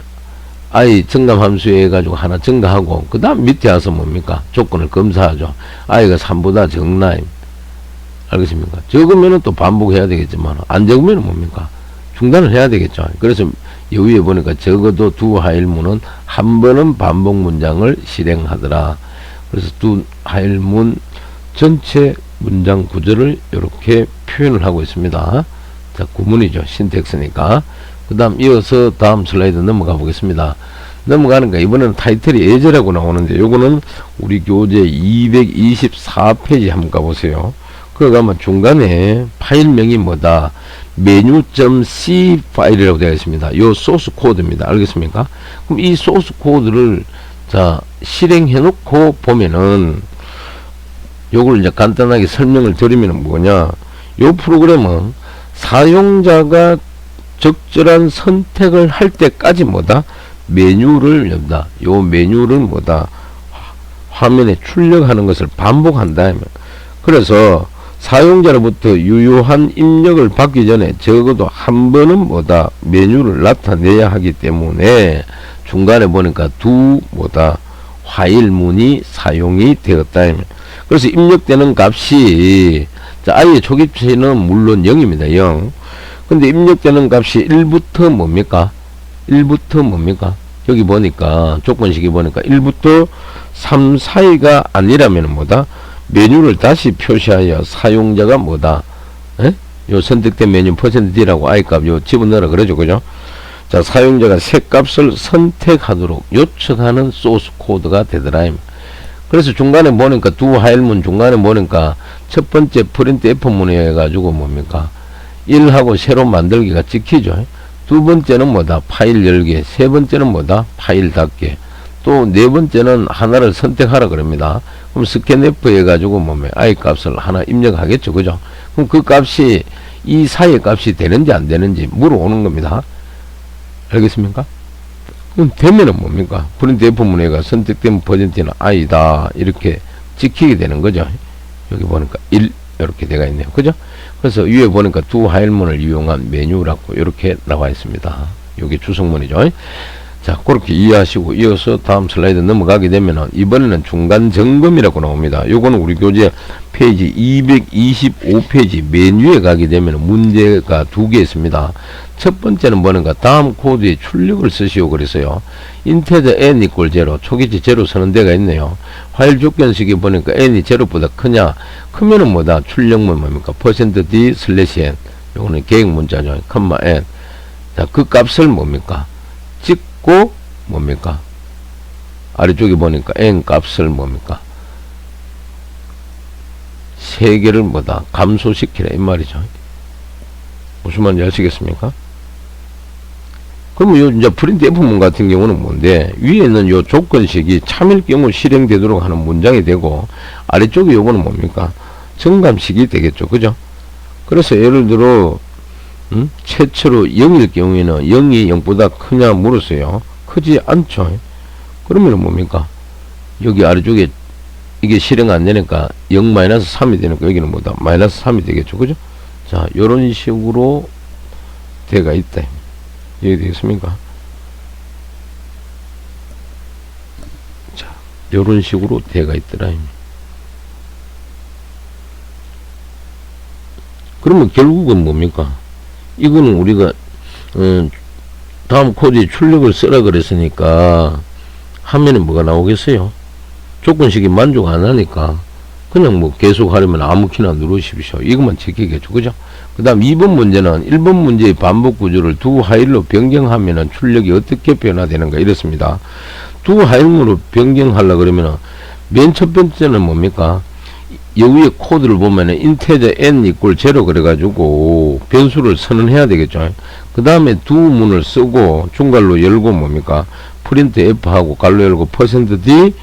i 증감 함수에 해가지고 하나 증가하고 그 다음 밑에 와서 뭡니까 조건을 검사하죠. i가 3보다 적나 알겠습니까? 적으면은 또 반복해야 되겠지만 안 적으면은 뭡니까 중단을 해야 되겠죠. 그래서 여기에 보니까 적어도 두 하일문은 한 번은 반복 문장을 실행하더라. 그래서 두 하일문 전체 문장 구조를 이렇게 표현을 하고 있습니다. 자, 구문이죠. 신텍스니까. 그 다음 이어서 다음 슬라이드 넘어가 보겠습니다. 넘어가니까 이번에는 타이틀이 예제라고 나오는데 요거는 우리 교재 224페이지 한번 가보세요. 그거 가면 중간에 파일명이 뭐다 메뉴.c 파일이라고 되어 있습니다. 요 소스 코드입니다. 알겠습니까? 그럼 이 소스 코드를 자 실행해 놓고 보면은 요걸 이제 간단하게 설명을 드리면 뭐냐 요 프로그램은 사용자가 적절한 선택을 할 때까지 뭐다 메뉴를 연다. 요 메뉴를 뭐다 화면에 출력하는 것을 반복한다. 그래서 사용자로부터 유효한 입력을 받기 전에 적어도 한 번은 뭐다 메뉴를 나타내야 하기 때문에 중간에 보니까 두 뭐다 화일문이 사용이 되었다. 그래서 입력되는 값이 자 i의 초기치는 물론 0입니다. 0. 근데 입력되는 값이 1부터 뭡니까 1부터 뭡니까 여기 보니까 조건식이 보니까 1부터 3 사이가 아니라면 뭐다 메뉴를 다시 표시하여 사용자가 뭐다 에? 요 선택된 메뉴 %d라고 i값 요 집어넣으라 그러죠. 그죠? 자 사용자가 새 값을 선택하도록 요청하는 소스 코드가 되더라. 그래서 중간에 보니까 두 하일문 중간에 보니까 첫 번째 프린트 F문에 해가지고 뭡니까 1하고 새로 만들기가 찍히죠. 두 번째는 뭐다 파일 열기, 세 번째는 뭐다 파일 닫기, 또 네 번째는 하나를 선택하라 그럽니다. 그럼 스캔 F 해가지고 뭡니까 i 값을 하나 입력하겠죠. 그죠? 그럼 그 값이 이 사이의 값이 되는지 안 되는지 물어오는 겁니다. 알겠습니까? 그럼 되면은 뭡니까 프린트 F문에가 선택된 퍼센트는 i다 이렇게 찍히게 되는 거죠. 여기 보니까 1 이렇게 되어 있네요. 그죠? 그래서 위에 보니까 두 하일문을 이용한 메뉴라고 이렇게 나와 있습니다. 여기 주석문이죠. 자, 그렇게 이해하시고 이어서 다음 슬라이드 넘어가게 되면은 이번에는 중간 점검이라고 나옵니다. 요거는 우리 교재 페이지 225페이지 메뉴에 가게 되면 문제가 두 개 있습니다. 첫 번째는 뭐는가 다음 코드에 출력을 쓰시오 그랬어요. 인테저 n equal 0 초기치 0 쓰는 데가 있네요. 화일 조건식이 보니까 n이 0보다 크냐 크면은 뭐다 출력문 뭡니까 %d 슬래시 n 요거는 계획 문자죠. 컴마 n 자, 그 값을 뭡니까 찍고 뭡니까 아래쪽에 보니까 n 값을 뭡니까 3개를 뭐다 감소시키라 이 말이죠. 무슨 말인지 아시겠습니까? 그러면 요 이제 프린트 F문 같은 경우는 뭔데 위에 있는 요 조건식이 참일 경우 실행되도록 하는 문장이 되고 아래쪽에 요거는 뭡니까 정감식이 되겠죠. 그죠? 그래서 예를 들어 최초로 0일 경우에는 0이 0보다 크냐 물었어요. 크지 않죠. 그러면 뭡니까 여기 아래쪽에 이게 실행 안 되니까 0-3이 되니까 여기는 뭐다 -3이 되겠죠. 그죠? 자 요런 식으로 돼가 있다. 이해되겠습니까? 자 요런 식으로 돼가 있더라. 그러면 결국은 뭡니까 이거는 우리가 다음 코드에 출력을 쓰라 그랬으니까 화면에 뭐가 나오겠어요? 조건식이 만족 안 하니까 그냥 뭐 계속 하려면 아무 키나 누르십시오. 이것만 지키겠죠. 그죠? 그 다음 2번 문제는 1번 문제의 반복 구조를 두 하일로 변경하면은 출력이 어떻게 변화되는가 이렇습니다. 두 하일로 변경하려 그러면은 맨 첫 번째는 뭡니까 여기에 코드를 보면은 인테저 n 이꼴 0 그래가지고 변수를 선언해야 되겠죠. 그 다음에 두 문을 쓰고 중괄로 열고 뭡니까? 프린트 F하고 갈로 열고 %d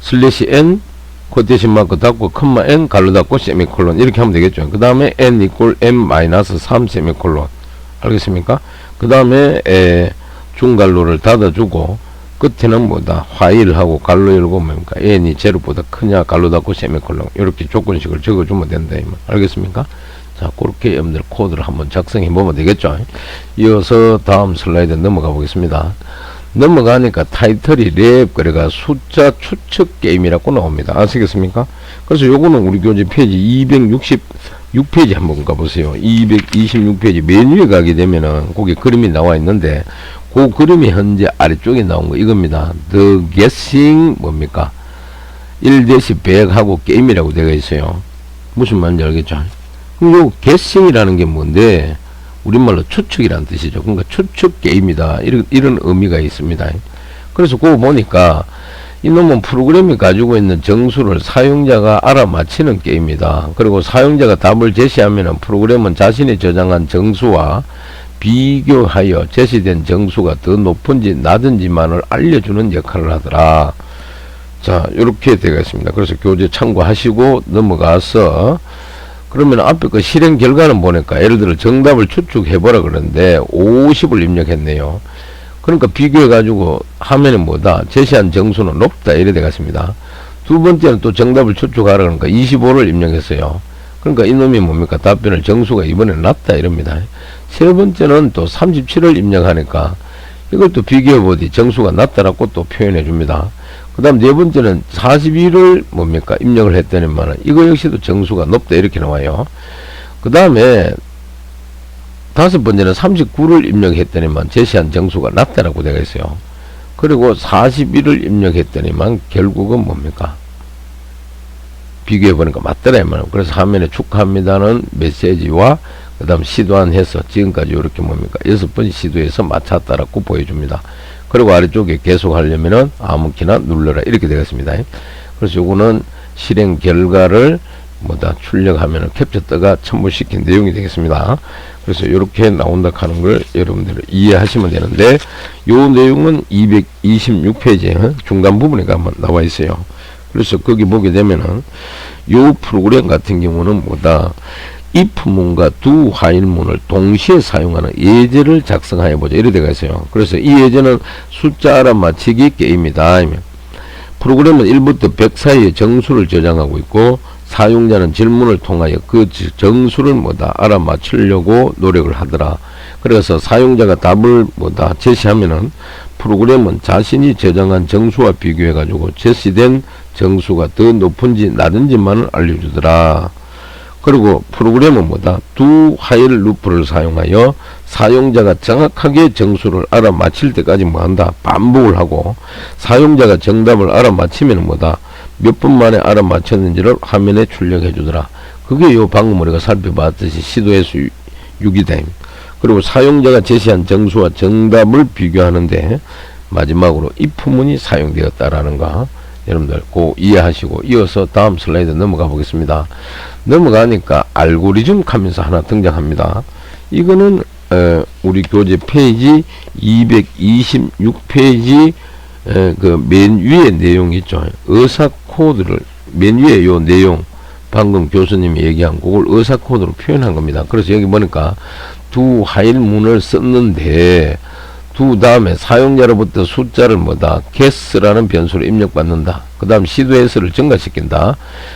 슬래시 n 코테이션 마크 닫고 컴마 n 갈로 닫고 세미콜론 이렇게 하면 되겠죠. 그 다음에 n 이꼴 m-3 세미콜론. 알겠습니까? 그 다음에 중괄로를 닫아주고 끝에는 뭐다? 화일하고 갈로 열고 뭡니까? n이 0보다 크냐 갈로 닫고 세미콜론 이렇게 조건식을 적어주면 된다. 알겠습니까? 자, 그렇게 여러분들 코드를 한번 작성해 보면 되겠죠. 이어서 다음 슬라이드 넘어가 보겠습니다. 넘어가니까 타이틀이 랩 그래가 숫자 추측 게임이라고 나옵니다. 아시겠습니까? 그래서 요거는 우리 교재 페이지 266페이지 한번 가보세요. 226페이지 맨 위에 가게 되면은 거기 그림이 나와 있는데 그 그림이 현재 아래쪽에 나온 거 이겁니다. The Guessing 뭡니까? 1-100 하고 게임이라고 되어 있어요. 무슨 말인지 알겠죠? 그럼 요 Guessing이라는 게 뭔데? 우리말로 추측이라는 뜻이죠. 그러니까 추측 게임이다. 이런 의미가 있습니다. 그래서 그거 보니까 이놈은 프로그램이 가지고 있는 정수를 사용자가 알아맞히는 게임이다. 그리고 사용자가 답을 제시하면 프로그램은 자신이 저장한 정수와 비교하여 제시된 정수가 더 높은지 낮은지만을 알려주는 역할을 하더라. 자, 이렇게 되겠습니다. 그래서 교재 참고하시고 넘어가서 그러면 앞에 그 실행 결과는 보니까 예를 들어 정답을 추측해보라 그러는데 50을 입력했네요. 그러니까 비교해가지고 하면은 뭐다? 제시한 정수는 높다. 이래 되겠습니다. 두 번째는 또 정답을 추측하라 그러니까 25를 입력했어요. 그러니까 이놈이 뭡니까? 답변을 정수가 이번에는 낮다. 이럽니다. 세 번째는 또 37을 입력하니까 이걸 또 비교해보니 정수가 낮다라고 또 표현해 줍니다. 그 다음 네 번째는 41을 뭡니까? 입력을 했더니만 이거 역시도 정수가 높다. 이렇게 나와요. 그 다음에 다섯 번째는 39를 입력했더니만 제시한 정수가 낮다라고 되어 있어요. 그리고 41을 입력했더니만 결국은 뭡니까? 비교해보니까 맞더라. 그래서 화면에 축하합니다는 메시지와 그 다음 시도한 해서 지금까지 이렇게 뭡니까? 6번 시도해서 맞췄다라고 보여줍니다. 그리고 아래쪽에 계속 하려면은 아무키나 눌러라. 이렇게 되겠습니다. 그래서 요거는 실행 결과를 뭐다 출력하면은 캡처 떠가 첨부시킨 내용이 되겠습니다. 그래서 이렇게 나온다 하는 걸 여러분들 이해하시면 되는데 요 내용은 226페이지에 중간 부분에 가면 나와 있어요. 그래서 거기 보게 되면은 요 프로그램 같은 경우는 뭐다? if문과 두 화일문을 동시에 사용하는 예제를 작성하여 보자. 이래 되어 있어요. 그래서 이 예제는 숫자 알아맞히기 게임이다. 프로그램은 1부터 100 사이에 정수를 저장하고 있고 사용자는 질문을 통하여 그 정수를 뭐다 알아맞히려고 노력을 하더라. 그래서 사용자가 답을 뭐다 제시하면은 프로그램은 자신이 저장한 정수와 비교해 가지고 제시된 정수가 더 높은지 낮은지만을 알려주더라. 그리고 프로그램은 뭐다? 두 화일 루프를 사용하여 사용자가 정확하게 정수를 알아맞힐 때까지 뭐한다? 반복을 하고 사용자가 정답을 알아맞히면 뭐다? 몇 분 만에 알아맞혔는지를 화면에 출력해 주더라. 그게 요 방금 우리가 살펴봤듯이 시도해서 6이다. 그리고 사용자가 제시한 정수와 정답을 비교하는데 마지막으로 if문이 사용되었다라는 거 여러분들 꼭 이해하시고 이어서 다음 슬라이드 넘어가 보겠습니다. 넘어가니까 알고리즘 하면서 하나 등장합니다. 이거는 우리 교재 페이지 226페이지 그 맨 위에 내용 있죠. 의사 코드를 맨 위에 요 내용 방금 교수님이 얘기한 그걸 의사 코드로 표현한 겁니다. 그래서 여기 보니까 두 화일문을 썼는데 두 다음에 사용자로부터 숫자를 뭐다 guess라는 변수로 입력받는다. 그 다음 시도해서를 증가시킨다.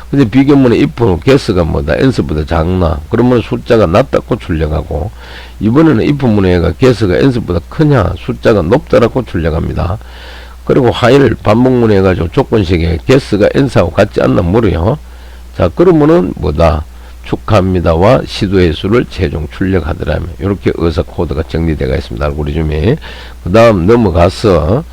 근데 비교문의 if는 guess가 뭐다 n수보다 작나 그러면 숫자가 낮다고 출력하고 이번에는 if문의가 guess가 n수보다 크냐 숫자가 높다라고 출력합니다. 그리고 화일 반복문에 해가지고 조건식에 guess가 n사하고 같지 않나 물어요. 자 그러면은 뭐다 축하합니다와 시도의 수를 최종 출력하더라면 이렇게 의사 코드가 정리되어 있습니다. 알고리즘이. 그 다음 넘어가서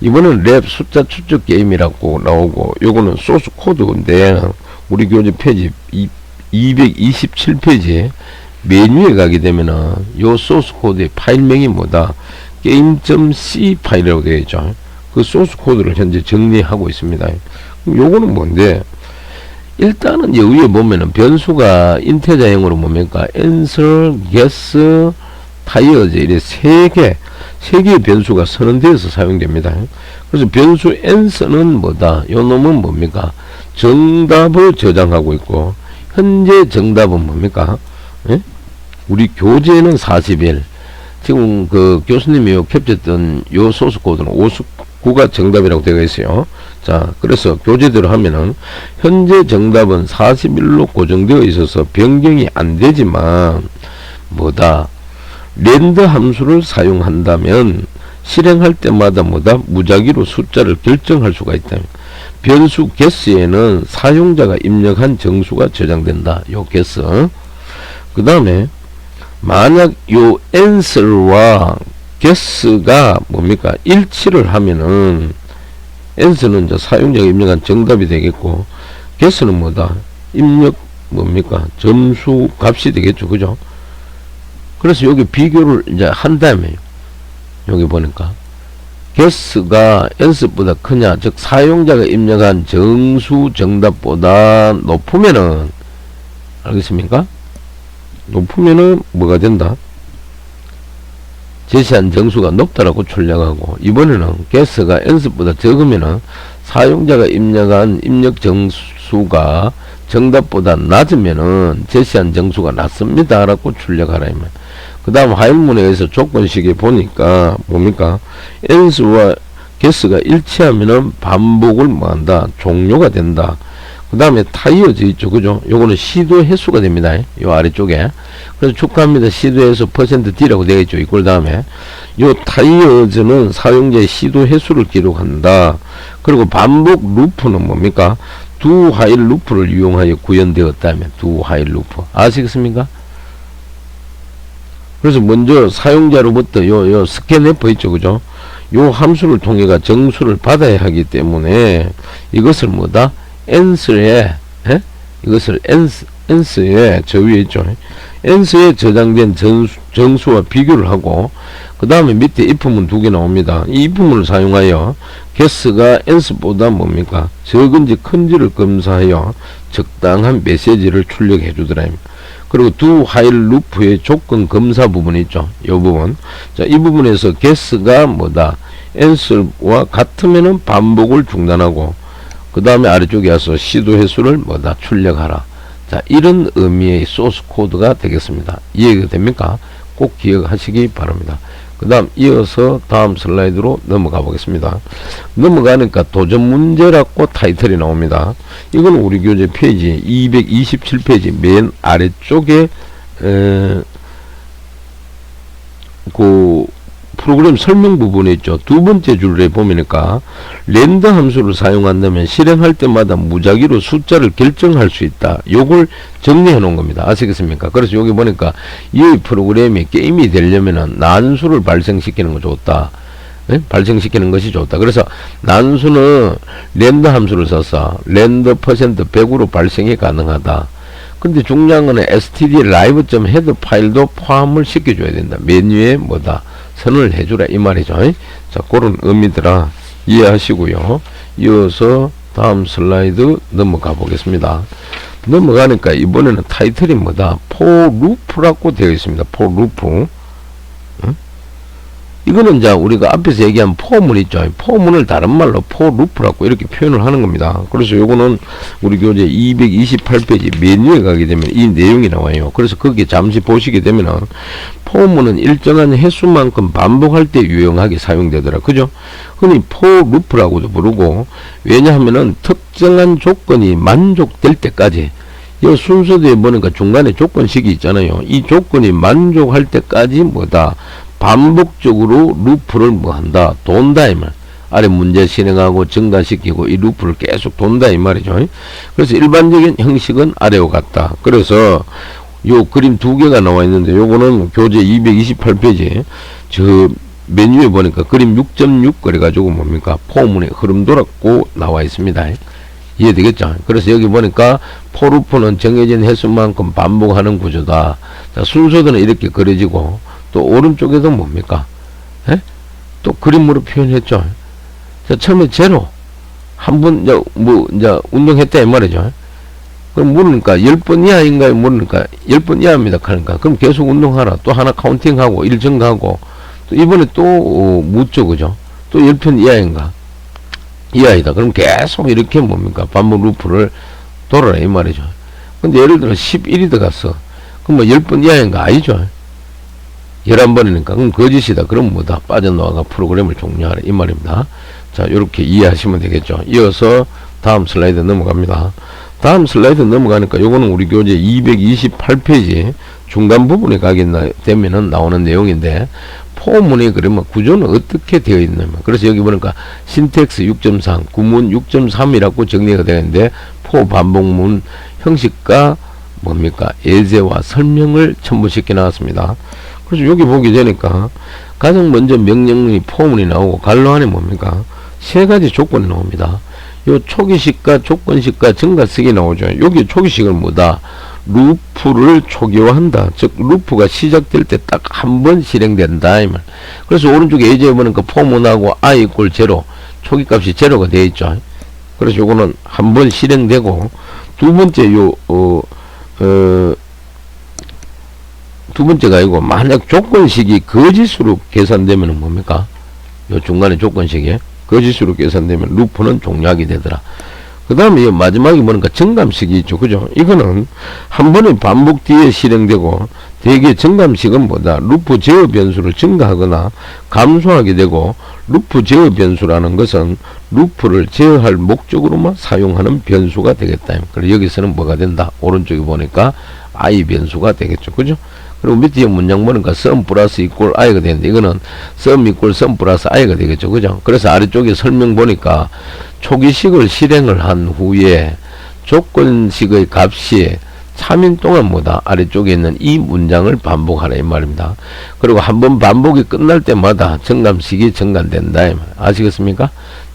이번엔 랩 숫자 추측 게임이라고 나오고 요거는 소스 코드인데 우리 교재 페이지 227페이지 맨 위에 가게 되면은 요 소스 코드의 파일명이 뭐다 game.c 파일이라고 되어 있죠. 그 소스 코드를 현재 정리하고 있습니다. 그럼 요거는 뭔데 일단은 여기 위에 보면은 변수가 인테자형으로 뭡니까? answer, guess, tires 이래 세 개의 변수가 선언되어서 사용됩니다. 그래서 변수 answer는 뭐다? 요 놈은 뭡니까? 정답을 저장하고 있고, 현재 정답은 뭡니까? 예? 우리 교재는 41. 지금 그 교수님이 요 캡쳤던 요 소스 코드는 59가 정답이라고 되어 있어요. 자, 그래서 교재대로 하면은 현재 정답은 41로 고정되어 있어서 변경이 안 되지만 뭐다? 랜드 함수를 사용한다면 실행할 때마다 뭐다? 무작위로 숫자를 결정할 수가 있다. 변수 guess에는 사용자가 입력한 정수가 저장된다. 요 guess. 그 다음에 만약 요 answer와 guess가 뭡니까? 일치를 하면은 answer는 이제 사용자가 입력한 정답이 되겠고, guess는 뭐다? 입력 뭡니까? 점수 값이 되겠죠. 그죠? 그래서 여기 비교를 이제 한 다음에 여기 보니까 guess가 answer보다 크냐, 즉 사용자가 입력한 정수 정답보다 높으면은, 알겠습니까? 높으면은 뭐가 된다? 제시한 정수가 높다라고 출력하고, 이번에는 guess가 answer보다 적으면은 사용자가 입력한 입력 정수가 정답보다 낮으면은 제시한 정수가 낮습니다 라고 출력하라. 그 다음 화일문에서 조건식에 보니까 뭡니까? answer와 guess가 일치하면은 반복을 뭐한다? 종료가 된다. 그 다음에 타이어즈 있죠. 그죠? 요거는 시도 횟수가 됩니다. 요 아래쪽에. 그래서 축하합니다. 시도 횟수 %D라고 되어 있죠. 이꼴 다음에. 요 타이어즈는 사용자의 시도 횟수를 기록한다. 그리고 반복 루프는 뭡니까? 두 화일 루프를 이용하여 구현되었다면 두 화일 루프. 아시겠습니까? 그래서 먼저 사용자로부터 요 스캔F 있죠. 그죠? 요 함수를 통해가 정수를 받아야 하기 때문에 이것을 뭐다? answer에, 이것을 answer에 저 위에 있죠. answer에 저장된 정수와 비교를 하고, 그 다음에 밑에 if문 두 개 나옵니다. 이 if문을 사용하여 guess가 answer보다 뭡니까? 적은지 큰지를 검사하여 적당한 메시지를 출력해 주더라. 그리고 두 화일 루프의 조건 검사 부분이 있죠. 이 부분. 자, 이 부분에서 guess가 뭐다? answer와 같으면은 반복을 중단하고, 그 다음에 아래쪽에 와서 시도 횟수를 뭐다? 출력하라. 자, 이런 의미의 소스 코드가 되겠습니다. 이해가 됩니까? 꼭 기억하시기 바랍니다. 그 다음 이어서 다음 슬라이드로 넘어가 보겠습니다. 넘어가니까 도전 문제라고 타이틀이 나옵니다. 이건 우리 교재 페이지 227페이지 맨 아래쪽에 그 프로그램 설명 부분에 있죠. 두 번째 줄에 보니까 랜드 함수를 사용한다면 실행할 때마다 무작위로 숫자를 결정할 수 있다. 요걸 정리해 놓은 겁니다. 아시겠습니까? 그래서 여기 보니까 이 프로그램이 게임이 되려면은 난수를 발생시키는 거 좋다. 네? 발생시키는 것이 좋다. 그래서 난수는 랜드 함수를 써서 랜드 %100으로 발생이 가능하다. 근데 중요한 거는 std live.head 파일도 포함을 시켜줘야 된다. 메뉴에 뭐다? 선을 해주라 이 말이죠. 자, 그런 의미들아 이해하시고요. 이어서 다음 슬라이드 넘어가 보겠습니다. 넘어가니까 이번에는 타이틀이 뭐다? for loop라고 되어 있습니다. for loop. 이거는 이제 우리가 앞에서 얘기한 포문 있죠. 포문을 다른 말로 for loop라고 이렇게 표현을 하는 겁니다. 그래서 요거는 우리 교재 228페이지 메뉴에 가게 되면 이 내용이 나와요. 그래서 거기에 잠시 보시게 되면은 포문은 일정한 횟수만큼 반복할 때 유용하게 사용되더라. 그죠? 흔히 for loop라고도 부르고, 왜냐하면은 특정한 조건이 만족될 때까지, 이 순서대에 보니까 중간에 조건식이 있잖아요. 이 조건이 만족할 때까지 뭐다? 반복적으로 루프를 뭐 한다? 돈다 이 말. 아래 문제 실행하고 증가시키고 이 루프를 계속 돈다 이 말이죠. 그래서 일반적인 형식은 아래와 같다. 그래서 요 그림 두 개가 나와 있는데 요거는 교재 228페이지 저 메뉴에 보니까 그림 6.6 그래가지고 뭡니까? 포문의 흐름 돌았고 나와 있습니다. 이해되겠죠? 그래서 여기 보니까 포루프는 정해진 횟수만큼 반복하는 구조다. 자, 순서들은 이렇게 그려지고, 또 오른쪽에도 뭡니까? 에? 또 그림으로 표현했죠. 자, 처음에 제로 한 번 이제 운동했다 이 말이죠. 그럼 물으니까 10번 이하인가요? 물으니까 10번 이하입니다. 그러니까 그럼 계속 운동하라. 또 하나 카운팅하고 일 증가하고 또 이번에 또 묻죠. 그죠? 또 10번 이하인가? 이하이다. 그럼 계속 이렇게 뭡니까? 반복 루프를 돌아라 이 말이죠. 근데 예를 들어 11이 들어갔어. 그럼 뭐 10번 이하인가? 아니죠. 11번이니까 그럼 거짓이다. 그럼 뭐다? 빠져나와가 프로그램을 종료하라 이 말입니다. 자, 요렇게 이해하시면 되겠죠. 이어서 다음 슬라이드 넘어갑니다. 다음 슬라이드 넘어가니까 요거는 우리 교재 228페이지 중간 부분에 가게 되면은 나오는 내용인데, 포문이 그러면 구조는 어떻게 되어 있냐면, 그래서 여기 보니까 신텍스 6.3, 구문 6.3이라고 정리가 되어 있는데, 포 반복문 형식과 뭡니까? 예제와 설명을 첨부시켜 나왔습니다. 그래서 여기 보게 되니까 가장 먼저 명령문이 포문이 나오고 갈로 안에 뭡니까? 세 가지 조건이 나옵니다. 요 초기식과 조건식과 증가식이 나오죠. 여기 초기식은 뭐다? 루프를 초기화한다. 즉 루프가 시작될 때 딱 한 번 실행된다 이 말. 그래서 오른쪽에 예제에 보니까 포문하고 i 이꼴 제로, 초기값이 제로가 되어 있죠. 그래서 요거는 한 번 실행되고, 두 번째 두 번째가 아니고, 만약 조건식이 거짓으로 계산되면 뭡니까? 요 중간에 조건식이 거짓으로 계산되면 루프는 종료하게 되더라. 그 다음에 마지막에 보니까 정감식이 있죠. 그죠? 이거는 한 번의 반복 뒤에 실행되고, 대개 정감식은 뭐다? 루프 제어 변수를 증가하거나 감소하게 되고, 루프 제어 변수라는 것은 루프를 제어할 목적으로만 사용하는 변수가 되겠다. 그래서 여기서는 뭐가 된다? 오른쪽에 보니까 i 변수가 되겠죠. 그죠? 그리고 밑에 문장 보니까 sum 플러스 이꼴 i가 되는데, 이거는 sum 이꼴 sum 플러스 i가 되겠죠. 그죠? 그래서 아래쪽에 설명 보니까 초기식을 실행을 한 후에 조건식의 값이 3인 동안 뭐다? 아래쪽에 있는 이 문장을 반복하라 이 말입니다. 그리고 한번 반복이 끝날 때마다 정감식이 정감된다 이 말. 아시겠습니까?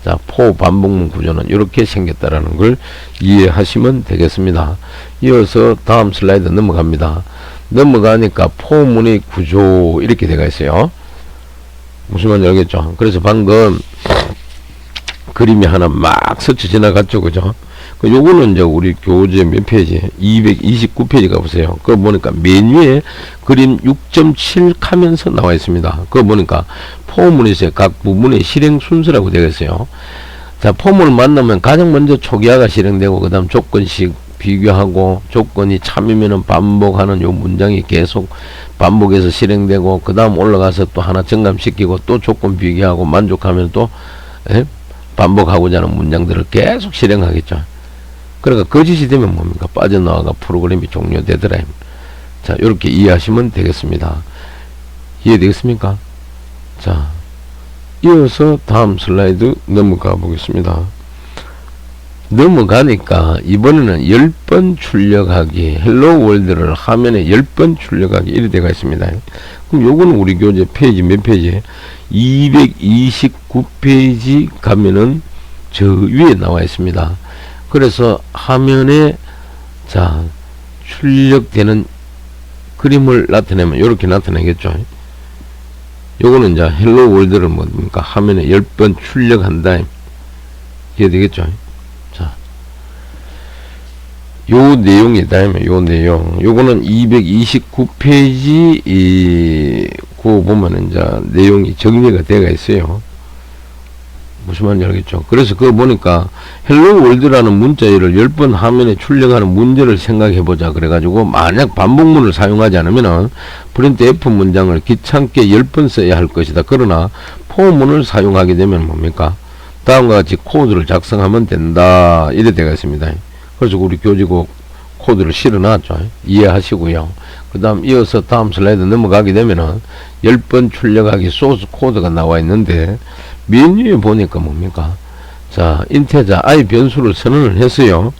자, 포 반복문 구조는 이렇게 생겼다라는 걸 이해하시면 되겠습니다. 이어서 다음 슬라이드 넘어갑니다. 넘어가니까 포문의 구조 이렇게 되어 있어요. 무슨 말인지 알겠죠? 그래서 방금 그림이 하나 막 스쳐 지나갔죠. 그죠? 요거는 이제 우리 교재 몇 페이지? 229페이지 가보세요. 그거 보니까 메뉴에 그림 6.7 하면서 나와 있습니다. 그거 보니까 포문에서 각 부분의 실행 순서라고 되어 있어요. 자, 포문을 만나면 가장 먼저 초기화가 실행되고, 그 다음 조건식 비교하고, 조건이 참이면은 반복하는 요 문장이 계속 반복해서 실행되고, 그 다음 올라가서 또 하나 정감시키고, 또 조건 비교하고, 만족하면 또 반복하고자 하는 문장들을 계속 실행하겠죠. 그러니까 거짓이 되면 뭡니까? 빠져나와가 프로그램이 종료되더라. 자, 이렇게 이해하시면 되겠습니다. 이해되겠습니까? 자, 이어서 다음 슬라이드 넘어가 보겠습니다. 넘어가니까 이번에는 10번 출력하기, 헬로 월드를 화면에 10번 출력하기 이렇게 되어 있습니다. 그럼 요거는 우리 교재 페이지 몇 페이지? 229페이지 가면은 저 위에 나와 있습니다. 그래서 화면에 자 출력되는 그림을 나타내면 이렇게 나타나겠죠. 요거는 이제 헬로 월드를 뭡니까? 화면에 10번 출력한다. 이해되겠죠? 자, 요 내용이다. 요 내용. 요거는 229페이지 그거 보면은 이제 내용이 정리가 되어 있어요. 무슨 말인지 알겠죠? 그래서 그거 보니까 헬로 월드라는 문자열을 10번 화면에 출력하는 문제를 생각해 보자. 그래가지고 만약 반복문을 사용하지 않으면은 프린트 F 문장을 귀찮게 10번 써야 할 것이다. 그러나 포문을 사용하게 되면 뭡니까? 다음과 같이 코드를 작성하면 된다. 이래 되어 있습니다. 그래서 우리 교재국 코드를 실어 놨죠. 이해하시고요. 그 다음 이어서 다음 슬라이드 넘어가게 되면은 10번 출력하기 소스 코드가 나와 있는데, 메뉴에 보니까 뭡니까? 자, 인테자 i 변수를 선언을 했어요.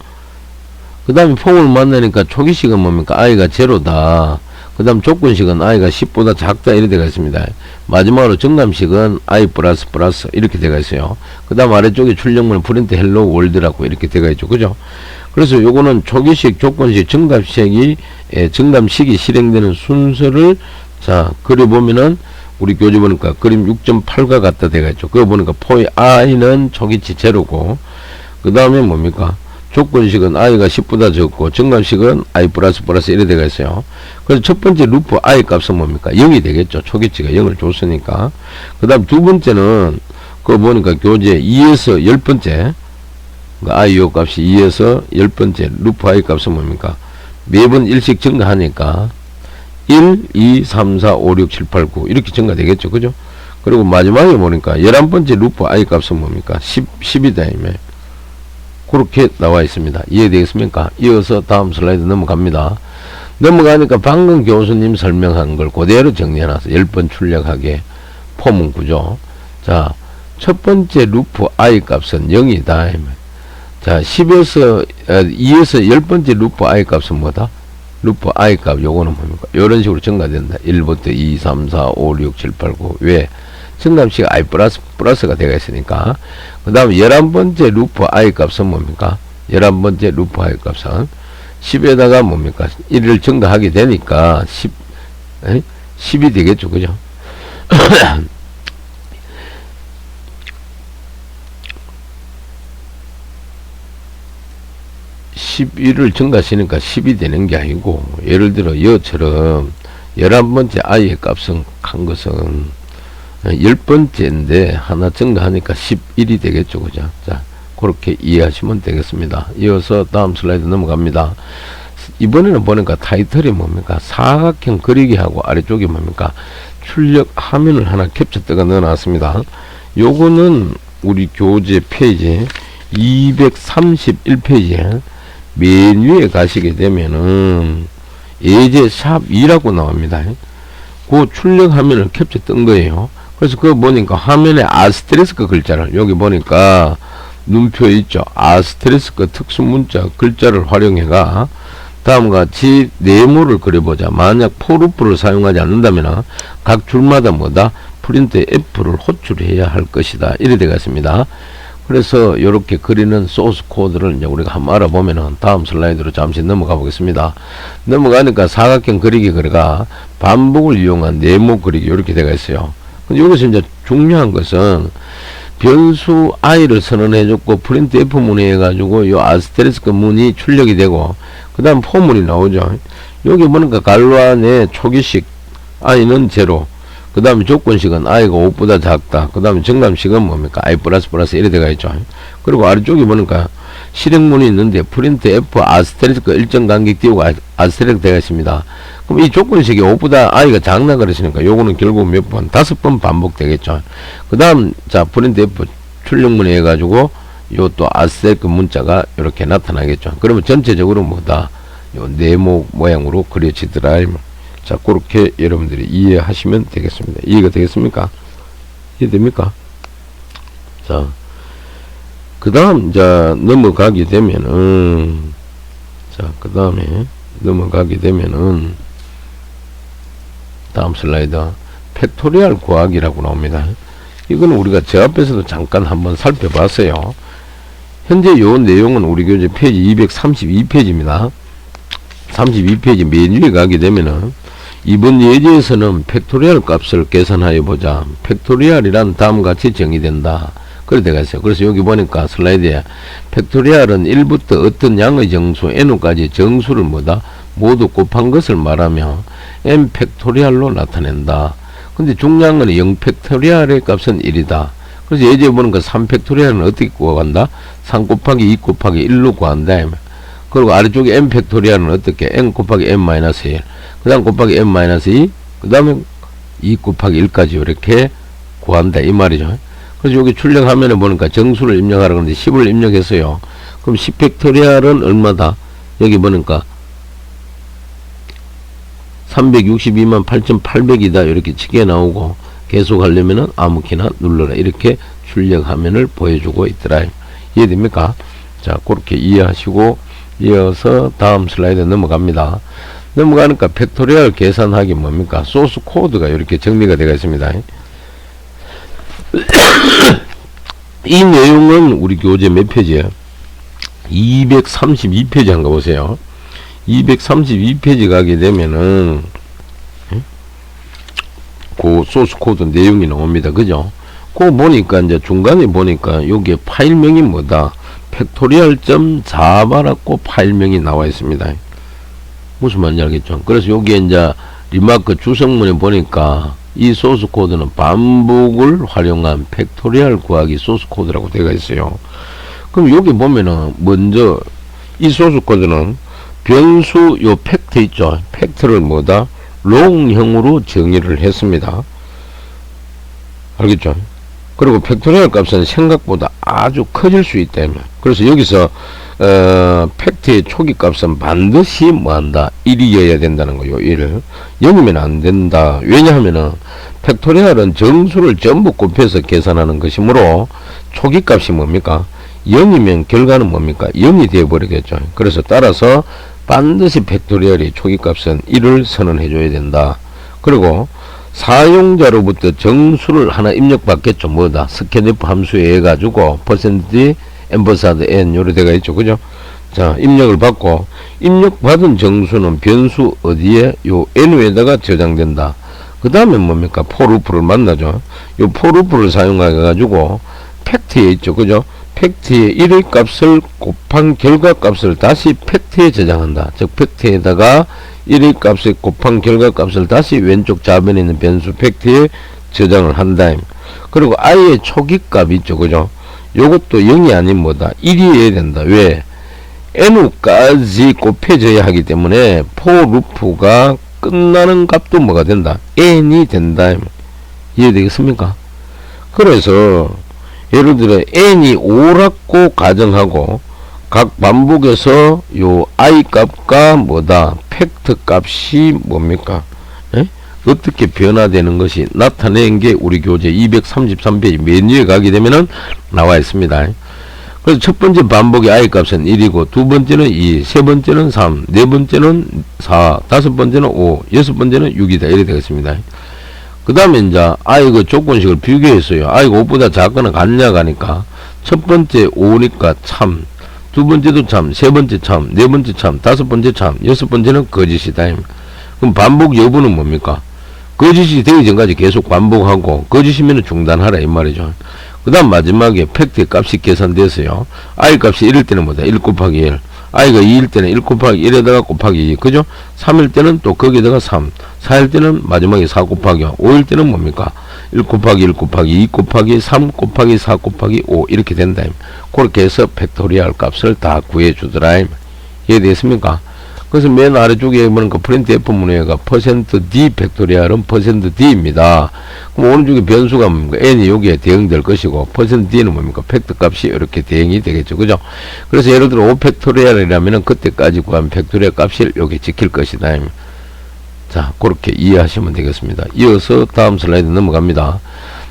그 다음에 폼을 만나니까 초기식은 뭡니까? i가 제로다. 그 다음 조건식은 i가 10보다 작다. 이렇게 되어 있습니다. 마지막으로 정감식은 i 플러스 플러스 이렇게 되어 있어요. 그 다음 아래쪽에 출력문 프린트 헬로 월드라고 이렇게 되어 있죠. 그죠? 그래서 요거는 초기식, 조건식, 정감식이 실행되는 순서를 자 그려보면은 우리 교재 보니까 그림 6.8과 같다 되어 있죠. 그거 보니까 포의 i는 초기치 제로고, 그 다음에 뭡니까? 조건식은 i가 10보다 적고 정감식은 i 플러스 플러스 이래 되가 있어요. 그래서 첫 번째 루프 i 값은 뭡니까? 0이 되겠죠. 초기치가 0을 줬으니까. 그 다음 두 번째는 그거 보니까 교재 2에서 10번째 i 요 값이 2에서 10번째 루프 i 값은 뭡니까? 매번 1씩 증가하니까 1, 2, 3, 4, 5, 6, 7, 8, 9 이렇게 증가되겠죠. 그죠? 그리고 마지막에 보니까 11번째 루프 i 값은 뭡니까? 10이다 이메. 그렇게 나와 있습니다. 이해되겠습니까? 이어서 다음 슬라이드 넘어갑니다. 넘어가니까 방금 교수님 설명한 걸 그대로 정리해놔서 10번 출력하게 포문 구조. 자, 첫 번째 루프 i 값은 0이다. 자, 2에서 10번째 루프 i 값은 뭐다? 루프 i 값 요거는 뭡니까? 이런 식으로 증가된다. 1부터 2, 3, 4, 5, 6, 7, 8, 9. 왜? 증감식 i 플러스가 되어 있으니까. 그 다음 11번째 루프 i 값은 뭡니까? 11번째 루프 i 값은 10에다가 뭡니까? 1을 증가하게 되니까 10이 되겠죠. 그죠? 11을 증가시니까 10이 되는 게 아니고, 예를 들어 이처럼 11번째 i의 값은 한 것은 10번째인데 하나 증가하니까 11이 되겠죠. 그죠? 자, 그렇게 이해하시면 되겠습니다. 이어서 다음 슬라이드 넘어갑니다. 이번에는 보니까 타이틀이 뭡니까? 사각형 그리기 하고 아래쪽에 뭡니까? 출력 화면을 하나 캡처 떠가 넣어놨습니다. 요거는 우리 교재 페이지 231페이지에 맨 위에 가시게 되면은 예제 샵 2라고 나옵니다. 그 출력 화면을 캡처 뜬 거예요. 그래서 그거 보니까 화면에 아스테리스크 글자를, 여기 보니까 눈표 있죠. 아스테리스크 특수 문자 글자를 활용해가 다음과 같이 네모를 그려보자. 만약 포루프를 사용하지 않는다면 각 줄마다 뭐다? 프린트 F를 호출해야 할 것이다. 이래 되어 있습니다. 그래서 이렇게 그리는 소스 코드를 이제 우리가 한번 알아보면은 다음 슬라이드로 잠시 넘어가 보겠습니다. 넘어가니까 사각형 그리기 그래가 반복을 이용한 네모 그리기 이렇게 되어 있어요. 근데 여기서 이제 중요한 것은 변수 i를 선언해줬고 프린트 f 문에 해가지고 요 아스테리스크 문이 출력이 되고 그 다음 포문이 나오죠. 여기 보니까 괄호 안에 초기식 i는 0, 그 다음에 조건식은 i가 5보다 작다. 그 다음에 정감식은 뭡니까? i 플러스 플러스 이래 되어 있죠. 그리고 아래쪽에 보니까 실행문이 있는데 프린트 f 아스테리스크 일정 간격 띄우고 아스테리스크 되어 있습니다. 그럼 이 조건식이 5보다 i가 작나 그러시니까 요거는 결국 몇 번? 5번 반복되겠죠. 그 다음 자 프린트 f 출력문에 해가지고 요 또 아스테리스크 문자가 이렇게 나타나겠죠. 그러면 전체적으로 뭐다? 요 네모 모양으로 그려지더라. 자, 그렇게 여러분들이 이해하시면 되겠습니다. 이해가 되겠습니까? 이해됩니까? 자, 그 다음, 자, 넘어가게 되면은, 자, 그 다음에 넘어가게 되면은, 다음 슬라이드, 팩토리얼 구하기라고 나옵니다. 이거는 우리가 저 앞에서도 잠깐 한번 살펴봤어요. 현재 요 내용은 우리 교재 페이지 232페이지입니다. 32페이지 맨 위에 가게 되면은, 이번 예제에서는 팩토리얼 값을 계산하여 보자. 팩토리얼이란 다음과 같이 정의된다. 그래 되어 있어요. 그래서 여기 보니까 슬라이드에 팩토리얼은 1부터 어떤 양의 정수 n까지 정수를 뭐다? 모두 곱한 것을 말하며 n 팩토리얼로 나타낸다. 근데 중요한 건 0 팩토리얼의 값은 1이다. 그래서 예제에 보니까 3 팩토리얼은 어떻게 구한다? 3 곱하기 2 곱하기 1로 구한다. 그리고 아래쪽에 n 팩토리얼은 어떻게? n 곱하기 n-1, 그 다음 곱하기 n-2, 그 다음에 2 곱하기 1까지 이렇게 구한다 이 말이죠. 그래서 여기 출력 화면에 보니까 정수를 입력하라 그러는데 10을 입력했어요. 그럼 10 팩토리얼은 얼마다? 여기 보니까 362만 8,800이다 이렇게 치게 나오고 계속 하려면은 아무키나 눌러라 이렇게 출력 화면을 보여주고 있더라. 이해됩니까? 자, 그렇게 이해하시고 이어서 다음 슬라이드 넘어갑니다. 넘어가니까 팩토리얼 계산하기 뭡니까? 소스 코드가 이렇게 정리가 되어 있습니다. 이 내용은 우리 교재 몇 페이지에요? 232페이지 한가 보세요. 232페이지 가게 되면은 그 소스 코드 내용이 나옵니다. 그죠? 그거 보니까 이제 중간에 보니까 여기에 파일명이 뭐다? 팩토리얼 자바라고 파일명이 나와 있습니다. 무슨 말인지 알겠죠? 그래서 여기에 이제 리마크 주성문에 보니까 이 소스 코드는 반복을 활용한 팩토리얼 구하기 소스 코드라고 되어 있어요. 그럼 여기 보면은 먼저 이 소스 코드는 변수 요 팩트 있죠? 팩트를 뭐다? 롱형으로 정의를 했습니다. 알겠죠? 그리고 팩토리얼 값은 생각보다 아주 커질 수 있다. 그래서 여기서 팩트의 초기 값은 반드시 뭐한다? 1이어야 된다는 거요. 1. 0이면 안 된다. 왜냐하면은 팩토리얼은 정수를 전부 곱해서 계산하는 것이므로 초기 값이 뭡니까? 0이면 결과는 뭡니까? 0이 되어버리겠죠. 그래서 따라서 반드시 팩토리얼의 초기 값은 1을 선언해 줘야 된다. 그리고 사용자로부터 정수를 하나 입력받겠죠. 뭐다? 스캔F 함수에 의해 가지고 %d 엠버사드 n 요래 돼가 있죠. 그죠? 자, 입력을 받고 입력받은 정수는 변수 어디에? 요 n에다가 저장된다. 그 다음에 뭡니까? 포루프를 만나죠. 요 포루프를 사용해 가지고 팩트에 있죠. 그죠? 팩트의 1의 값을 곱한 결과 값을 다시 팩트에 저장한다. 즉 팩트에다가 1의 값을 곱한 결과 값을 다시 왼쪽 좌변에 있는 변수 팩트에 저장을 한다. 그리고 i의 초기 값 있죠. 그죠? 요것도 0이 아닌 뭐다? 1이어야 된다. 왜? n까지 곱해져야 하기 때문에 포루프가 끝나는 값도 뭐가 된다? n이 된다. 이해되겠습니까? 그래서 예를 들어 n이 5라고 가정하고 각 반복에서 요 i 값과 뭐다? 팩트 값이 뭡니까? 에? 어떻게 변화되는 것이 나타낸 게 우리 교재 233페이지 맨 위에 가게 되면은 나와 있습니다. 그래서 첫 번째 반복의 i 값은 1이고 두 번째는 2, 세 번째는 3, 네 번째는 4, 다섯 번째는 5, 여섯 번째는 6이다. 이렇게 되겠습니다. 그 다음에 이제 i가 조건식을 비교했어요. i가 5보다 작거나 같냐 가니까 첫 번째 5니까 참, 두 번째도 참, 세 번째 참, 네 번째 참, 다섯 번째 참, 여섯 번째는 거짓이다. 그럼 반복 여부는 뭡니까? 거짓이 되기 전까지 계속 반복하고 거짓이면 중단하라 이 말이죠. 그 다음 마지막에 팩트의 값이 계산됐어요. i 값이 1일 때는 뭐다? 1 곱하기 1. i가 2일 때는 1 곱하기 1에다가 곱하기 2. 그죠? 3일 때는 또 거기에다가 3. 4일 때는 마지막에 4 곱하기 5. 5일 때는 뭡니까? 1 곱하기 1 곱하기 2 곱하기 3 곱하기 4 곱하기 5 이렇게 된다. 그렇게 해서 팩토리얼 값을 다 구해주더라. 이해되겠습니까? 그래서 맨 아래쪽에 보니까 프린트 F 문의가 %d 팩토리얼은 %d입니다. 그럼 오른쪽에 변수가 뭡니까? n이 여기에 대응될 것이고 %d는 뭡니까? 팩트 값이 이렇게 대응이 되겠죠. 그죠? 그래서 예를 들어 5 팩토리얼이라면은 그때까지 구한 팩토리얼 값을 여기 지킬 것이다. 자, 그렇게 이해하시면 되겠습니다. 이어서 다음 슬라이드 넘어갑니다.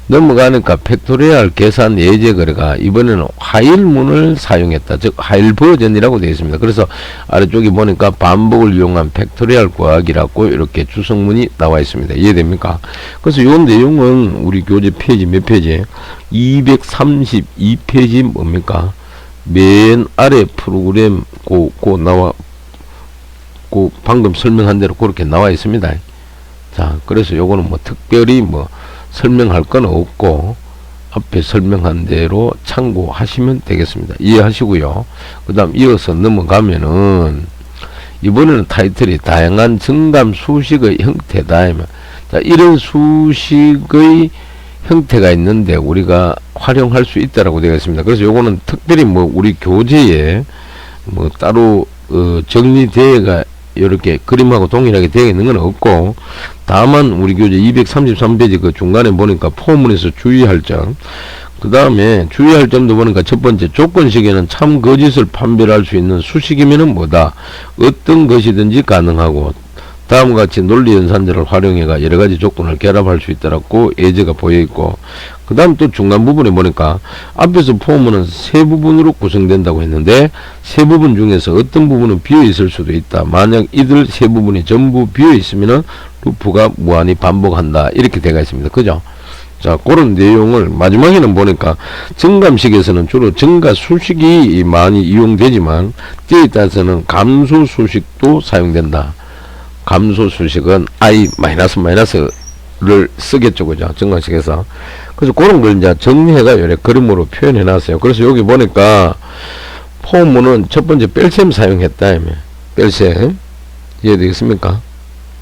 넘어가니까 팩토리얼 계산 예제 거래가 이번에는 화일문을 사용했다. 즉 화일 버전이라고 되어 있습니다. 그래서 아래쪽에 보니까 반복을 이용한 팩토리얼 구하기라고 이렇게 주성문이 나와 있습니다. 이해됩니까? 그래서 이 내용은 우리 교재 페이지 몇 페이지? 232페이지 뭡니까? 맨 아래 프로그램 방금 설명한 대로 그렇게 나와 있습니다. 자, 그래서 요거는 뭐 특별히 뭐 설명할 건 없고 앞에 설명한 대로 참고하시면 되겠습니다. 이해하시고요. 그 다음 이어서 넘어가면은 이번에는 타이틀이 다양한 증감 수식의 형태다. 자, 이런 수식의 형태가 있는데 우리가 활용할 수 있다라고 되어 있습니다. 그래서 요거는 특별히 뭐 우리 교재에 뭐 따로 정리되어가 이렇게 그림하고 동일하게 되어 있는 건 없고, 다만 우리 교재 233페이지 그 중간에 보니까 포문에서 주의할 점, 그 다음에 주의할 점도 보니까 첫 번째 조건식에는 참 거짓을 판별할 수 있는 수식이면은 뭐다? 어떤 것이든지 가능하고 다음과 같이 논리 연산자를 활용해가 여러가지 조건을 결합할 수 있다라고 예제가 보여있고, 그 다음 또 중간 부분에 보니까 앞에서 포문은 세 부분으로 구성된다고 했는데 세 부분 중에서 어떤 부분은 비어있을 수도 있다. 만약 이들 세 부분이 전부 비어있으면은 루프가 무한히 반복한다. 이렇게 되어 있습니다. 그죠? 자, 그런 내용을 마지막에는 보니까 증감식에서는 주로 증가 수식이 많이 이용되지만 때에 따라서는 감소 수식도 사용된다. 감소 수식은 i-를 쓰겠죠. 그죠? 증가식에서. 그래서 그런 걸 이제 정리해가 요래 그림으로 표현해 놨어요. 그래서 여기 보니까 포문은 첫 번째 뺄셈 사용했다. 뺄셈. 이해되겠습니까?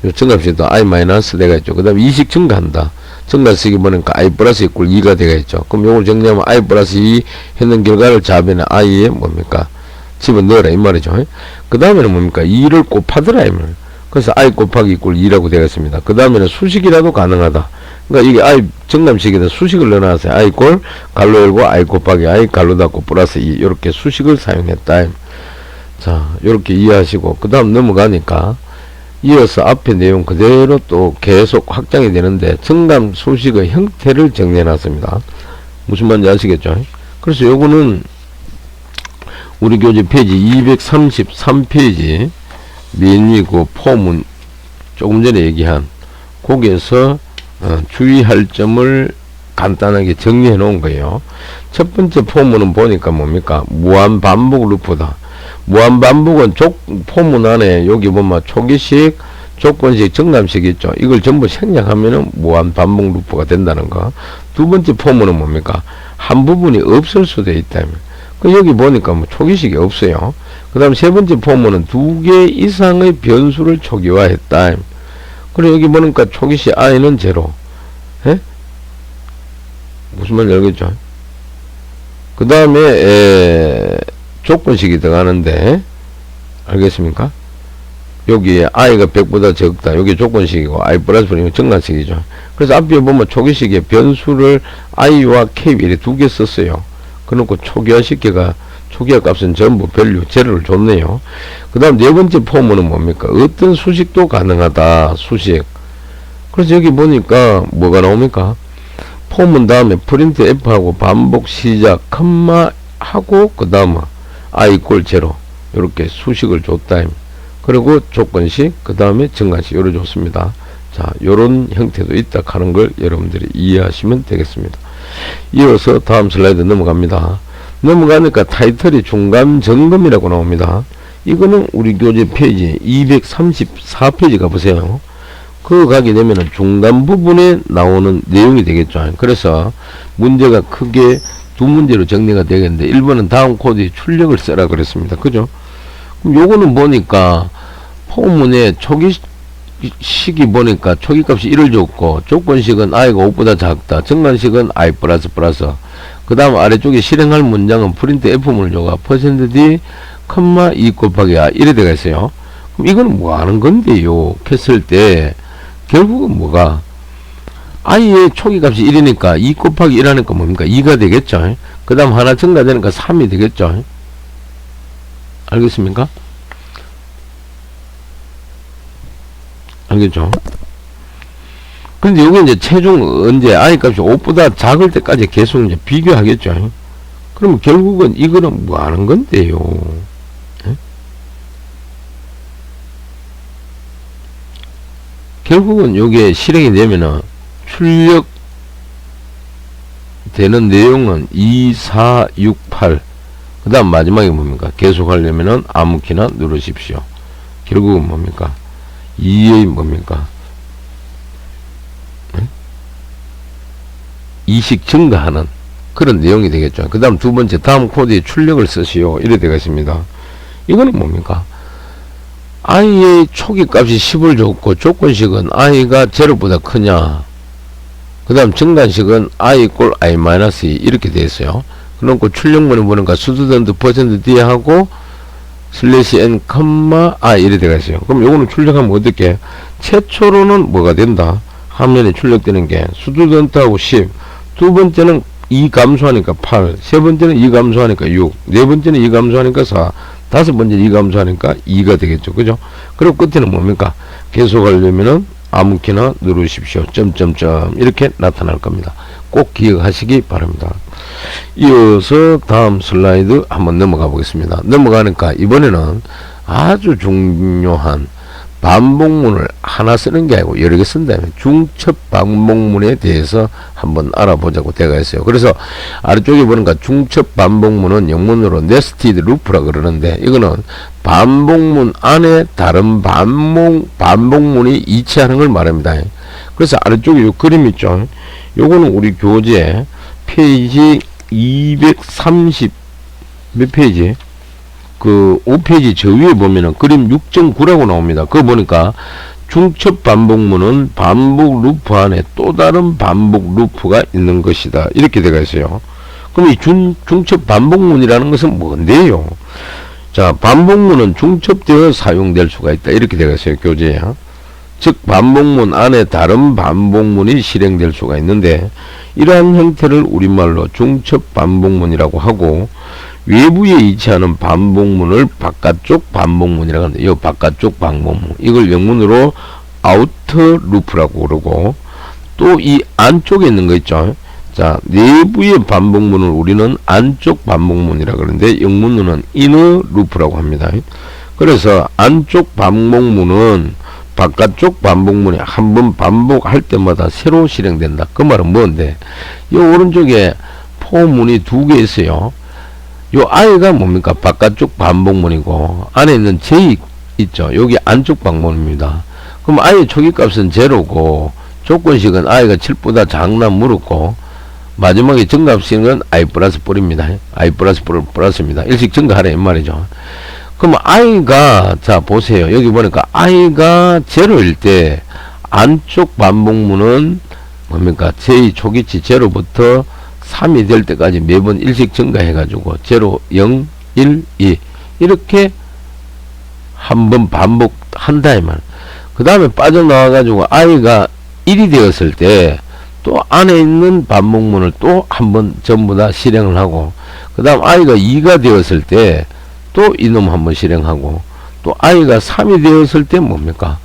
요 증가합시다. i 마이너스 되가 있죠. 그 다음에 이식 증가한다. 증가식이 뭐니까 i 플러스 이꼴 2가 되가 있죠. 그럼 요걸 정리하면 i 플러스 2 했는 결과를 잡에는 i에 뭡니까? 집어넣어라 이 말이죠. 그 다음에는 뭡니까? 2를 곱하더라 이 말. 그래서 i 곱하기 이꼴 2라고 되겠습니다. 그 다음에는 수식이라도 가능하다. 그러니까 이게 i 정남식에다 수식을 넣어놨어요. i 꼴 갈로 열고 i 곱하기 i 갈로 닫고 플러스 2 이렇게 수식을 사용했다. 자, 이렇게 이해하시고 그 다음 넘어가니까 이어서 앞에 내용 그대로 또 계속 확장이 되는데 정감 수식의 형태를 정리해 놨습니다. 무슨 말인지 아시겠죠? 그래서 요거는 우리 교재 페이지 233페이지 맨 위 그 포문 조금 전에 얘기한 거기에서 주의할 점을 간단하게 정리해 놓은 거예요. 첫 번째 포문은 보니까 뭡니까? 무한반복 루프다. 무한반복은 포문 안에 여기 보면 초기식, 조건식, 정남식 있죠. 이걸 전부 생략하면은 무한반복 루프가 된다는 거. 두 번째 포문은 뭡니까? 한 부분이 없을 수도 있다. 그 여기 보니까 뭐 초기식이 없어요. 그 다음 세 번째 포문은 두 개 이상의 변수를 초기화했다. 그리고 여기 보니까 초기식 i는 제로. 에? 무슨 말인지 알겠죠? 그 다음에 조건식이 들어가는데 알겠습니까? 여기에 i가 100보다 적다. 여기 조건식이고 i 플러스 이건 정관식이죠. 그래서 앞에 보면 초기식에 변수를 i와 k 이렇게 두 개 썼어요. 그놓고 초기화 시켜가 초기화 값은 전부 밸류 제로를 줬네요. 그 다음 네 번째 포문은 뭡니까? 어떤 수식도 가능하다. 수식. 그래서 여기 보니까 뭐가 나옵니까? 포문 다음에 프린트 f하고 반복 시작 컴마 하고 그 다음 i 이꼴 제로 이렇게 수식을 줬다. 그리고 조건식 그 다음에 정관식 요래 줬습니다. 자, 요런 형태도 있다 하는 걸 여러분들이 이해하시면 되겠습니다. 이어서 다음 슬라이드 넘어갑니다. 넘어가니까 타이틀이 중간 점검이라고 나옵니다. 이거는 우리 교재 페이지 234페이지 가보세요. 그거 가게 되면은 중간 부분에 나오는 내용이 되겠죠. 그래서 문제가 크게 두 문제로 정리가 되겠는데 1번은 다음 코드에 출력을 써라 그랬습니다. 그죠? 그럼 요거는 보니까 포문에 초기식이 보니까 초기값이 1을 줬고 조건식은 i가 5보다 작다. 정관식은 i 플러스 그 다음 아래쪽에 실행할 문장은 프린트 f문을 줘가 %d, 2 곱하기 i 이래 되가 있어요. 그럼 이거는 뭐 하는 건데요? 했을 때 결국은 뭐가 i의 초기값이 1이니까 2 곱하기 1 하니까 뭡니까? 2가 되겠죠. 그 다음 하나 증가되니까 3이 되겠죠. 알겠습니까? 알겠죠? 근데 여기 이제 최종 언제 i 값이 5보다 작을 때까지 계속 이제 비교하겠죠. 그러면 결국은 이거는 뭐 하는 건데요? 에? 결국은 요게 실행이 되면은 출력 되는 내용은 2, 4, 6, 8. 그 다음 마지막에 뭡니까? 계속하려면은 아무 키나 누르십시오. 결국은 뭡니까? 2의 뭡니까? 이식 증가하는 그런 내용이 되겠죠. 그 다음 두 번째, 다음 코드에 출력을 쓰시오. 이래 되겠습니다. 이거는 뭡니까? i의 초기 값이 10을 줬고, 조건식은 i가 제로보다 크냐. 그 다음 정관식은 i 이꼴 i 마이너스 2 이렇게 되어 있어요. 그러고 출력문에 보니까 스튜던트 %d 하고 슬래시 n 컴마 i 이래 되어 있어요. 그럼 요거는 출력하면 어떻게? 최초로는 뭐가 된다? 화면에 출력되는 게 스튜던트하고 10, 두 번째는 2 감소하니까 8, 세 번째는 2 감소하니까 6, 네 번째는 2 감소하니까 4, 다섯 번째는 2 감소하니까 2가 되겠죠. 그죠? 그리고 끝에는 뭡니까? 계속하려면은 아무 키나 누르십시오. 점점점 이렇게 나타날 겁니다. 꼭 기억하시기 바랍니다. 이어서 다음 슬라이드 한번 넘어가 보겠습니다. 넘어가니까 이번에는 아주 중요한 반복문을 하나 쓰는 게 아니고 여러 개 쓴다면 중첩 반복문에 대해서 한번 알아보자고 되어 있어요. 그래서 아래쪽에 보니까 중첩 반복문은 영문으로 네스티드 루프라 그러는데 이거는 반복문 안에 다른 반복문이 이치하는 걸 말합니다. 그래서 아래쪽에 요 그림 있죠. 요거는 우리 교재 페이지 230 몇 페이지? 그 5페이지 저 위에 보면은 그림 6.9라고 나옵니다. 그거 보니까 중첩 반복문은 반복 루프 안에 또 다른 반복 루프가 있는 것이다. 이렇게 되어 있어요. 그럼 이 중첩 반복문이라는 것은 뭔데요? 자, 반복문은 중첩되어 사용될 수가 있다. 이렇게 되어 있어요. 교재에. 즉 반복문 안에 다른 반복문이 실행될 수가 있는데 이러한 형태를 우리말로 중첩 반복문이라고 하고 외부에 위치하는 반복문을 바깥쪽 반복문이라고 하는데 이 바깥쪽 반복문 이걸 영문으로 아우터 루프라고 그러고 또 이 안쪽에 있는 거 있죠. 자, 내부의 반복문을 우리는 안쪽 반복문이라고 그러는데 영문으로는 이너 루프라고 합니다. 그래서 안쪽 반복문은 바깥쪽 반복문이 한번 반복할 때마다 새로 실행된다. 그 말은 뭔데? 이 오른쪽에 포문이 두 개 있어요. 요 I가 뭡니까? 바깥쪽 반복문이고 안에 있는 J 있죠. 여기 안쪽 반복문입니다. 그럼 I의 초기값은 제로고 조건식은 I가 7보다 작나 물었고 마지막에 증가합시는 I 플러스 뿔입니다. I 플러스 뿔 플러스입니다. 일식 증가하라 이 말이죠. 그럼 I가 자 보세요. 여기 보니까 I가 제로일 때 안쪽 반복문은 뭡니까? J 초기치 제로부터 3이 될 때까지 매번 일씩 증가해 가지고 0, 0, 1, 2 이렇게 한번 반복한다 이 말. 그 다음에 빠져나와 가지고 I가 1이 되었을 때 또 안에 있는 반복문을 또 한번 전부 다 실행을 하고 그 다음 I가 2가 되었을 때 또 이놈 한번 실행하고 또 I가 3이 되었을 때 뭡니까?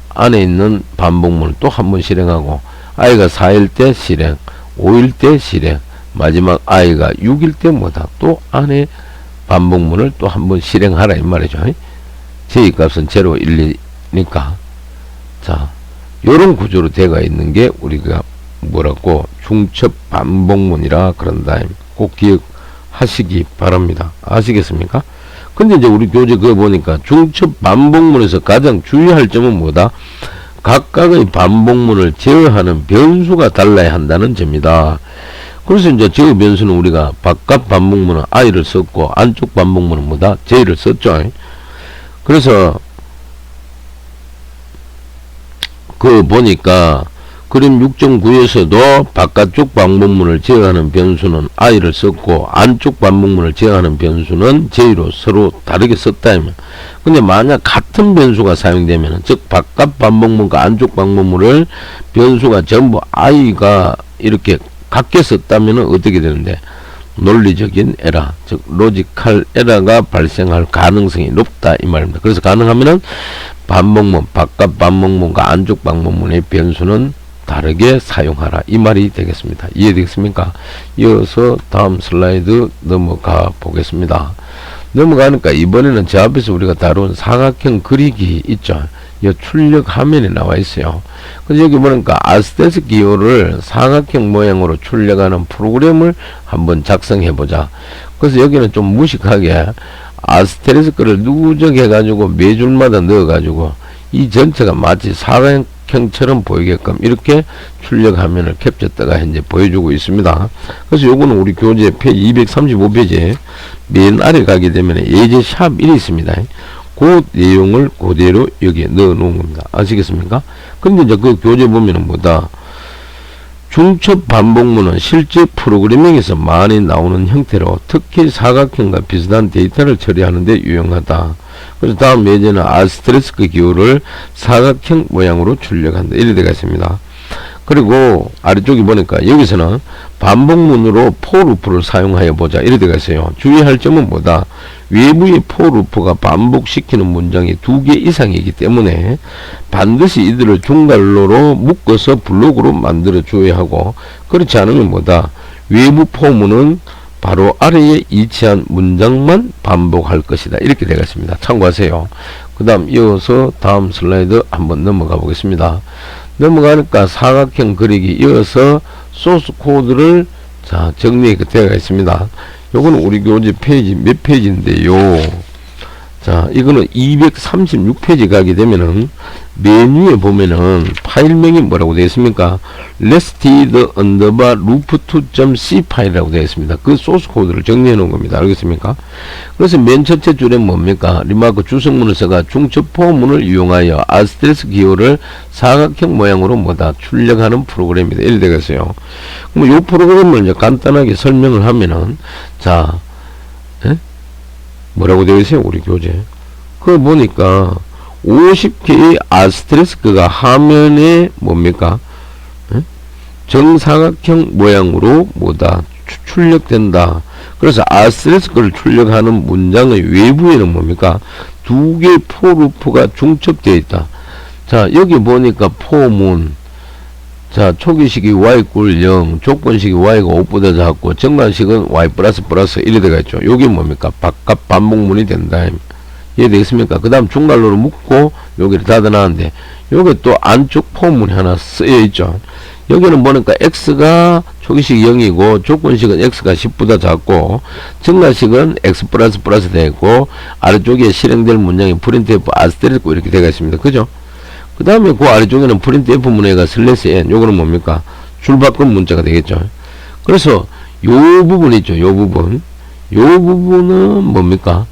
안에 있는 반복문을 또 한번 실행하고 I가 4일 때 실행 5일 때 실행 마지막 I가 6일 때 뭐다? 또 안에 반복문을 또 한번 실행하라 이 말이죠. J 값은 0, 1, 2니까 자 요런 구조로 되어 있는 게 우리가 뭐라고 중첩 반복문이라 그런다. 꼭 기억하시기 바랍니다. 아시겠습니까? 근데 이제 우리 교재 그거 보니까 중첩 반복문에서 가장 주의할 점은 뭐다? 각각의 반복문을 제어하는 변수가 달라야 한다는 점이다. 그래서 이제 제어 변수는 우리가 바깥 반복문은 I를 썼고 안쪽 반복문은 뭐다? J를 썼죠. 그래서 그 보니까 그림 6.9에서도 바깥쪽 반복문을 제어하는 변수는 I를 썼고 안쪽 반복문을 제어하는 변수는 J로 서로 다르게 썼다. 근데 만약 같은 변수가 사용되면 즉 바깥 반복문과 안쪽 반복문을 변수가 전부 I가 이렇게 같게 썼다면 어떻게 되는데 논리적인 에러 즉 로지컬 에러가 발생할 가능성이 높다 이 말입니다. 그래서 가능하면은 반복문 바깥 반복문과 안쪽 반복문의 변수는 다르게 사용하라 이 말이 되겠습니다. 이해되겠습니까? 이어서 다음 슬라이드 넘어가 보겠습니다. 넘어가니까 이번에는 제 앞에서 우리가 다룬 사각형 그리기 있죠. 이 출력 화면에 나와 있어요. 그래서 여기 보니까 아스테스 기호를 사각형 모양으로 출력하는 프로그램을 한번 작성해 보자. 그래서 여기는 좀 무식하게 아스테리스크를 누적해 가지고 매 줄마다 넣어 가지고 이 전체가 마치 사각형처럼 보이게끔 이렇게 출력 화면을 캡처했다가 현재 보여주고 있습니다. 그래서 요거는 우리 교재 페이지 235페이지에 맨 아래 가게 되면 예제 샵 1이 있습니다. 그 내용을 그대로 여기에 넣어 놓은 겁니다. 아시겠습니까? 근데 이제 그 교재 보면은 뭐다? 중첩 반복문은 실제 프로그래밍에서 많이 나오는 형태로 특히 사각형과 비슷한 데이터를 처리하는 데 유용하다. 그래서 다음 예제는 아스테리스크 기호를 사각형 모양으로 출력한다. 이래 되어 있습니다. 그리고 아래쪽에 보니까 여기서는 반복문으로 포루프를 사용하여 보자. 이래 되어 있어요. 주의할 점은 뭐다? 외부의 포루프가 반복시키는 문장이 2개 이상이기 때문에 반드시 이들을 중괄호로 묶어서 블록으로 만들어 줘야 하고 그렇지 않으면 뭐다? 외부 포문은 바로 아래에 위치한 문장만 반복할 것이다. 이렇게 되겠습니다. 참고하세요. 그 다음 이어서 다음 슬라이드 한번 넘어가 보겠습니다. 넘어가니까 사각형 그리기 이어서 소스 코드를 자 정리가 되어 있습니다. 요거는 우리 교재 페이지 몇 페이지인데요. 자, 이거는 236페이지 가게 되면은 맨 위에 보면은 파일명이 뭐라고 되어 있습니까? rested_loop2.c 파일이라고 되어 있습니다. 그 소스 코드를 정리해 놓은 겁니다. 알겠습니까? 그래서 맨 첫째 줄에 뭡니까? 리마크 주석문을 써가 중첩포문을 이용하여 아스테리스 기호를 사각형 모양으로 뭐다? 출력하는 프로그램입니다. 이래 되겠어요. 그럼 이 프로그램을 이제 간단하게 설명을 하면은, 자, 뭐라고 되어 있어요? 우리 교재. 그거 보니까 50개의 아스테리스크가 화면에 뭡니까? 정사각형 모양으로 뭐다? 출력된다. 그래서 아스테리스크를 출력하는 문장의 외부에는 뭡니까? 두 개의 포루프가 중첩되어 있다. 자, 여기 보니까 포문. 자, 초기식이 y 꿀 0, 조건식이 y가 5보다 작고, 정관식은 y 플러스 이래 들어가 있죠. 요게 뭡니까? 바깥 반복문이 된다. 이해되겠습니까? 그 다음 중괄호를 묶고, 여기를 닫아놨는데, 요게 또 안쪽 포문이 하나 쓰여 있죠. 여기는 보니까 x가 초기식이 0이고, 조건식은 x가 10보다 작고, 정관식은 x 플러스 되어 있고, 아래쪽에 실행될 문장이 프린트F 아스테리스크 이렇게 되어 있습니다. 그죠? 그 다음에 그 아래쪽에는 프린트F 문해가 /n, 요거는 뭡니까? 줄바꿈 문자가 되겠죠. 그래서 요 부분 있죠. 요 부분. 요 부분은 뭡니까?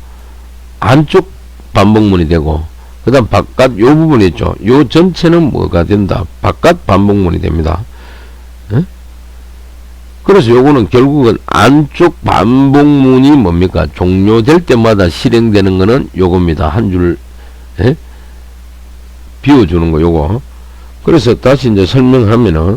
안쪽 반복문이 되고, 그 다음 바깥 요 부분 있죠. 요 전체는 뭐가 된다? 바깥 반복문이 됩니다. 에? 그래서 요거는 결국은 안쪽 반복문이 뭡니까? 종료될 때마다 실행되는 거는 요겁니다. 한 줄, 에? 비워주는 거, 요거. 그래서 다시 이제 설명하면은,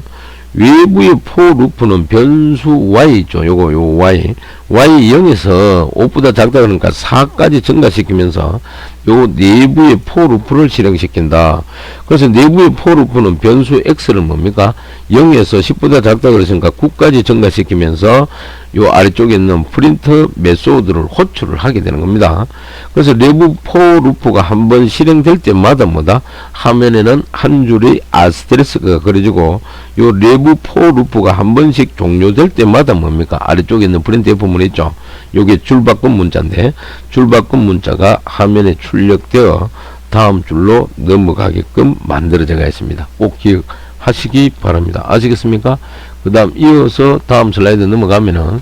외부의 for 루프는 변수 y 있죠. 요거, 요 y. y 0에서 5보다 작다 그러니까 4까지 증가시키면서, 요 내부의 for 루프를 실행시킨다. 그래서 내부의 for 루프는 변수 x를 뭡니까? 0에서 10보다 작다 그랬으니까 9까지 증가시키면서, 요 아래쪽에 있는 프린트 메소드를 호출을 하게 되는 겁니다. 그래서 내부 for 루프가 한번 실행될 때마다 뭐다? 화면에는 한 줄의 아스테리스크가 그려지고, 요 내부 for 루프가 한 번씩 종료될 때마다 뭡니까? 아래쪽에 있는 프린트F 문 있죠. 요게 줄바꿈 문자인데, 줄바꿈 문자가 화면에 출력되어 다음 줄로 넘어가게끔 만들어져 있습니다. 꼭 기억하시기 바랍니다. 아시겠습니까? 그 다음 이어서 다음 슬라이드 넘어가면은,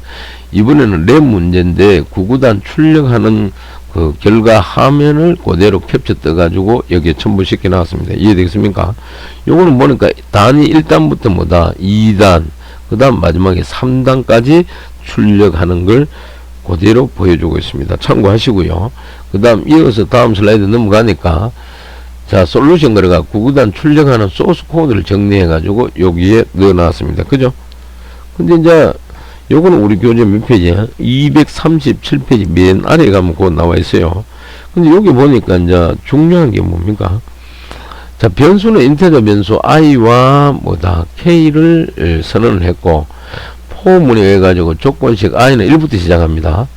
이번에는 랩 문제인데 구구단 출력하는 그 결과 화면을 그대로 캡처 떠가지고 여기에 첨부시켜 나왔습니다. 이해되겠습니까? 요거는 보니까 단위 1단부터 뭐다? 2단, 그 다음 마지막에 3단까지 출력하는 걸 그대로 보여주고 있습니다. 참고하시고요. 그 다음 이어서 다음 슬라이드 넘어가니까, 자, 솔루션 거래가 구구단 출력하는 소스 코드를 정리해 가지고 여기에 넣어 놨습니다. 그죠? 근데 이제 요거는 우리 교재 몇 페이지야? 237페이지 맨 아래에 가면 그거 나와 있어요. 근데 여기 보니까 이제 중요한 게 뭡니까? 자, 변수는 인테저 변수 i와 뭐다? k를 선언을 했고, 포문에 의해 가지고 조건식 i는 1부터 시작합니다.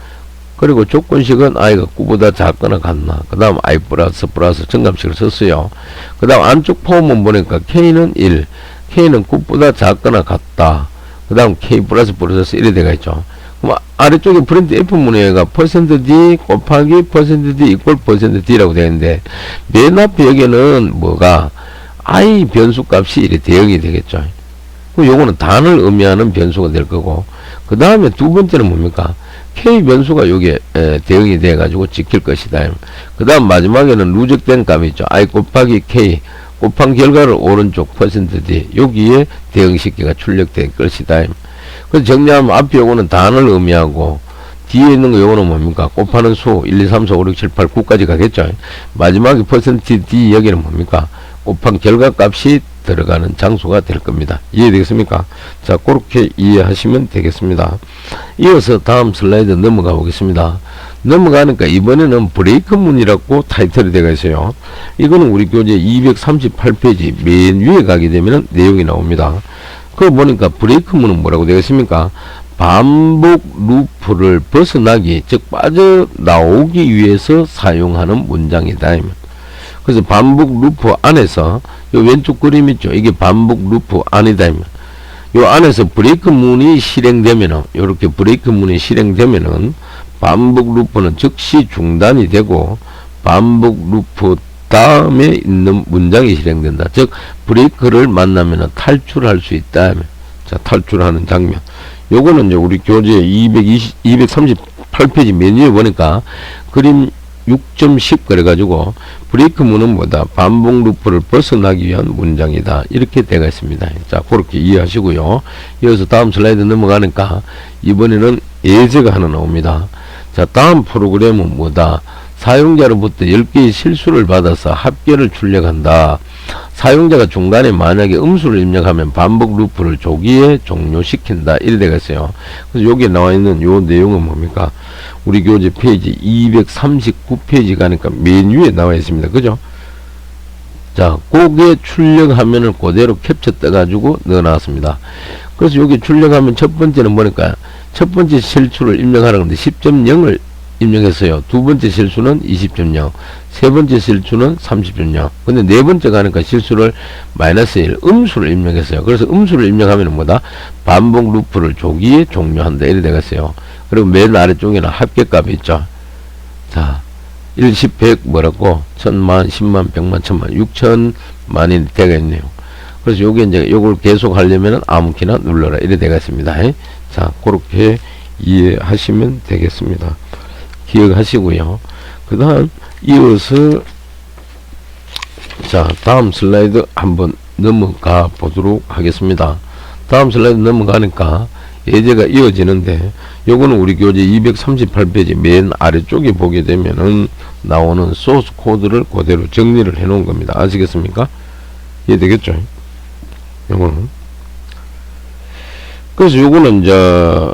그리고 조건식은 i가 9보다 작거나 같나. 그 다음 i 플러스 정감식을 썼어요. 그 다음 안쪽 포문 보니까 k는 1, k는 9보다 작거나 같다. 그 다음 k 플러스 1이 되어 있죠. 그럼 아래쪽에 프린트 f 문의가 %d 곱하기 %d 이퀄 %d라고 되어 있는데, 맨 앞에 여기는 뭐가 i 변수 값이 이렇게 대응이 되겠죠. 그럼 요거는 단을 의미하는 변수가 될 거고, 그 다음에 두 번째는 뭡니까? k 변수가 여기에 대응이 돼 가지고 지킬 것이다. 그 다음 마지막에는 누적된 값이 있죠. i 곱하기 k 곱한 결과를 오른쪽 %d 여기에 대응식기가 출력될 것이다. 그래서 정리하면 앞에 요거는 단을 의미하고, 뒤에 있는 거 요거는 뭡니까? 곱하는 수 1, 2, 3, 4, 5, 6, 7, 8, 9까지 가겠죠. 마지막에 %d 여기는 뭡니까? 곱한 결과값이 들어가는 장소가 될 겁니다. 이해되겠습니까? 자, 그렇게 이해하시면 되겠습니다. 이어서 다음 슬라이드 넘어가 보겠습니다. 넘어가니까 이번에는 브레이크 문이라고 타이틀이 되어 있어요. 이거는 우리 교재 238페이지 맨 위에 가게 되면 내용이 나옵니다. 그거 보니까 브레이크 문은 뭐라고 되어 있습니까? 반복 루프를 벗어나기, 즉 빠져나오기 위해서 사용하는 문장이다. 그래서 반복 루프 안에서 요 왼쪽 그림 있죠. 이게 반복 루프 안이다. 요 안에서 브레이크 문이 실행되면은, 요렇게 브레이크 문이 실행되면은 반복 루프는 즉시 중단이 되고, 반복 루프 다음에 있는 문장이 실행된다. 즉 브레이크를 만나면 탈출할 수 있다. 자, 탈출하는 장면. 요거는 이제 우리 교재 238페이지 메뉴에 보니까 그림 6.10 그래가지고 브레이크 문은 뭐다? 반복 루프를 벗어나기 위한 문장이다. 이렇게 되어 있습니다. 자, 그렇게 이해하시고요. 이어서 다음 슬라이드 넘어가니까 이번에는 예제가 하나 나옵니다. 자, 다음 프로그램은 뭐다? 사용자로부터 10개의 실수를 받아서 합계를 출력한다. 사용자가 중간에 만약에 음수를 입력하면 반복 루프를 조기에 종료시킨다. 이래 되겠어요. 그래서 여기에 나와 있는 요 내용은 뭡니까? 우리 교재 페이지 239페이지 가니까 메뉴에 나와 있습니다. 그죠? 자, 거기에 출력하면을 그대로 캡처 떠가지고 넣어놨습니다. 그래서 여기 출력하면 첫 번째는 뭐니까? 첫 번째 실수를 입력하라는 건데 10.0을 입력했어요. 두 번째 실수는 20.0, 세 번째 실수는 30.0. 근데 네 번째 가니까 실수를 마이너스 1, 음수를 입력했어요. 그래서 음수를 입력하면 뭐다? 반복 루프를 조기에 종료한다. 이래 되겠어요. 그리고 맨 아래쪽에는 합계값이 있죠. 자, 1, 10, 100 뭐라고? 1000만, 10만, 100만, 1000만, 6천만이 되겠네요. 그래서 요게 이제 요걸 계속 하려면 아무키나 눌러라. 이래 되겠습니다. 자, 그렇게 이해하시면 되겠습니다. 기억하시고요. 그 다음 이어서 자, 다음 슬라이드 한번 넘어가 보도록 하겠습니다. 다음 슬라이드 넘어가니까 예제가 이어지는데 요거는 우리 교재 238페이지 맨 아래쪽에 보게 되면은 나오는 소스 코드를 그대로 정리를 해 놓은 겁니다. 아시겠습니까? 이해되겠죠? 요거는 그래서 요거는 이제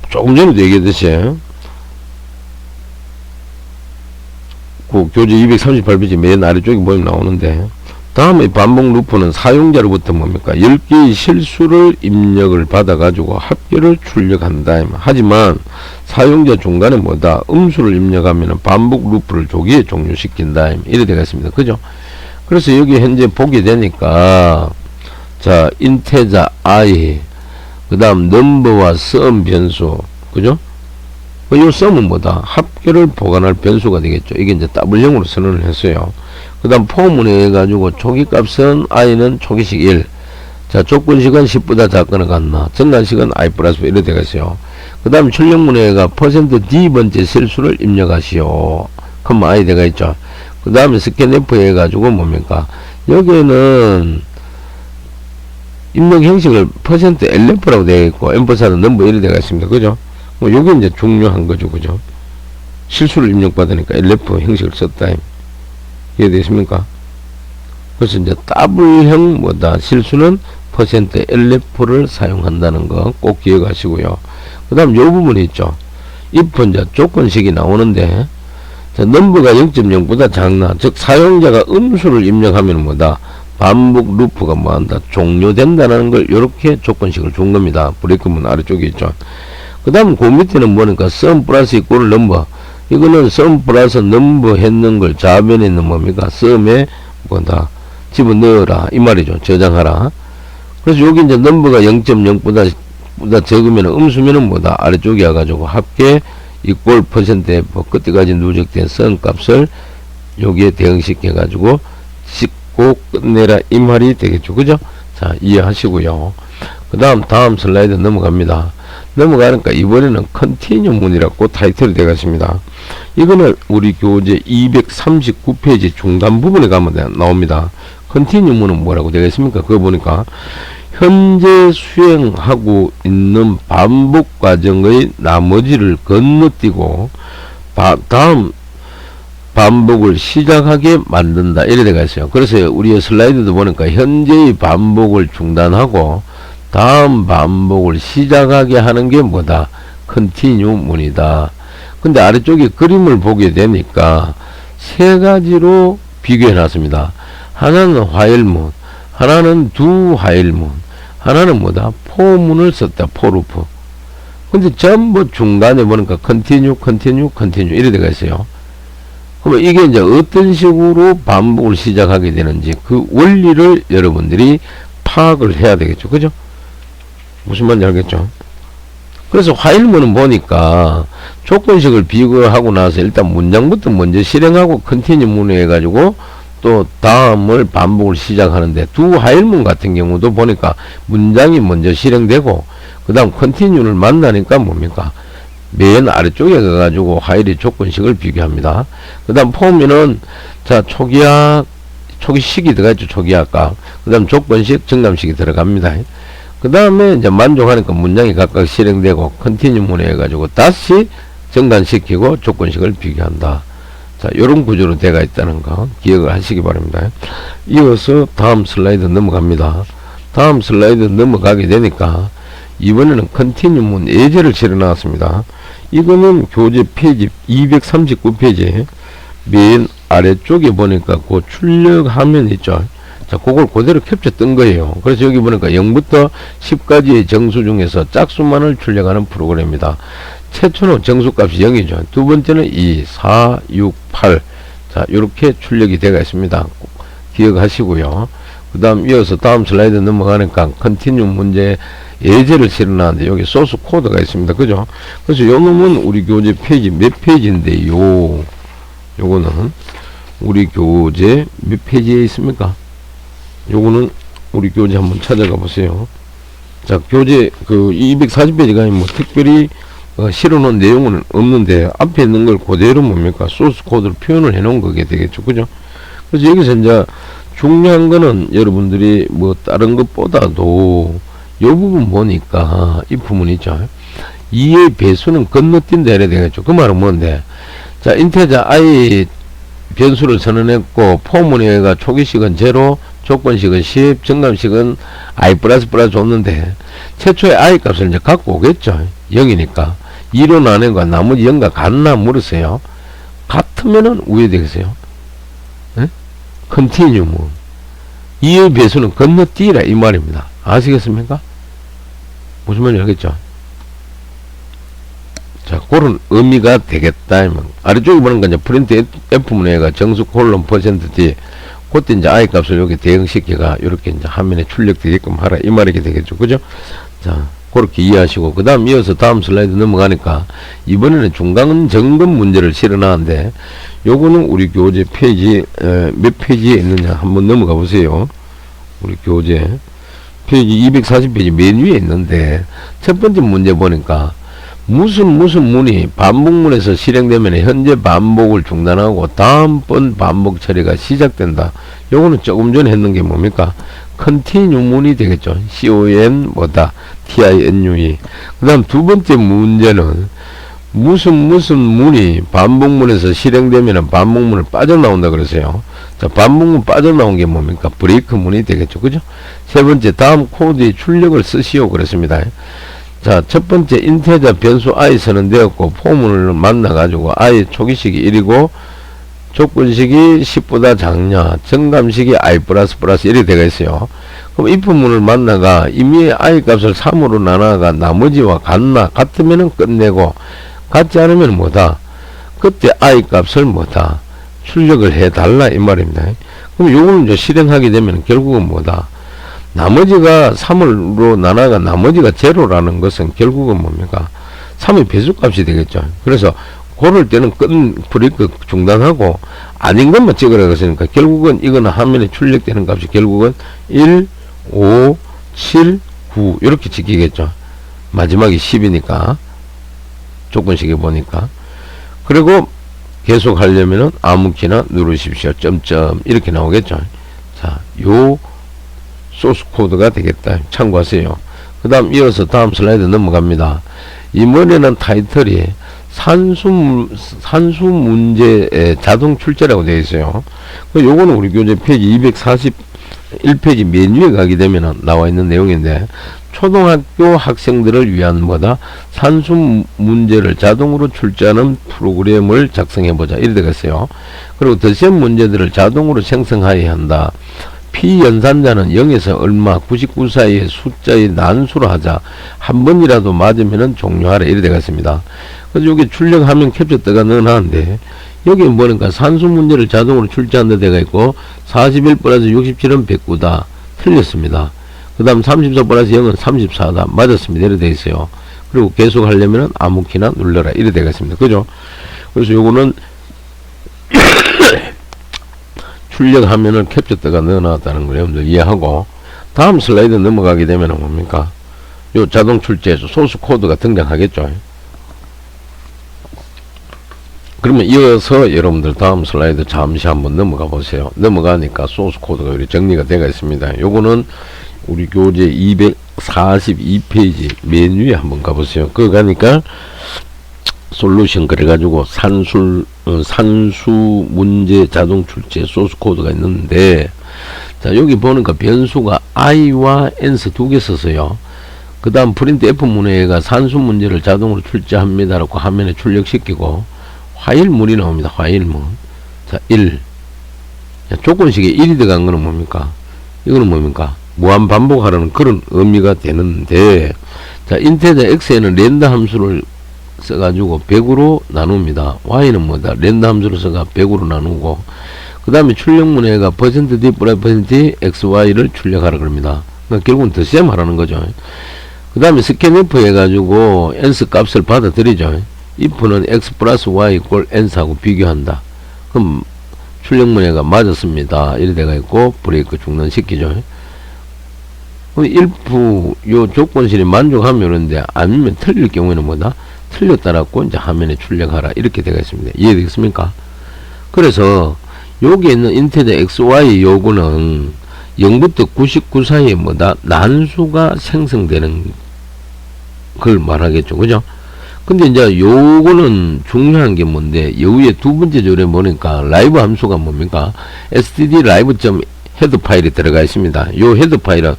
조금 전에도 얘기했듯이 그 교재 238페이지 맨 아래쪽에 보면 나오는데 다음에 반복 루프는 사용자로부터 뭡니까? 10개의 실수를 입력을 받아가지고 합계를 출력한다. 하지만 사용자 중간에 뭐다? 음수를 입력하면 반복 루프를 조기에 종료시킨다. 이래 되겠습니다. 그죠? 그래서 여기 현재 보게 되니까 자, 인테자 i 그 다음 넘버와 sum 변수 그죠? 이 sum은 뭐다? 합계를 보관할 변수가 되겠죠. 이게 이제 W형으로 선언을 했어요. 그 다음 포문에 해가지고 초기값은 i는 초기식 1. 자, 조건식은 10보다 작거나 같나. 전환식은 i 플러스 1. 이렇게 되겠어요. 그 다음 출력문에가 %d 번째 실수를 입력하시오. 그럼 i 되가 있죠. 그 다음에 스캔F 해가지고 뭡니까? 여기에는 입력 형식을 %lf라고 되어 있고, 엠퍼사는 넘버 1이 되어 있습니다. 그죠? 뭐, 요게 이제 중요한 거죠. 그죠? 실수를 입력받으니까 lf 형식을 썼다. 이해되십니까? 그래서 이제 W형 뭐다? 실수는 %lf를 사용한다는 거 꼭 기억하시고요. 그 다음 요 부분이 있죠. if 이제 조건식이 나오는데, 자, 넘버가 0.0보다 작나. 즉, 사용자가 음수를 입력하면 뭐다? 반복 루프가 뭐한다? 종료된다는 걸 이렇게 조건식을 준 겁니다. 브레이크문 아래쪽에 있죠. 그 다음 그 밑에는 뭐니까 sum 플러스 이꼴 넘버. 이거는 sum 플러스 넘버 했는 걸 좌변에 있는 뭡니까? sum에 뭐다? 집어넣어라. 이 말이죠. 저장하라. 그래서 여기 이제 넘버가 0.0보다 적으면 음수면은 뭐다? 아래쪽에 와가지고 합계 이꼴 %f 그때까지 누적된 sum 값을 여기에 대응시켜가지고 고 끝내라 이 말이 되겠죠. 그죠? 자, 이해하시고요. 그 다음 슬라이드 넘어갑니다. 넘어가니까 이번에는 컨티뉴 문이라고 타이틀이 되겠습니다. 이거는 우리 교재 239페이지 중간 부분에 가면 나옵니다. 컨티뉴 문은 뭐라고 되겠습니까? 그거 보니까 현재 수행하고 있는 반복 과정의 나머지를 건너뛰고 다음 반복을 시작하게 만든다. 이래 되가 있어요. 그래서 우리 슬라이드도 보니까 현재의 반복을 중단하고 다음 반복을 시작하게 하는 게 뭐다? 컨티뉴 문이다. 근데 아래쪽에 그림을 보게 되니까 세 가지로 비교해 놨습니다. 하나는 화일문, 하나는 두 화일문, 하나는 뭐다? 포문을 썼다. 포루프. 근데 전부 중간에 보니까 컨티뉴 이래 되가 있어요. 그러면 이게 이제 어떤 식으로 반복을 시작하게 되는지 그 원리를 여러분들이 파악을 해야 되겠죠. 그죠? 무슨 말인지 알겠죠? 그래서 화일문은 보니까 조건식을 비교하고 나서 일단 문장부터 먼저 실행하고 컨티뉴 문에 해가지고 또 다음을 반복을 시작하는데, 두 화일문 같은 경우도 보니까 문장이 먼저 실행되고 그 다음 컨티뉴를 만나니까 뭡니까? 맨 아래쪽에 가가지고 화일이 조건식을 비교합니다. 그 다음 폼에는 자 초기식이 들어가죠. 초기화가. 그 다음 조건식, 정감식이 들어갑니다. 그 다음에 이제 만족하니까 문장이 각각 실행되고 컨티뉴 문에 해가지고 다시 정관시키고 조건식을 비교한다. 자, 요런 구조로 되어 있다는 거 기억을 하시기 바랍니다. 이어서 다음 슬라이드 넘어갑니다. 다음 슬라이드 넘어가게 되니까 이번에는 컨티뉴 문 예제를 실어 나왔습니다. 이거는 교재 페이지 239페이지 맨 아래쪽에 보니까 그 출력 화면 있죠. 자, 그걸 그대로 캡처 뜬 거예요. 그래서 여기 보니까 0부터 10까지의 정수 중에서 짝수만을 출력하는 프로그램입니다. 최초는 정수값이 0이죠. 두 번째는 2, 4, 6, 8. 자, 요렇게 출력이 되어 있습니다. 기억하시고요. 그 다음 이어서 다음 슬라이드 넘어가니까 컨티뉴 문제 예제를 실어놨는데 여기 소스 코드가 있습니다. 그죠? 그래서 요 놈은 우리 교재 페이지 몇 페이지인데요. 요거는 우리 교재 몇 페이지에 있습니까? 요거는 우리 교재 한번 찾아가 보세요. 자, 교재 그 240페이지가 뭐 특별히 실어놓은 내용은 없는데 앞에 있는 걸 그대로 뭡니까? 소스 코드로 표현을 해 놓은 거게 되겠죠. 그죠? 그래서 여기서 이제 중요한 거는 여러분들이 뭐 다른 것보다도 요 부분 보니까 이 부분 있죠. 2의 배수는 건너뛴다 이래야 되겠죠. 그 말은 뭔데? 자, 인테자 i 변수를 선언했고 포문에가 초기식은 0, 조건식은 10, 정감식은 i 플러스 줬는데 최초의 i 값을 이제 갖고 오겠죠. 0이니까 2로 나눈과 나머지 0과 같나 물었어요. 같으면은 우회 되겠어요. 컨티뉴 2의 배수는 건너뛰라 이 말입니다. 아시겠습니까? 무슨 말인지 알겠죠? 자, 그런 의미가 되겠다. 아래쪽에 보는 건 이제 프린트 F문에가 정수 콜론 %D. 그때 이제 I 값을 여기 대응시켜가 이렇게 이제 화면에 출력되게끔 하라. 이 말이게 되겠죠. 그죠? 자, 그렇게 이해하시고. 그 다음 이어서 다음 슬라이드 넘어가니까 이번에는 중간 점검 문제를 실어놨는데 요거는 우리 교재 페이지, 몇 페이지에 있느냐 한번 넘어가 보세요. 우리 교재. 페이지 240페이지 맨 위에 있는데 첫 번째 문제 보니까 무슨 문이 반복문에서 실행되면 현재 반복을 중단하고 다음번 반복 처리가 시작된다. 요거는 조금 전에 했는 게 뭡니까? 컨티뉴 문이 되겠죠. con 뭐다 tinue. 그 다음 두 번째 문제는 무슨 문이 반복문에서 실행되면 반복문을 빠져나온다 그랬어요. 자, 반복문 빠져나온 게 뭡니까? 브레이크 문이 되겠죠. 그죠? 세 번째, 다음 코드의 출력을 쓰시오 그랬습니다. 자, 첫 번째 인테자 변수 i 선언되었고 포문을 만나가지고 i 초기식이 1이고 조건식이 10보다 작냐, 정감식이 i 플러스 1이 되어 있어요. 그럼 if 문을 만나가 이미 i 값을 3으로 나눠가 나머지와 같으면은 끝내고 같지 않으면 뭐다? 그때 i 값을 뭐다? 출력을 해달라 이 말입니다. 그럼 요거는 이제 실행하게 되면 결국은 뭐다? 나머지가 3으로 나눠가 나머지가 제로라는 것은 결국은 뭡니까? 3의 배수값이 되겠죠. 그래서 그럴 때는 브레이크 중단하고 아닌 것만 찍으라 그랬으니까 결국은 이거는 화면에 출력되는 값이 결국은 1, 5, 7, 9 이렇게 찍히겠죠. 마지막이 10이니까 조건식에 보니까. 그리고 계속 하려면은 아무키나 누르십시오. 점점 이렇게 나오겠죠. 자, 요 소스 코드가 되겠다. 참고하세요. 그 다음 이어서 다음 슬라이드 넘어갑니다. 이번에는 타이틀이 산수 문제의 자동 출제라고 되어 있어요. 요거는 우리 교재 페이지 241페이지 맨 위에 가게 되면 나와 있는 내용인데 초등학교 학생들을 위한 뭐다? 산수 문제를 자동으로 출제하는 프로그램을 작성해보자. 이래 되겠어요. 그리고 더셈 문제들을 자동으로 생성하여야 한다. 피연산자는 0에서 얼마 99 사이의 숫자의 난수로 하자. 한 번이라도 맞으면 종료하라. 이래 되겠습니다. 그래서 여기 출력하면 캡처 때가 넣어놨는데 여기 보니까 산수 문제를 자동으로 출제한다 데가 있고 41 플러스 67은 109다. 틀렸습니다. 그 다음 34 플러스 0은 34다. 맞았습니다. 이래 되어 있어요. 그리고 계속 하려면은 아무 키나 눌러라. 이래 되겠습니다. 그죠? 그래서 요거는 출력 화면을 캡처 떠가 넣어놨다는 걸 여러분들 이해하고, 다음 슬라이드 넘어가게 되면 뭡니까? 요 자동 출제에서 소스 코드가 등장하겠죠. 그러면 이어서 여러분들 다음 슬라이드 잠시 한번 넘어가 보세요. 넘어가니까 소스 코드가 이렇게 정리가 되어 있습니다. 요거는 우리 교재 242페이지 메뉴에 한번 가보세요. 그거 가니까 솔루션 그래가지고 산수 문제 자동 출제 소스 코드가 있는데, 자 여기 보니까 변수가 i와 ans 두 개 썼어요. 그 다음 프린트 f 문해가 산수 문제를 자동으로 출제합니다 라고 화면에 출력시키고, 화일문이 나옵니다. 화일문. 자 1. 자, 조건식에 1이 들어간 거는 뭡니까? 이거는 뭡니까? 무한 반복하라는 그런 의미가 되는데, 자 인테저 x에는 랜드 함수를 써가지고 100으로 나눕니다. y는 뭐다? 랜드 함수를 써가 100으로 나누고, 그 다음에 출력문해가 %d %d xy를 출력하라 그럽니다. 그러니까 결국은 더셈 하라는 거죠. 그 다음에 스캔F 해가지고 ans 값을 받아들이죠. if는 x 플러스 y 이꼴 ans하고 비교한다. 그럼 출력문해가 맞았습니다. 이래 돼가 있고 브레이크 중단시키죠. 그럼 if 요 조건실이 만족하면인데 아니면 틀릴 경우에는 뭐다? 틀렸다라고 이제 화면에 출력하라. 이렇게 되어 있습니다. 이해되겠습니까? 그래서 여기 있는 인테저 xy 요거는 0부터 99 사이에 뭐다? 난수가 생성되는 걸 말하겠죠. 그죠? 근데 이제 요거는 중요한 게 뭔데, 여기에 두 번째 줄에 보니까 라이브 함수가 뭡니까? std live.head 파일이 들어가 있습니다. 요 헤드 파일은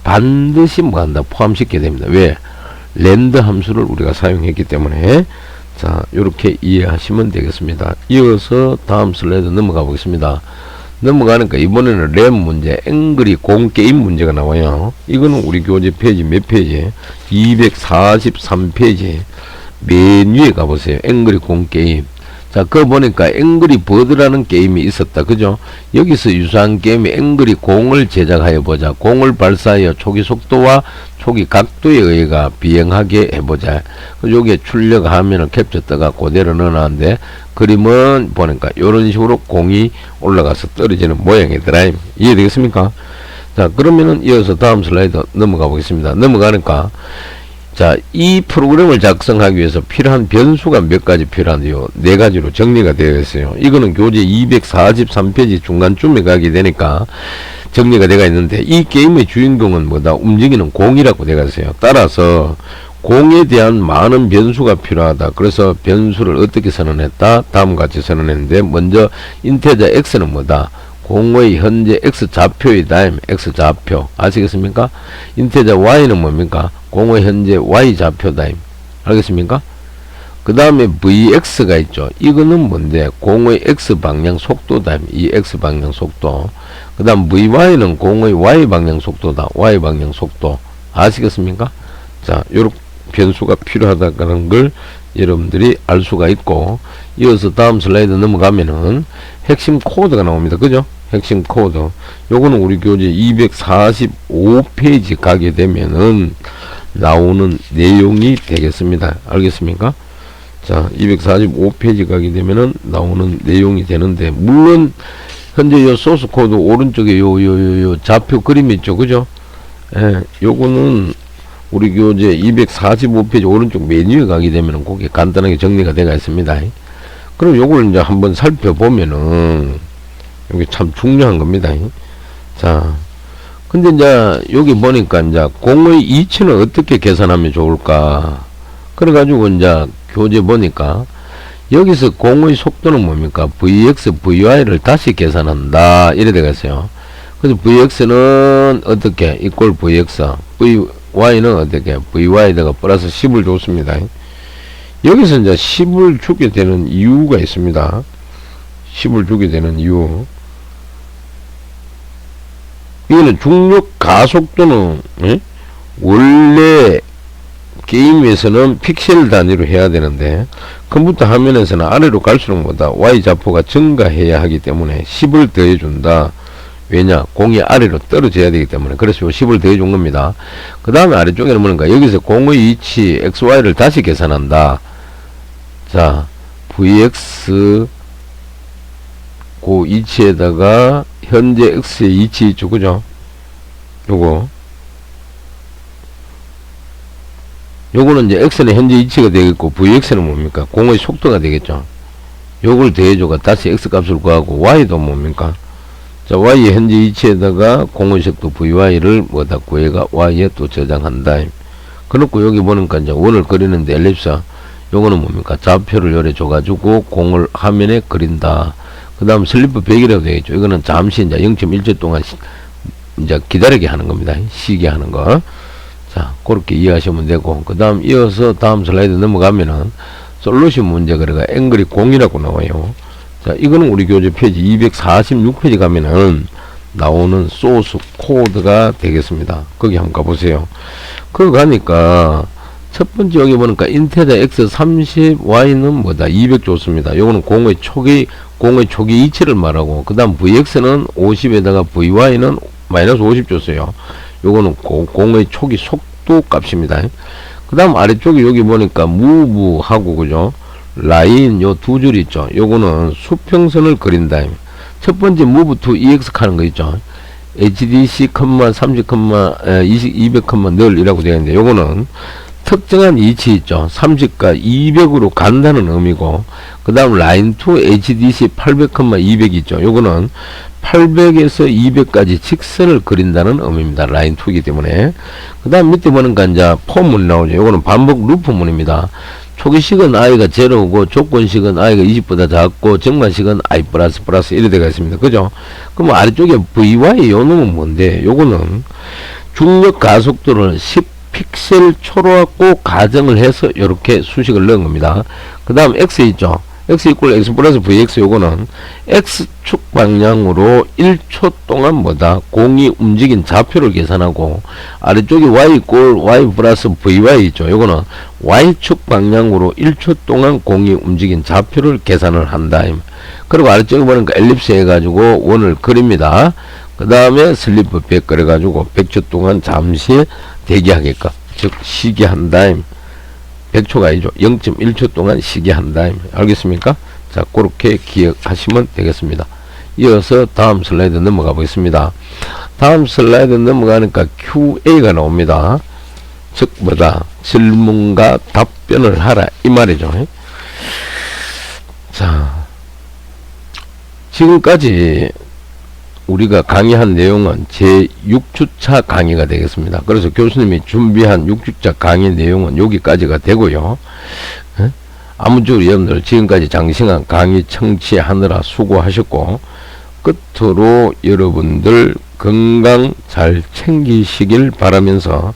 반드시 뭐 한다? 포함시켜야 됩니다. 왜? 랜드 함수를 우리가 사용했기 때문에. 자, 요렇게 이해하시면 되겠습니다. 이어서 다음 슬라이드 넘어가 보겠습니다. 넘어가니까 이번에는 램 문제, 앵그리 공게임 문제가 나와요. 이거는 우리 교재 페이지 몇 페이지? 243페이지 메뉴에 가보세요. 앵그리 공게임. 자, 그거 보니까 앵그리 버드라는 게임이 있었다. 그죠? 여기서 유사한 게임이 앵그리 공을 제작하여 보자. 공을 발사하여 초기 속도와 초기 각도에 의해 비행하게 해보자. 여기에 출력 화면을 캡처 떠가 그대로 넣어놨는데, 그림은 보니까 이런 식으로 공이 올라가서 떨어지는 모양이더라. 이해되겠습니까? 자, 그러면은 이어서 다음 슬라이드 넘어가 보겠습니다. 넘어가니까, 자, 이 프로그램을 작성하기 위해서 필요한 변수가 몇 가지 필요한데요. 네 가지로 정리가 되어 있어요. 이거는 교재 243페이지 중간쯤에 가게 되니까 정리가 되어 있는데, 이 게임의 주인공은 뭐다? 움직이는 공이라고 되어 있어요. 따라서 공에 대한 많은 변수가 필요하다. 그래서 변수를 어떻게 선언했다? 다음과 같이 선언했는데, 먼저 인테저 x는 뭐다? 공의 현재 x 좌표의 다음 x 좌표 아시겠습니까? 인테저 y는 뭡니까? 공의 현재 y 좌표다임. 알겠습니까? 그 다음에 vx가 있죠. 이거는 뭔데? 공의 x 방향 속도다임. 이 x 방향 속도. 그 다음 vy는 공의 y 방향 속도다. y 방향 속도. 아시겠습니까? 자, 요렇게 변수가 필요하다는 걸 여러분들이 알 수가 있고, 이어서 다음 슬라이드 넘어가면은 핵심 코드가 나옵니다. 그죠? 핵심 코드. 요거는 우리 교재 245페이지 가게 되면은 나오는 내용이 되겠습니다. 알겠습니까? 자, 245페이지 가게 되면은 나오는 내용이 되는데, 물론 현재 요 소스 코드 오른쪽에 요 좌표 그림 있죠. 그죠? 예, 요거는 우리 교재 245페이지 오른쪽 메뉴에 가게 되면은 그게 간단하게 정리가 되어 있습니다. 그럼 요걸 이제 한번 살펴보면은 여기 참 중요한 겁니다. 자, 근데 이제 여기 보니까 이제 공의 이치는 어떻게 계산하면 좋을까? 그래가지고 이제 교재 보니까 여기서 공의 속도는 뭡니까? vx, vy를 다시 계산한다. 이래 되겠어요. 그래서 vx는 어떻게? 이꼴 vx, vy는 어떻게? vy에다가 플러스 10을 줬습니다. 여기서 이제 10을 주게 되는 이유가 있습니다. 10을 주게 되는 이유. 이거는 중력 가속도는 원래 게임에서는 픽셀 단위로 해야 되는데, 컴퓨터 화면에서는 아래로 갈수록 뭐다? y 좌표가 증가해야 하기 때문에 10을 더해준다. 왜냐? 공이 아래로 떨어져야 되기 때문에. 그래서 요 10을 더해준 겁니다. 그 다음에 아래쪽에는 뭔가 여기서 공의 위치 xy를 다시 계산한다. 자, vx 그 위치에다가 현재 x의 위치 있죠, 그죠? 요거는 이제 x는 현재 위치가 되겠고 vx는 뭡니까? 공의 속도가 되겠죠. 요걸 더해줘가 다시 x 값을 구하고 y도 뭡니까? 자, y의 현재 위치에다가 공의 속도 vy를 뭐다 구해가 y에 또 저장한다. 그렇고 여기 보니까 이제 원을 그리는데 엘립스 요거는 뭡니까? 좌표를 요래 줘가지고 공을 화면에 그린다. 그 다음 슬리프 100이라고 되겠죠. 이거는 잠시 이제 0.1초 동안 이제 기다리게 하는 겁니다. 쉬게 하는 거. 자, 그렇게 이해하시면 되고, 그 다음 이어서 다음 슬라이드 넘어가면은 솔루션 문제 그래가 앵글이 0이라고 나와요. 자, 이거는 우리 교재 페이지 246페이지 가면은 나오는 소스 코드가 되겠습니다. 거기 한번 가보세요. 거기 가니까 첫 번째 여기 보니까 인테자 x 30 y는 뭐다 200 줬습니다. 요거는 공의 초기 이치를 말하고, 그 다음 vx는 50에다가 vy는 마이너스 50 줬어요. 요거는 공의 초기 속도 값입니다. 그 다음 아래쪽에 여기 보니까 move하고 그죠, 라인 요 두 줄 있죠. 요거는 수평선을 그린다. 첫 번째 move to ex 하는 거 있죠. hdc, 30, 200, 늘 이라고 되어 있는데, 요거는 특정한 위치 있죠. 30과 200으로 간다는 의미고, 그 다음 라인 to hdc 800, 200 있죠. 요거는 800에서 200까지 직선을 그린다는 의미입니다. 라인 2이기 때문에. 그 다음 밑에 보니까 이제 폼문이 나오죠. 요거는 반복 루프문입니다. 초기식은 i가 제로고, 조건식은 i가 20보다 작고, 정관식은 i 플러스 이래 되어 있습니다. 그죠? 그럼 아래쪽에 vy 요 놈은 뭔데? 요거는 중력 가속도를 10픽셀 초로 갖고 가정을 해서 이렇게 수식을 넣은 겁니다. 그 다음 x 있죠? x 이퀄 x 플러스 vx 요거는 x축 방향으로 1초 동안 뭐다 공이 움직인 좌표를 계산하고, 아래쪽에 y 이퀄 y 플러스 vy 있죠. 요거는 y축 방향으로 1초 동안 공이 움직인 좌표를 계산을 한다. 그리고 아래쪽에 보니까 엘립스 해가지고 원을 그립니다. 그 다음에 슬리프 100 그래가지고 100초 동안 잠시 대기하게끔, 즉 쉬게 한다. 100초가 아니죠. 0.1초 동안 쉬게 한다. 알겠습니까? 자, 그렇게 기억하시면 되겠습니다. 이어서 다음 슬라이드 넘어가 보겠습니다. 다음 슬라이드 넘어가니까 QA가 나옵니다. 즉 뭐다? 질문과 답변을 하라 이 말이죠. 자, 지금까지 우리가 강의한 내용은 제 6주차 강의가 되겠습니다. 그래서 교수님이 준비한 6주차 강의 내용은 여기까지가 되고요. 아무쪼록 여러분들 지금까지 장시간 강의 청취하느라 수고하셨고, 끝으로 여러분들 건강 잘 챙기시길 바라면서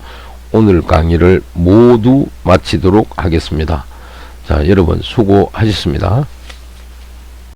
오늘 강의를 모두 마치도록 하겠습니다. 자, 여러분 수고하셨습니다.